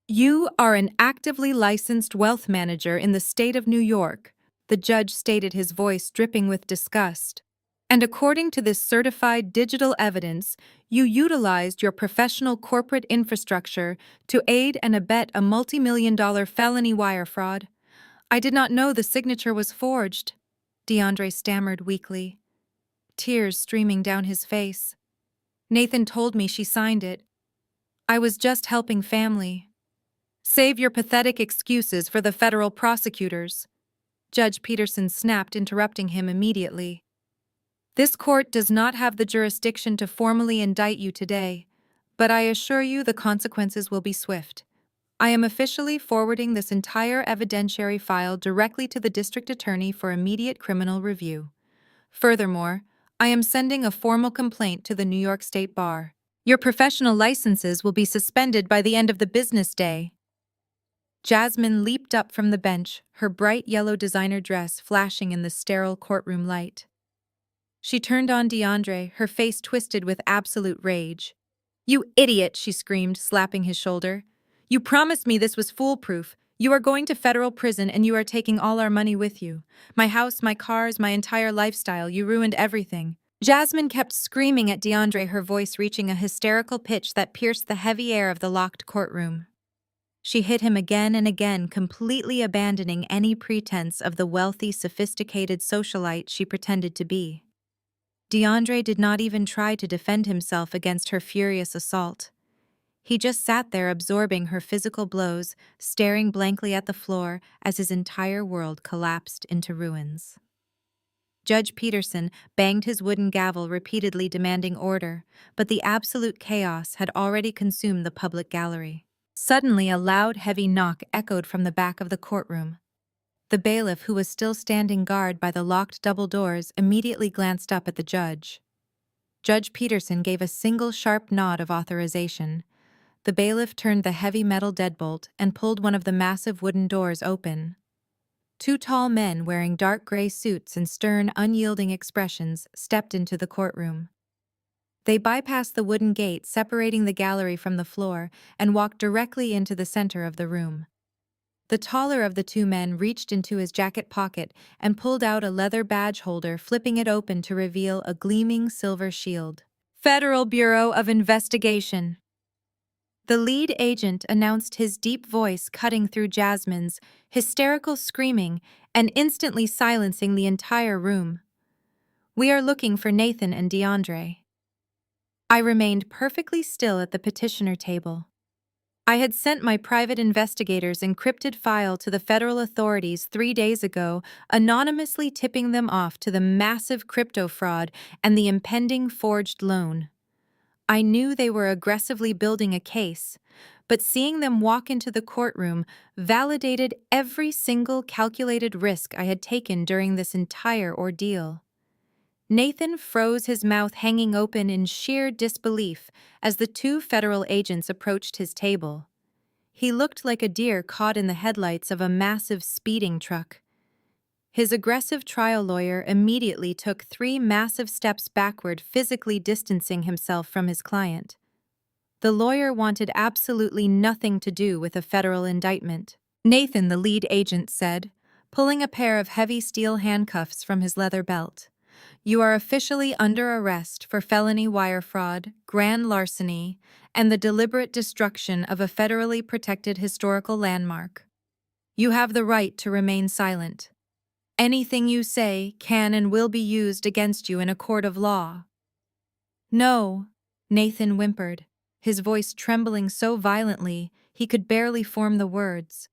Speaker 1: "You are an actively licensed wealth manager in the state of New York," the judge stated, his voice dripping with disgust. And according to this certified digital evidence, you utilized your professional corporate infrastructure to aid and abet a multi-million-dollar felony wire fraud. I did not know the signature was forged, DeAndre stammered weakly, tears streaming down his face. Nathan told me she signed it. I was just helping family. Save your pathetic excuses for the federal prosecutors. Judge Peterson snapped, interrupting him immediately. This court does not have the jurisdiction to formally indict you today, but I assure you the consequences will be swift. I am officially forwarding this entire evidentiary file directly to the district attorney for immediate criminal review. Furthermore, I am sending a formal complaint to the New York State Bar. Your professional licenses will be suspended by the end of the business day. Jasmine leaped up from the bench, her bright yellow designer dress flashing in the sterile courtroom light. She turned on DeAndre, her face twisted with absolute rage. "You idiot," she screamed, slapping his shoulder. "You promised me this was foolproof. You are going to federal prison and you are taking all our money with you. My house, my cars, my entire lifestyle, you ruined everything." Jasmine kept screaming at DeAndre, her voice reaching a hysterical pitch that pierced the heavy air of the locked courtroom. She hit him again and again, completely abandoning any pretense of the wealthy, sophisticated socialite she pretended to be. DeAndre did not even try to defend himself against her furious assault. He just sat there absorbing her physical blows, staring blankly at the floor as his entire world collapsed into ruins. Judge Peterson banged his wooden gavel, repeatedly demanding order, but the absolute chaos had already consumed the public gallery. Suddenly, a loud, heavy knock echoed from the back of the courtroom. The bailiff, who was still standing guard by the locked double doors, immediately glanced up at the judge. Judge Peterson gave a single sharp nod of authorization. The bailiff turned the heavy metal deadbolt and pulled one of the massive wooden doors open. Two tall men wearing dark gray suits and stern, unyielding expressions stepped into the courtroom. They bypassed the wooden gate separating the gallery from the floor and walked directly into the center of the room. The taller of the two men reached into his jacket pocket and pulled out a leather badge holder, flipping it open to reveal a gleaming silver shield. "Federal Bureau of Investigation." The lead agent announced, his deep voice cutting through Jasmine's hysterical screaming and instantly silencing the entire room. "We are looking for Nathan and DeAndre." I remained perfectly still at the petitioner table. I had sent my private investigator's encrypted file to the federal authorities 3 days ago, anonymously tipping them off to the massive crypto fraud and the impending forged loan. I knew they were aggressively building a case, but seeing them walk into the courtroom validated every single calculated risk I had taken during this entire ordeal. Nathan froze, his mouth hanging open in sheer disbelief as the two federal agents approached his table. He looked like a deer caught in the headlights of a massive speeding truck. His aggressive trial lawyer immediately took 3 massive steps backward, physically distancing himself from his client. The lawyer wanted absolutely nothing to do with a federal indictment. "Nathan," the lead agent said, pulling a pair of heavy steel handcuffs from his leather belt, "you are officially under arrest for felony wire fraud, grand larceny, and the deliberate destruction of a federally protected historical landmark. You have the right to remain silent. Anything you say can and will be used against you in a court of law." "No," Nathan whimpered, his voice trembling so violently he could barely form the words.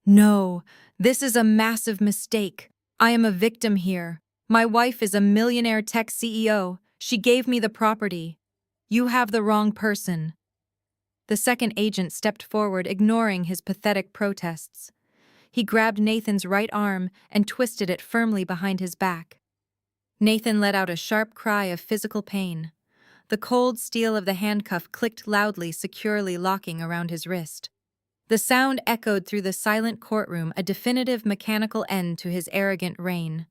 Speaker 1: "No, this is a massive mistake. I am a victim here. My wife is a millionaire tech CEO. She gave me the property. You have the wrong person." The second agent stepped forward, ignoring his pathetic protests. He grabbed Nathan's right arm and twisted it firmly behind his back. Nathan let out a sharp cry of physical pain. The cold steel of the handcuff clicked loudly, securely locking around his wrist. The sound echoed through the silent courtroom, a definitive mechanical end to his arrogant reign.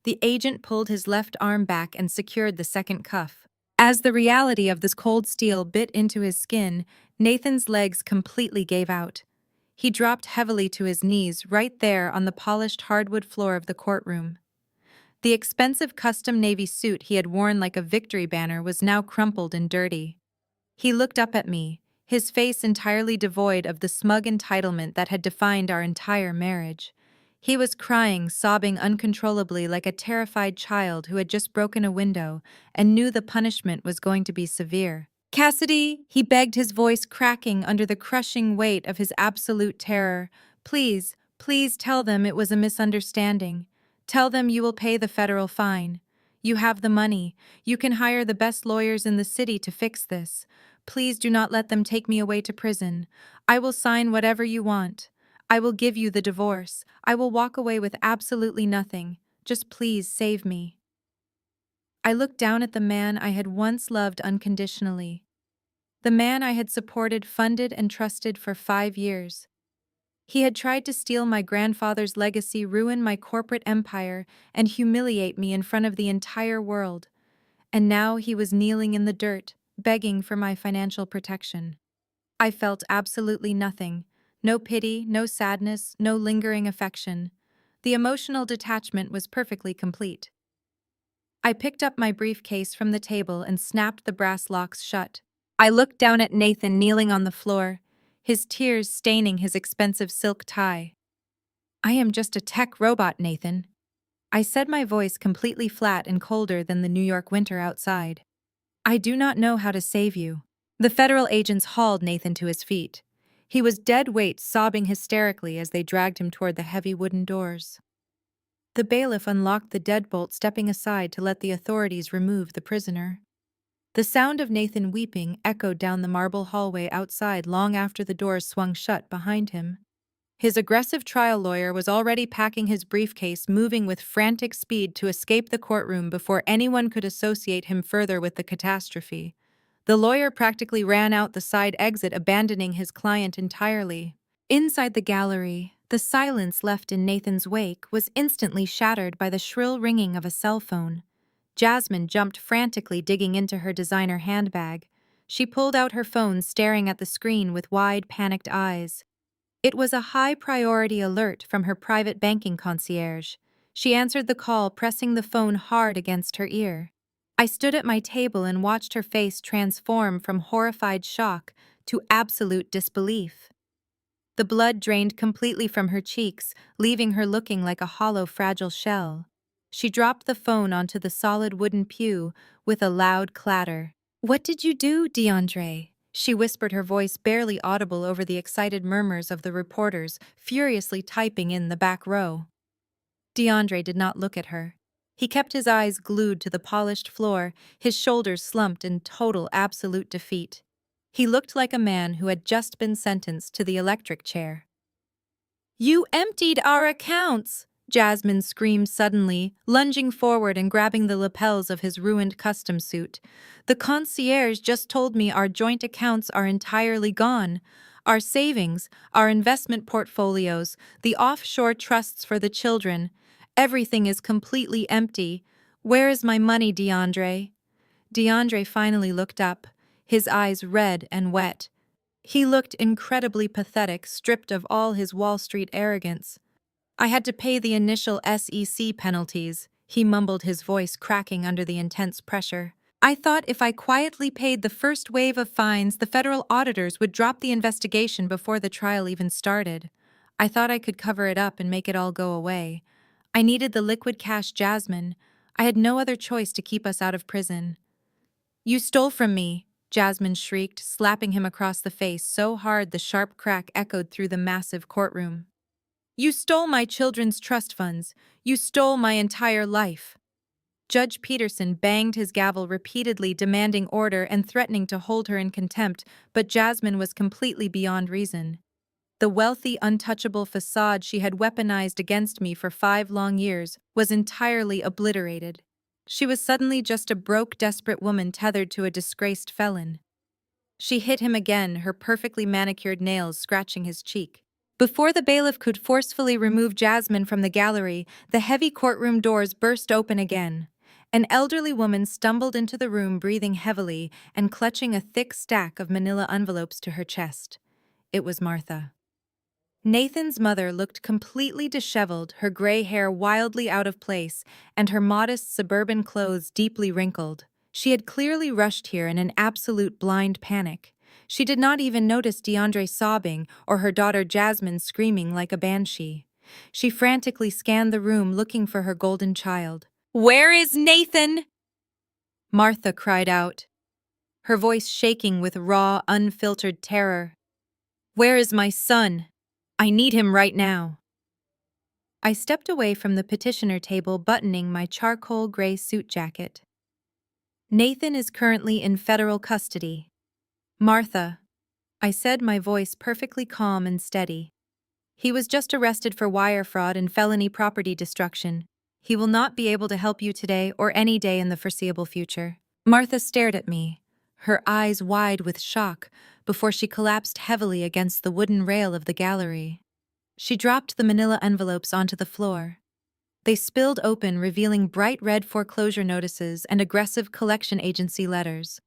Speaker 1: The agent pulled his left arm back and secured the second cuff. As the reality of this cold steel bit into his skin, Nathan's legs completely gave out. He dropped heavily to his knees right there on the polished hardwood floor of the courtroom. The expensive custom navy suit he had worn like a victory banner was now crumpled and dirty. He looked up at me, his face entirely devoid of the smug entitlement that had defined our entire marriage. He was crying, sobbing uncontrollably like a terrified child who had just broken a window and knew the punishment was going to be severe. Cassidy, he begged, his voice cracking under the crushing weight of his absolute terror. Please, please tell them it was a misunderstanding. Tell them you will pay the federal fine. You have the money. You can hire the best lawyers in the city to fix this. Please do not let them take me away to prison. I will sign whatever you want. I will give you the divorce. I will walk away with absolutely nothing. Just please save me. I looked down at the man I had once loved unconditionally. The man I had supported, funded, and trusted for 5 years. He had tried to steal my grandfather's legacy, ruin my corporate empire, and humiliate me in front of the entire world. And now he was kneeling in the dirt, begging for my financial protection. I felt absolutely nothing. No pity, no sadness, no lingering affection. The emotional detachment was perfectly complete. I picked up my briefcase from the table and snapped the brass locks shut. I looked down at Nathan kneeling on the floor, his tears staining his expensive silk tie. I am just a tech robot, Nathan. I said, my voice completely flat and colder than the New York winter outside. I do not know how to save you. The federal agents hauled Nathan to his feet. He was dead weight, sobbing hysterically as they dragged him toward the heavy wooden doors. The bailiff unlocked the deadbolt, stepping aside to let the authorities remove the prisoner. The sound of Nathan weeping echoed down the marble hallway outside long after the doors swung shut behind him. His aggressive trial lawyer was already packing his briefcase, moving with frantic speed to escape the courtroom before anyone could associate him further with the catastrophe. The lawyer practically ran out the side exit, abandoning his client entirely. Inside the gallery, the silence left in Nathan's wake was instantly shattered by the shrill ringing of a cell phone. Jasmine jumped frantically, digging into her designer handbag. She pulled out her phone, staring at the screen with wide, panicked eyes. It was a high-priority alert from her private banking concierge. She answered the call, pressing the phone hard against her ear. I stood at my table and watched her face transform from horrified shock to absolute disbelief. The blood drained completely from her cheeks, leaving her looking like a hollow, fragile shell. She dropped the phone onto the solid wooden pew with a loud clatter. "What did you do, DeAndre?" She whispered, her voice barely audible over the excited murmurs of the reporters furiously typing in the back row. DeAndre did not look at her. He kept his eyes glued to the polished floor, his shoulders slumped in total, absolute defeat. He looked like a man who had just been sentenced to the electric chair. "You emptied our accounts!" Jasmine screamed suddenly, lunging forward and grabbing the lapels of his ruined custom suit. "The concierge just told me our joint accounts are entirely gone. Our savings, our investment portfolios, the offshore trusts for the children. Everything is completely empty. Where is my money, DeAndre?" DeAndre finally looked up, his eyes red and wet. He looked incredibly pathetic, stripped of all his Wall Street arrogance. "I had to pay the initial SEC penalties," he mumbled, his voice cracking under the intense pressure. "I thought if I quietly paid the first wave of fines, the federal auditors would drop the investigation before the trial even started. I thought I could cover it up and make it all go away. I needed the liquid cash, Jasmine. I had no other choice to keep us out of prison." "You stole from me," Jasmine shrieked, slapping him across the face so hard the sharp crack echoed through the massive courtroom. "You stole my children's trust funds. You stole my entire life." Judge Peterson banged his gavel repeatedly, demanding order and threatening to hold her in contempt, but Jasmine was completely beyond reason. The wealthy, untouchable facade she had weaponized against me for 5 long years was entirely obliterated. She was suddenly just a broke, desperate woman tethered to a disgraced felon. She hit him again, her perfectly manicured nails scratching his cheek. Before the bailiff could forcefully remove Jasmine from the gallery, the heavy courtroom doors burst open again. An elderly woman stumbled into the room, breathing heavily and clutching a thick stack of manila envelopes to her chest. It was Martha. Nathan's mother looked completely disheveled, her gray hair wildly out of place, and her modest suburban clothes deeply wrinkled. She had clearly rushed here in an absolute blind panic. She did not even notice DeAndre sobbing or her daughter Jasmine screaming like a banshee. She frantically scanned the room looking for her golden child. "Where is Nathan?" Martha cried out, her voice shaking with raw, unfiltered terror. "Where is my son? I need him right now." I stepped away from the petitioner table, buttoning my charcoal gray suit jacket. "Nathan is currently in federal custody." "Martha," I said, my voice perfectly calm and steady. "He was just arrested for wire fraud and felony property destruction. He will not be able to help you today or any day in the foreseeable future." Martha stared at me, her eyes wide with shock, before she collapsed heavily against the wooden rail of the gallery. She dropped the manila envelopes onto the floor. They spilled open, revealing bright red foreclosure notices and aggressive collection agency letters.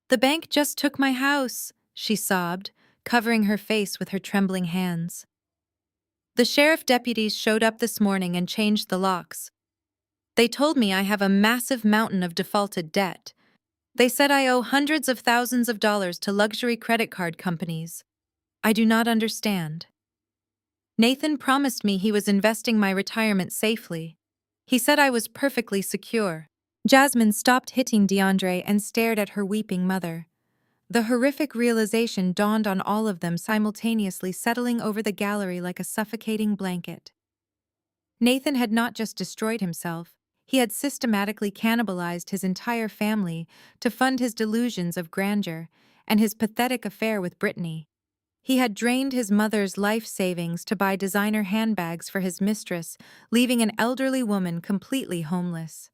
Speaker 1: "The bank just took my house," she sobbed, covering her face with her trembling hands. "The sheriff deputies showed up this morning and changed the locks. They told me I have a massive mountain of defaulted debt. They said I owe hundreds of thousands of dollars to luxury credit card companies. I do not understand. Nathan promised me he was investing my retirement safely. He said I was perfectly secure." Jasmine stopped hitting DeAndre and stared at her weeping mother. The horrific realization dawned on all of them simultaneously, settling over the gallery like a suffocating blanket. Nathan had not just destroyed himself, he had systematically cannibalized his entire family to fund his delusions of grandeur and his pathetic affair with Brittany. He had drained his mother's life savings to buy designer handbags for his mistress, leaving an elderly woman completely homeless.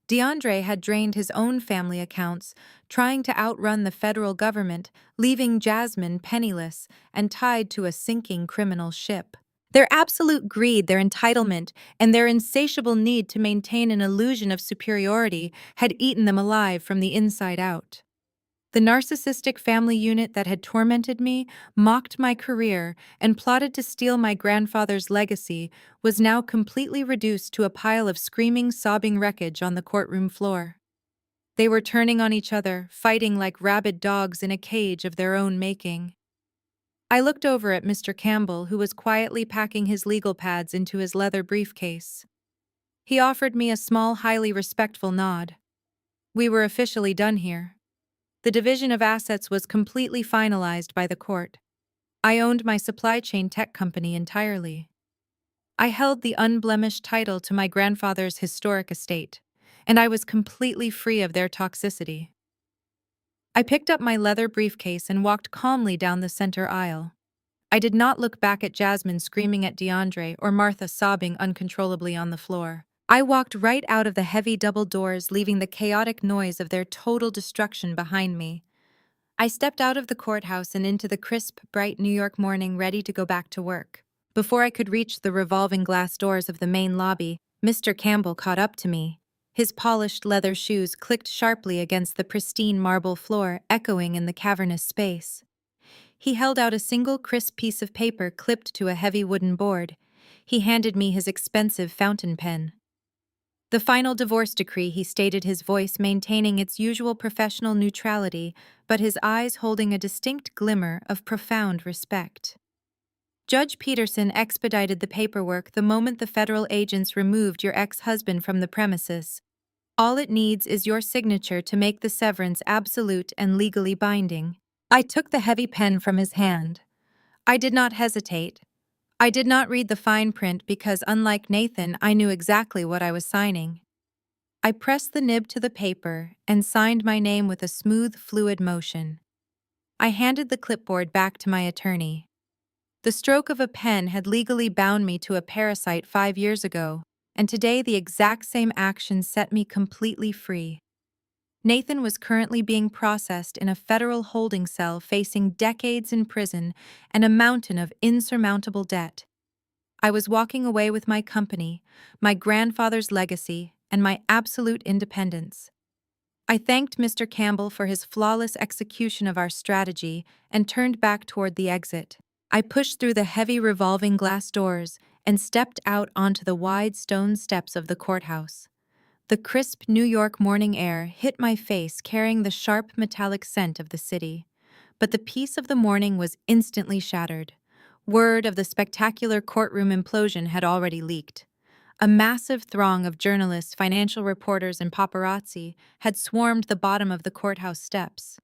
Speaker 1: DeAndre had drained his own family accounts, trying to outrun the federal government, leaving Jasmine penniless and tied to a sinking criminal ship. Their absolute greed, their entitlement, and their insatiable need to maintain an illusion of superiority had eaten them alive from the inside out. The narcissistic family unit that had tormented me, mocked my career, and plotted to steal my grandfather's legacy was now completely reduced to a pile of screaming, sobbing wreckage on the courtroom floor. They were turning on each other, fighting like rabid dogs in a cage of their own making. I looked over at Mr. Campbell, who was quietly packing his legal pads into his leather briefcase. He offered me a small, highly respectful nod. We were officially done here. The division of assets was completely finalized by the court. I owned my supply chain tech company entirely. I held the unblemished title to my grandfather's historic estate, and I was completely free of their toxicity. I picked up my leather briefcase and walked calmly down the center aisle. I did not look back at Jasmine screaming at DeAndre or Martha sobbing uncontrollably on the floor. I walked right out of the heavy double doors, leaving the chaotic noise of their total destruction behind me. I stepped out of the courthouse and into the crisp, bright New York morning, ready to go back to work. Before I could reach the revolving glass doors of the main lobby, Mr. Campbell caught up to me. His polished leather shoes clicked sharply against the pristine marble floor, echoing in the cavernous space. He held out a single crisp piece of paper clipped to a heavy wooden board. He handed me his expensive fountain pen. "The final divorce decree," he stated, his voice maintaining its usual professional neutrality, but his eyes holding a distinct glimmer of profound respect. "Judge Peterson expedited the paperwork the moment the federal agents removed your ex-husband from the premises. All it needs is your signature to make the severance absolute and legally binding." I took the heavy pen from his hand. I did not hesitate. I did not read the fine print because, unlike Nathan, I knew exactly what I was signing. I pressed the nib to the paper and signed my name with a smooth, fluid motion. I handed the clipboard back to my attorney. The stroke of a pen had legally bound me to a parasite 5 years ago, and today the exact same action set me completely free. Nathan was currently being processed in a federal holding cell, facing decades in prison and a mountain of insurmountable debt. I was walking away with my company, my grandfather's legacy, and my absolute independence. I thanked Mr. Campbell for his flawless execution of our strategy and turned back toward the exit. I pushed through the heavy revolving glass doors and stepped out onto the wide stone steps of the courthouse. The crisp New York morning air hit my face, carrying the sharp metallic scent of the city. But the peace of the morning was instantly shattered. Word of the spectacular courtroom implosion had already leaked. A massive throng of journalists, financial reporters, and paparazzi had swarmed the bottom of the courthouse steps.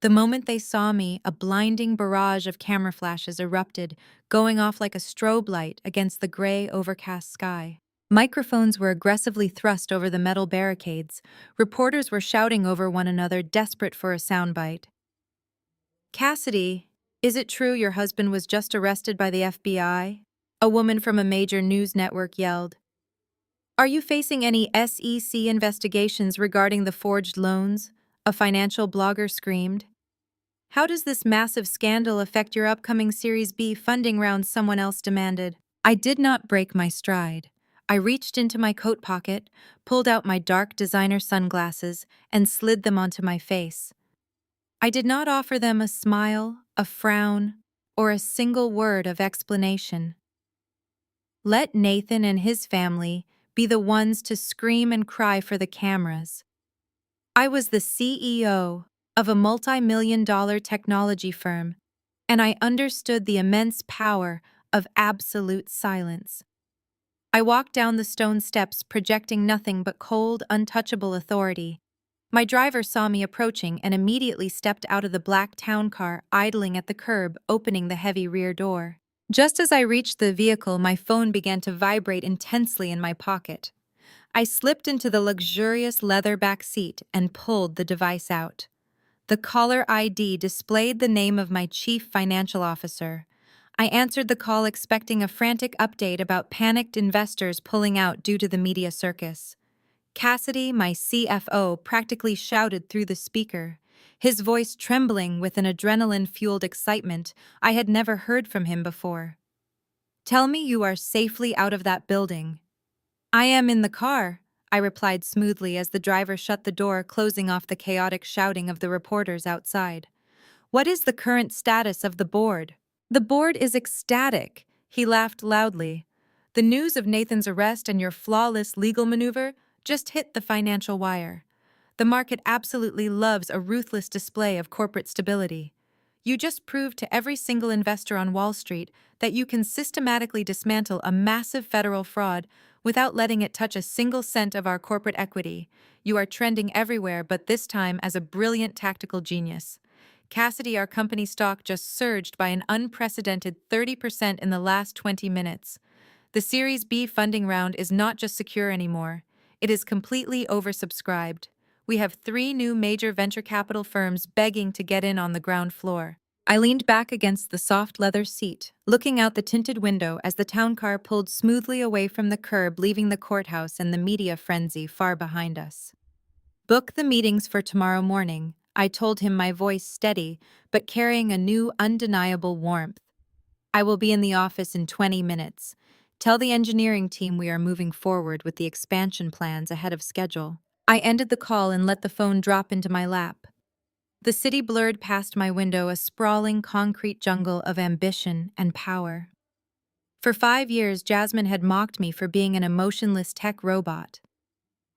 Speaker 1: The moment they saw me, a blinding barrage of camera flashes erupted, going off like a strobe light against the gray, overcast sky. Microphones were aggressively thrust over the metal barricades. Reporters were shouting over one another, desperate for a soundbite. "Cassidy, is it true your husband was just arrested by the FBI?" A woman from a major news network yelled. "Are you facing any SEC investigations regarding the forged loans?" A financial blogger screamed. "How does this massive scandal affect your upcoming Series B funding round?" someone else demanded. I did not break my stride. I reached into my coat pocket, pulled out my dark designer sunglasses, and slid them onto my face. I did not offer them a smile, a frown, or a single word of explanation. Let Nathan and his family be the ones to scream and cry for the cameras. I was the CEO of a multi-million-dollar technology firm, and I understood the immense power of absolute silence. I walked down the stone steps, projecting nothing but cold, untouchable authority. My driver saw me approaching and immediately stepped out of the black town car, idling at the curb, opening the heavy rear door. Just as I reached the vehicle, my phone began to vibrate intensely in my pocket. I slipped into the luxurious leather back seat and pulled the device out. The caller ID displayed the name of my chief financial officer. I answered the call, expecting a frantic update about panicked investors pulling out due to the media circus. Cassidy, my CFO, practically shouted through the speaker, his voice trembling with an adrenaline-fueled excitement I had never heard from him before. "Tell me you are safely out of that building." "I am in the car," I replied smoothly as the driver shut the door, closing off the chaotic shouting of the reporters outside. "What is the current status of the board?" "The board is ecstatic," he laughed loudly. "The news of Nathan's arrest and your flawless legal maneuver just hit the financial wire. The market absolutely loves a ruthless display of corporate stability. You just proved to every single investor on Wall Street that you can systematically dismantle a massive federal fraud without letting it touch a single cent of our corporate equity. You are trending everywhere, but this time as a brilliant tactical genius. Cassidy, our company stock just surged by an unprecedented 30% in the last 20 minutes. The Series B funding round is not just secure anymore. It is completely oversubscribed. We have 3 new major venture capital firms begging to get in on the ground floor." I leaned back against the soft leather seat, looking out the tinted window as the town car pulled smoothly away from the curb, leaving the courthouse and the media frenzy far behind us. "Book the meetings for tomorrow morning," I told him, my voice steady, but carrying a new, undeniable warmth. "I will be in the office in 20 minutes. Tell the engineering team we are moving forward with the expansion plans ahead of schedule." I ended the call and let the phone drop into my lap. The city blurred past my window, a sprawling concrete jungle of ambition and power. For 5 years, Jasmine had mocked me for being an emotionless tech robot.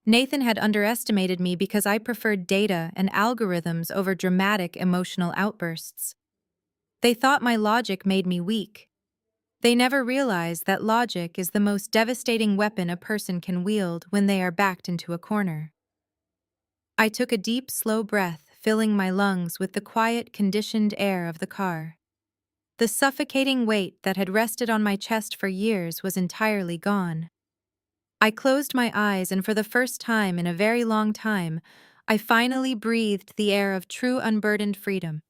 Speaker 1: Nathan had underestimated me because I preferred data and algorithms over dramatic emotional outbursts. They thought my logic made me weak. They never realized that logic is the most devastating weapon a person can wield when they are backed into a corner. I took a deep, slow breath, filling my lungs with the quiet, conditioned air of the car. The suffocating weight that had rested on my chest for years was entirely gone. I closed my eyes, and for the first time in a very long time, I finally breathed the air of true unburdened freedom.